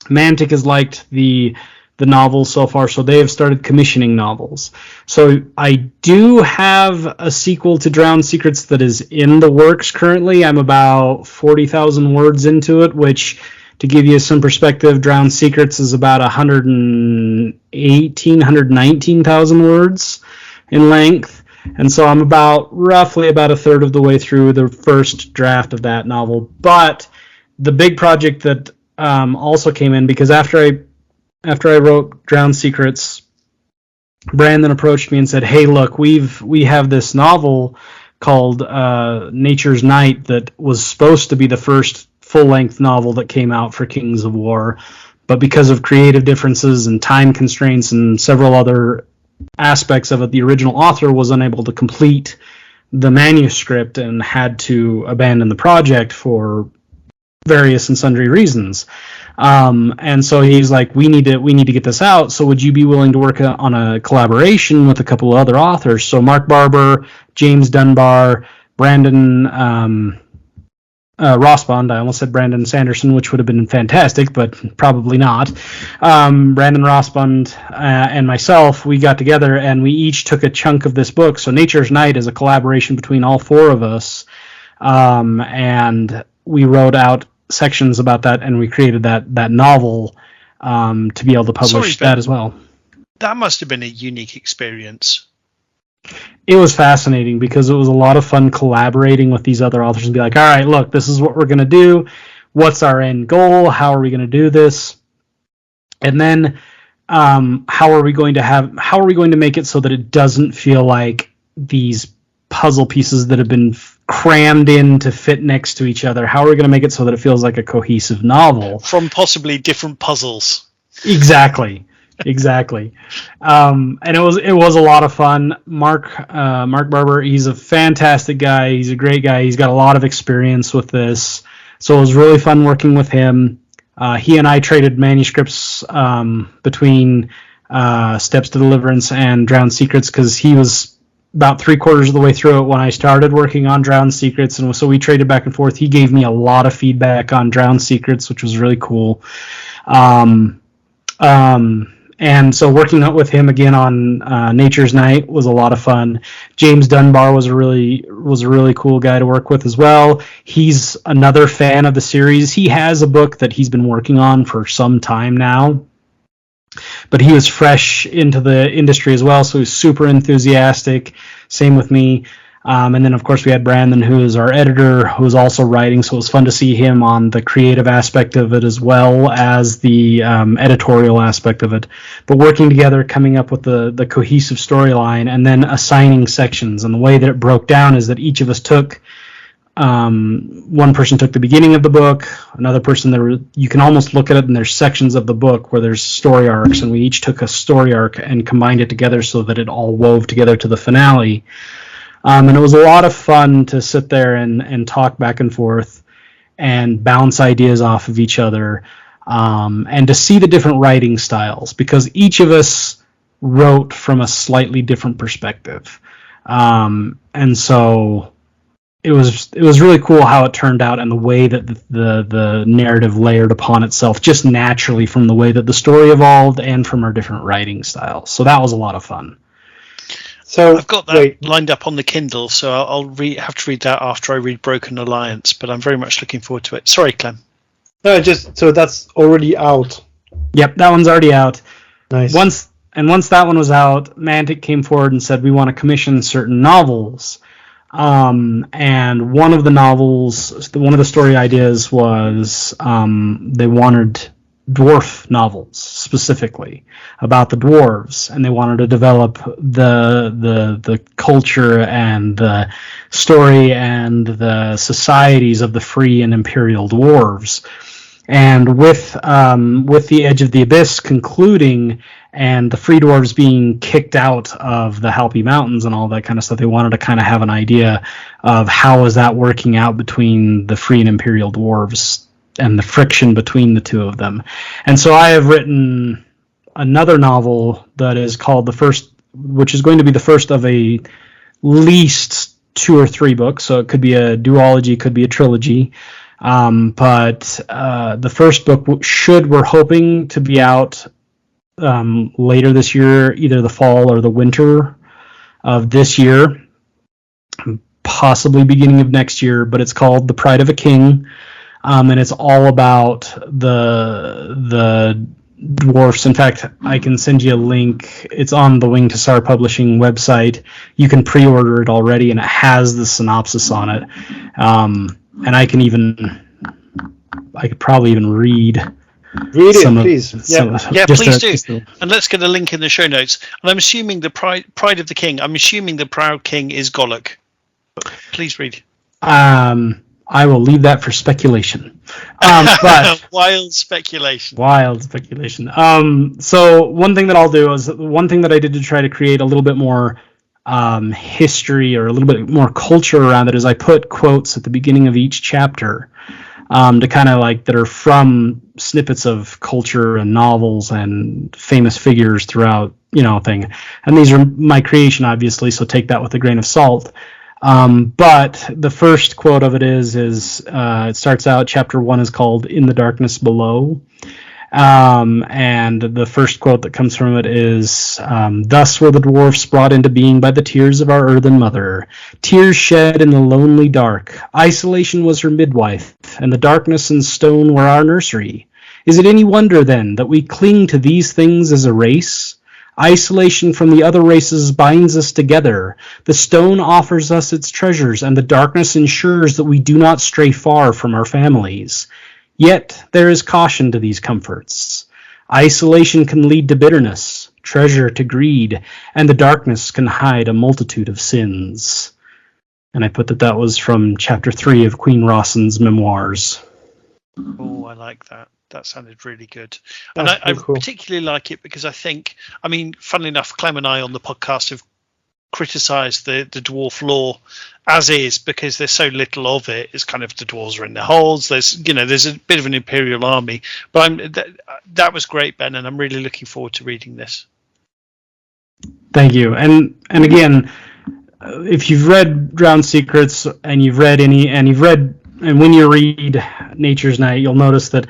Mantic has liked the novels so far, so they have started commissioning novels. So I do have a sequel to Drowned Secrets that is in the works currently. I'm about 40,000 words into it, which, to give you some perspective, Drowned Secrets is about 119,000 words in length. And so I'm roughly about a third of the way through the first draft of that novel. But the big project that also came in, because after I wrote Drowned Secrets, Brandon approached me and said, hey, look, we have this novel called Nature's Night that was supposed to be the first full-length novel that came out for Kings of War, but because of creative differences and time constraints and several other aspects of it, the original author was unable to complete the manuscript and had to abandon the project for various and sundry reasons. And so he's like, we need to get this out. So would you be willing to work on a collaboration with a couple of other authors? So Mark Barber, James Dunbar, Brandon Rospond. I almost said Brandon Sanderson, which would have been fantastic, but probably not. Brandon Rospond and myself, we got together and we each took a chunk of this book. So Nature's Night is a collaboration between all four of us. And we wrote out sections about that, and we created that novel to be able to publish that as well. That must have been a unique experience. It was fascinating because it was a lot of fun collaborating with these other authors and be like, all right, look, this is what we're going to do. What's our end goal? How are we going to do this? And then how are we going to make it so that it doesn't feel like these puzzle pieces that have been crammed in to fit next to each other? How are we going to make it so that it feels like a cohesive novel from possibly different puzzles? Exactly. And it was a lot of fun. Mark Barber, he's a fantastic guy. He's a great guy. He's got a lot of experience with this, so it was really fun working with him. He and I traded manuscripts between Steps to Deliverance and Drowned Secrets, because he was about 3/4 of the way through it when I started working on Drowned Secrets, and so we traded back and forth. He gave me a lot of feedback on Drowned Secrets, which was really cool. And so working out with him again on Nature's Night was a lot of fun. James Dunbar was a really cool guy to work with as well. He's another fan of the series. He has a book that he's been working on for some time now, but he was fresh into the industry as well, so he was super enthusiastic. Same with me. And then, of course, we had Brandon, who is our editor, who is also writing, so it was fun to see him on the creative aspect of it as well as the editorial aspect of it. But working together, coming up with the cohesive storyline, and then assigning sections. And the way that it broke down is that each of us took, one person took the beginning of the book, another person, you can almost look at it and there's sections of the book where there's story arcs, and we each took a story arc and combined it together so that it all wove together to the finale. And it was a lot of fun to sit there and talk back and forth and bounce ideas off of each other, and to see the different writing styles, because each of us wrote from a slightly different perspective. And so it was really cool how it turned out, and the way that the narrative layered upon itself just naturally from the way that the story evolved and from our different writing styles. So that was a lot of fun. So I've got that lined up on the Kindle, so I'll have to read that after I read Broken Alliance, but I'm very much looking forward to it. Sorry, Clem. No, so that's already out. Yep, that one's already out. Nice. Once that one was out, Mantic came forward and said, we want to commission certain novels. And one of the story ideas was they wanted dwarf novels specifically about the dwarves, and they wanted to develop the culture and the story and the societies of the free and imperial dwarves. And with the Edge of the Abyss concluding and the free dwarves being kicked out of the Halpy Mountains and all that kind of stuff, they wanted to kind of have an idea of how is that working out between the free and imperial dwarves and the friction between the two of them. And so I have written another novel that is called The First, which is going to be the first of a least 2 or 3 books. So it could be a duology, could be a trilogy. But the first book we're hoping to be out later this year, either the fall or the winter of this year, possibly beginning of next year, but it's called The Pride of a King. And it's all about the dwarfs. In fact, I can send you a link. It's on the Wing to Sar Publishing website. You can pre-order it already, and it has the synopsis on it. And I could probably even read it, please. Please do. And let's get a link in the show notes. And I'm assuming the Pride of the King. I'm assuming the Proud King is Golok. But please read. I will leave that for speculation. But Wild speculation. So one thing that I'll do is, one thing that I did to try to create a little bit more history or a little bit more culture around it is I put quotes at the beginning of each chapter to kind of like that are from snippets of culture and novels and famous figures throughout, thing. And these are my creation, obviously, so take that with a grain of salt. But the first quote of it is it starts out, chapter 1 is called In the Darkness Below. And the first quote that comes from it is, thus were the dwarfs brought into being by the tears of our earthen mother, tears shed in the lonely dark. Isolation was her midwife, and the darkness and stone were our nursery. Is it any wonder, then, that we cling to these things as a race? Isolation from the other races binds us together. The stone offers us its treasures, and the darkness ensures that we do not stray far from our families. Yet there is caution to these comforts. Isolation can lead to bitterness, treasure to greed, and the darkness can hide a multitude of sins. And I put that was from chapter 3 of Queen Rawson's memoirs. Oh, I like that. That sounded really good. And I cool. particularly like it because funnily enough, Clem and I on the podcast have criticised the dwarf lore as is because there's so little of it. It's kind of the dwarves are in their holes. There's a bit of an imperial army. But that was great, Ben, and I'm really looking forward to reading this. Thank you. And again, if you've read Drowned Secrets and when you read Nature's Night, you'll notice that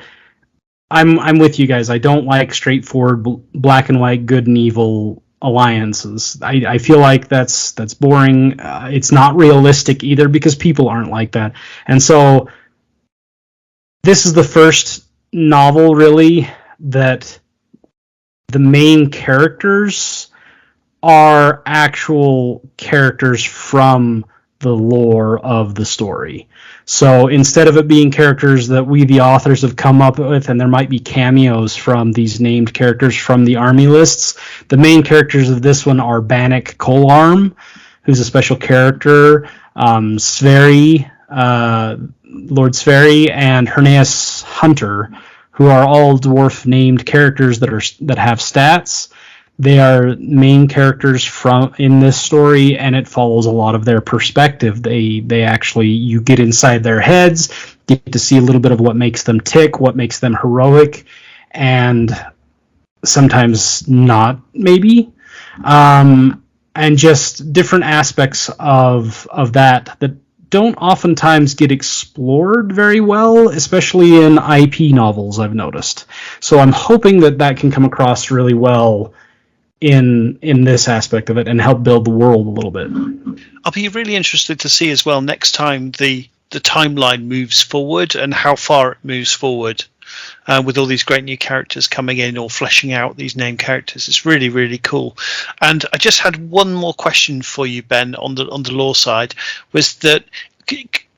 I'm with you guys. I don't like straightforward black and white good and evil alliances. I feel like that's boring. It's not realistic either because people aren't like that. And so this is the first novel really that the main characters are actual characters from the lore of the story. So instead of it being characters that we, the authors, have come up with, and there might be cameos from these named characters from the army lists, the main characters of this one are Bannock Colarm, who's a special character, Sverri, Lord Sverri, and Herneas Hunter, who are all dwarf named characters that have stats. They are main characters from in this story, and it follows a lot of their perspective. They actually, you get inside their heads, get to see a little bit of what makes them tick, what makes them heroic, and sometimes not, maybe, and just different aspects of that don't oftentimes get explored very well, especially in IP novels, I've noticed. So I'm hoping that can come across really well in this aspect of it and help build the world a little bit. I'll be really interested to see as well next time the timeline moves forward and how far it moves forward with all these great new characters coming in or fleshing out these named characters. It's really, really cool. And I just had one more question for you, Ben, on the lore side, was that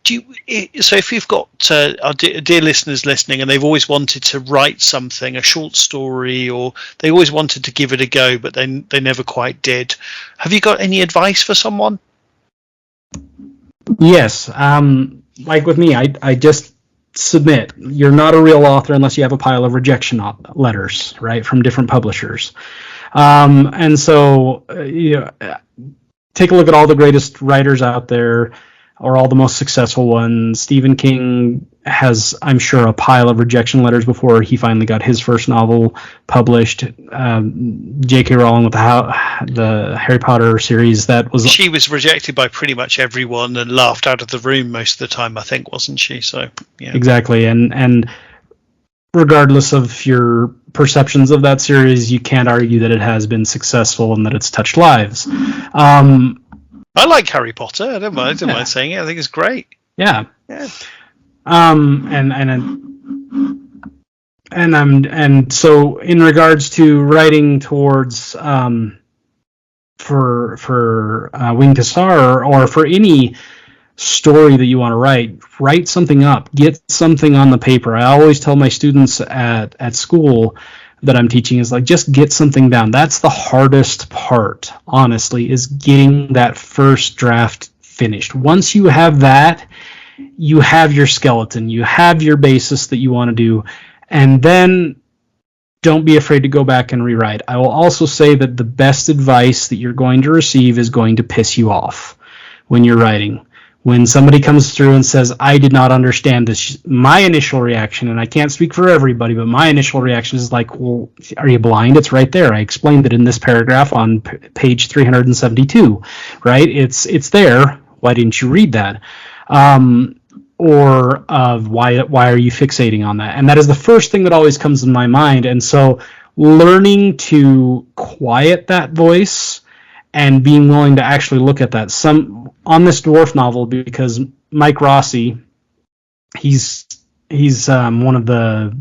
so if you've got our dear listeners listening and they've always wanted to write something, a short story, or they always wanted to give it a go but they never quite did, have you got any advice for someone? Yes. Like with me, I just submit. You're not a real author unless you have a pile of rejection letters, right, from different publishers. And so take a look at all the greatest writers out there, or all the most successful ones. Stephen King has, I'm sure, a pile of rejection letters before he finally got his first novel published. J.K. Rowling with the Harry Potter series, she was rejected by pretty much everyone and laughed out of the room most of the time, I think, wasn't she? So yeah, exactly. And regardless of your perceptions of that series, you can't argue that it has been successful and that it's touched lives. I like Harry Potter. I don't mind saying it. I think it's great. Yeah. And so in regards to writing towards for Wing to Star or for any story that you want to write something up. Get something on the paper. I always tell my students at school that I'm teaching is like, just get something down. That's the hardest part, honestly, is getting that first draft finished. Once you have that, you have your skeleton, you have your basis that you want to do, and then don't be afraid to go back and rewrite. I will also say that the best advice that you're going to receive is going to piss you off when you're writing. When somebody comes through and says, I did not understand this, my initial reaction, and I can't speak for everybody, but my initial reaction is like, well, are you blind? It's right there. I explained it in this paragraph on page 372, right? It's there. Why didn't you read that? Or why are you fixating on that? And that is the first thing that always comes in my mind. And so learning to quiet that voice and being willing to actually look at that. On this dwarf novel, because Mike Rossi, he's one of the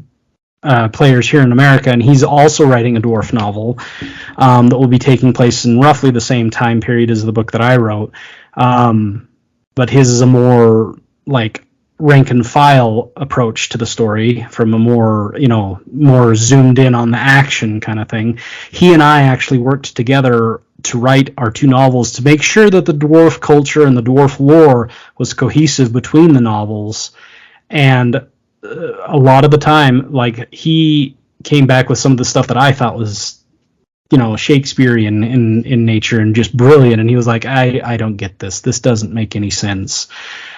players here in America, and he's also writing a dwarf novel that will be taking place in roughly the same time period as the book that I wrote. But his is a more like rank and file approach to the story, from a more zoomed in on the action kind of thing. He and I actually worked together to write our two novels to make sure that the dwarf culture and the dwarf lore was cohesive between the novels. And a lot of the time, like, he came back with some of the stuff that I thought was, Shakespearean in nature and just brilliant. And he was like, I don't get this. This doesn't make any sense.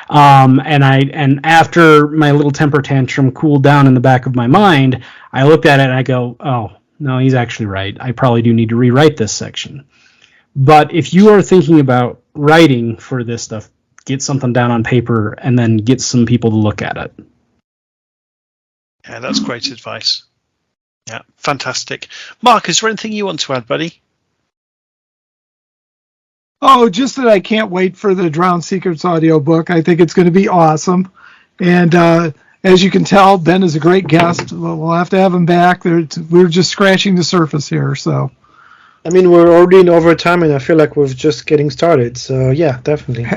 And after my little temper tantrum cooled down in the back of my mind, I looked at it and I go, oh, no, he's actually right. I probably do need to rewrite this section. But if you are thinking about writing for this stuff, get something down on paper and then get some people to look at it. Yeah, that's great advice. Yeah, fantastic. Mark, is there anything you want to add, buddy? Oh, just that I can't wait for the Drowned Secrets audiobook. I think it's going to be awesome. And as you can tell, Ben is a great guest. We'll have to have him back. We're just scratching the surface here. So, I mean, we're already in overtime, and I feel like we're just getting started. So, yeah, definitely.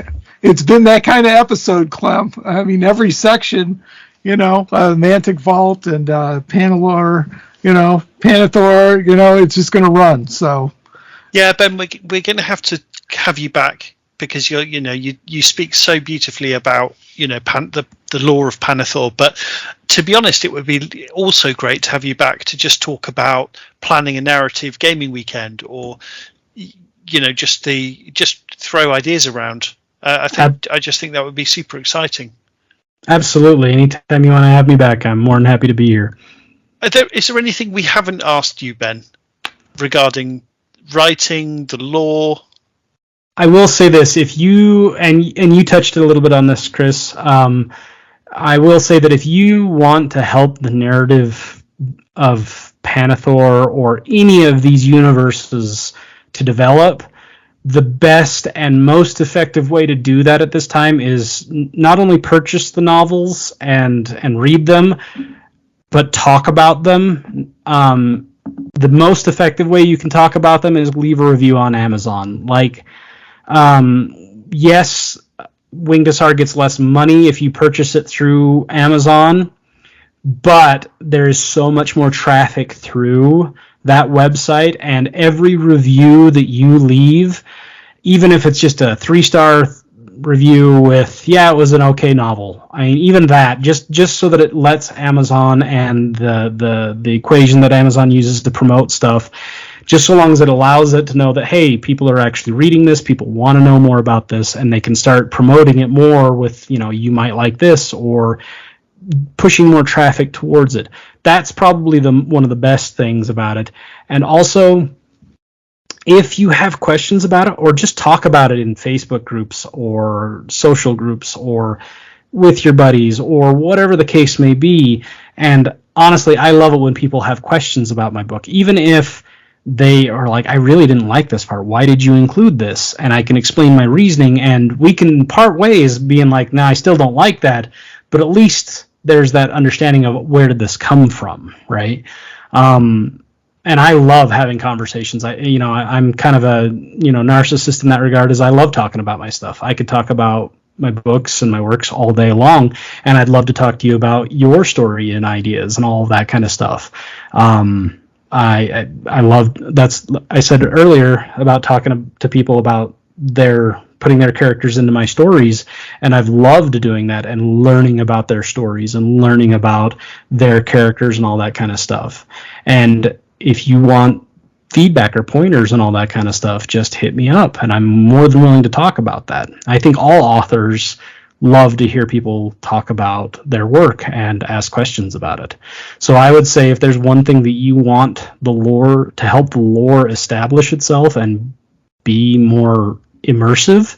It's been that kind of episode, Clem. I mean, every section, Mantic Vault and Pannilore, Pannithor, it's just going to run. So, yeah, Ben, we're going to have you back because you speak so beautifully about the lore of Pannithor. But to be honest, it would be also great to have you back to just talk about planning a narrative gaming weekend, or just throw ideas around. I just think that would be super exciting. Absolutely. Anytime you want to have me back, I'm more than happy to be here. Is there anything we haven't asked you, Ben, regarding writing, the lore? I will say this: if you and you touched a little bit on this, Chris. I will say that if you want to help the narrative of Pannithor or any of these universes to develop, the best and most effective way to do that at this time is not only purchase the novels and read them, but talk about them. The most effective way you can talk about them is leave a review on Amazon. Yes, Winged Hussar gets less money if you purchase it through Amazon, but there's so much more traffic through that website, and every review that you leave, even if it's just a 3-star review with, it was an okay novel. I mean, even that, just so that it lets Amazon and the equation that Amazon uses to promote stuff, just so long as it allows it to know that, hey, people are actually reading this, people want to know more about this, and they can start promoting it more with, you might like this, or pushing more traffic towards it. That's probably one of the best things about it. And also, if you have questions about it, or just talk about it in Facebook groups or social groups or with your buddies or whatever the case may be. And honestly, I love it when people have questions about my book, even if they are like, I really didn't like this part. Why did you include this? And I can explain my reasoning, and we can part ways being like, I still don't like that, but at least there's that understanding of where did this come from, right? And I love having conversations. I'm kind of a narcissist in that regard, as I love talking about my stuff. I could talk about my books and my works all day long, and I'd love to talk to you about your story and ideas and all of that kind of stuff. I love I said earlier about talking to people about putting their characters into my stories, and I've loved doing that and learning about their stories and learning about their characters and all that kind of stuff. And if you want feedback or pointers and all that kind of stuff, just hit me up, and I'm more than willing to talk about that. I think all authors love to hear people talk about their work and ask questions about it. So I would say if there's one thing that you want the lore to help the lore establish itself and be more immersive,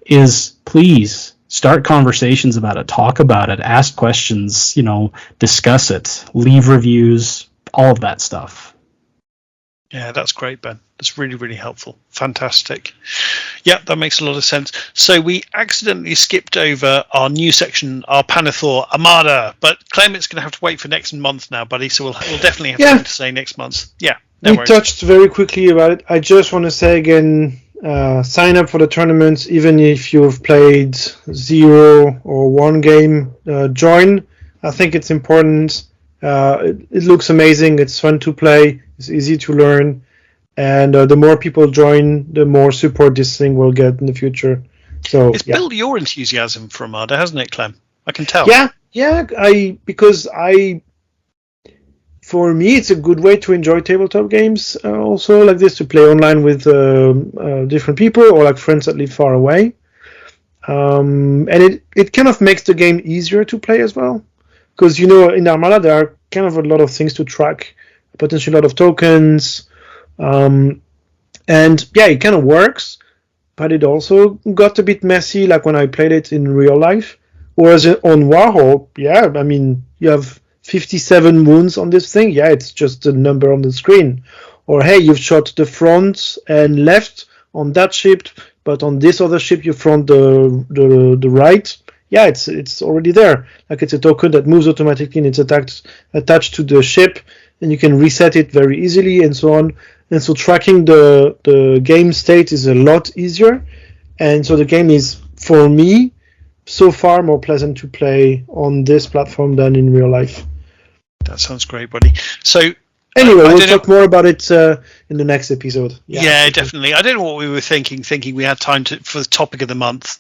is please start conversations about it, talk about it, ask questions, discuss it, leave reviews, all of that stuff. Yeah, that's great, Ben. That's really, really helpful. Fantastic. Yeah, that makes a lot of sense. So we accidentally skipped over our new section, our Pannithor Armada, but Clem, it's going to have to wait for next month now, buddy, so we'll definitely have something to say next month. Yeah, no worries. We touched very quickly about it. I just want to say again, sign up for the tournaments, even if you've played 0 or 1 game, join. I think it's important. It looks amazing. It's fun to play. It's easy to learn. And the more people join, the more support this thing will get in the future. So it's built your enthusiasm for Armada, hasn't it, Clem? I can tell. Yeah. For me, it's a good way to enjoy tabletop games. Also, like this, to play online with different people or like friends that live far away. And it kind of makes the game easier to play as well. Because, in Armada, there are kind of a lot of things to track, potentially a lot of tokens. And, it kind of works, but it also got a bit messy, like when I played it in real life. Whereas on Warhol, you have 57 wounds on this thing. Yeah, it's just a number on the screen. Or hey, you've shot the front and left on that ship, but on this other ship you front the right. Yeah, it's already there. Like it's a token that moves automatically and it's attached to the ship, and you can reset it very easily and so on. And so tracking the game state is a lot easier. And so the game is, for me, so far more pleasant to play on this platform than in real life. That sounds great, buddy. So anyway, we'll talk more about it in the next episode. Yeah, definitely. I don't know what we were thinking we had time for the topic of the month.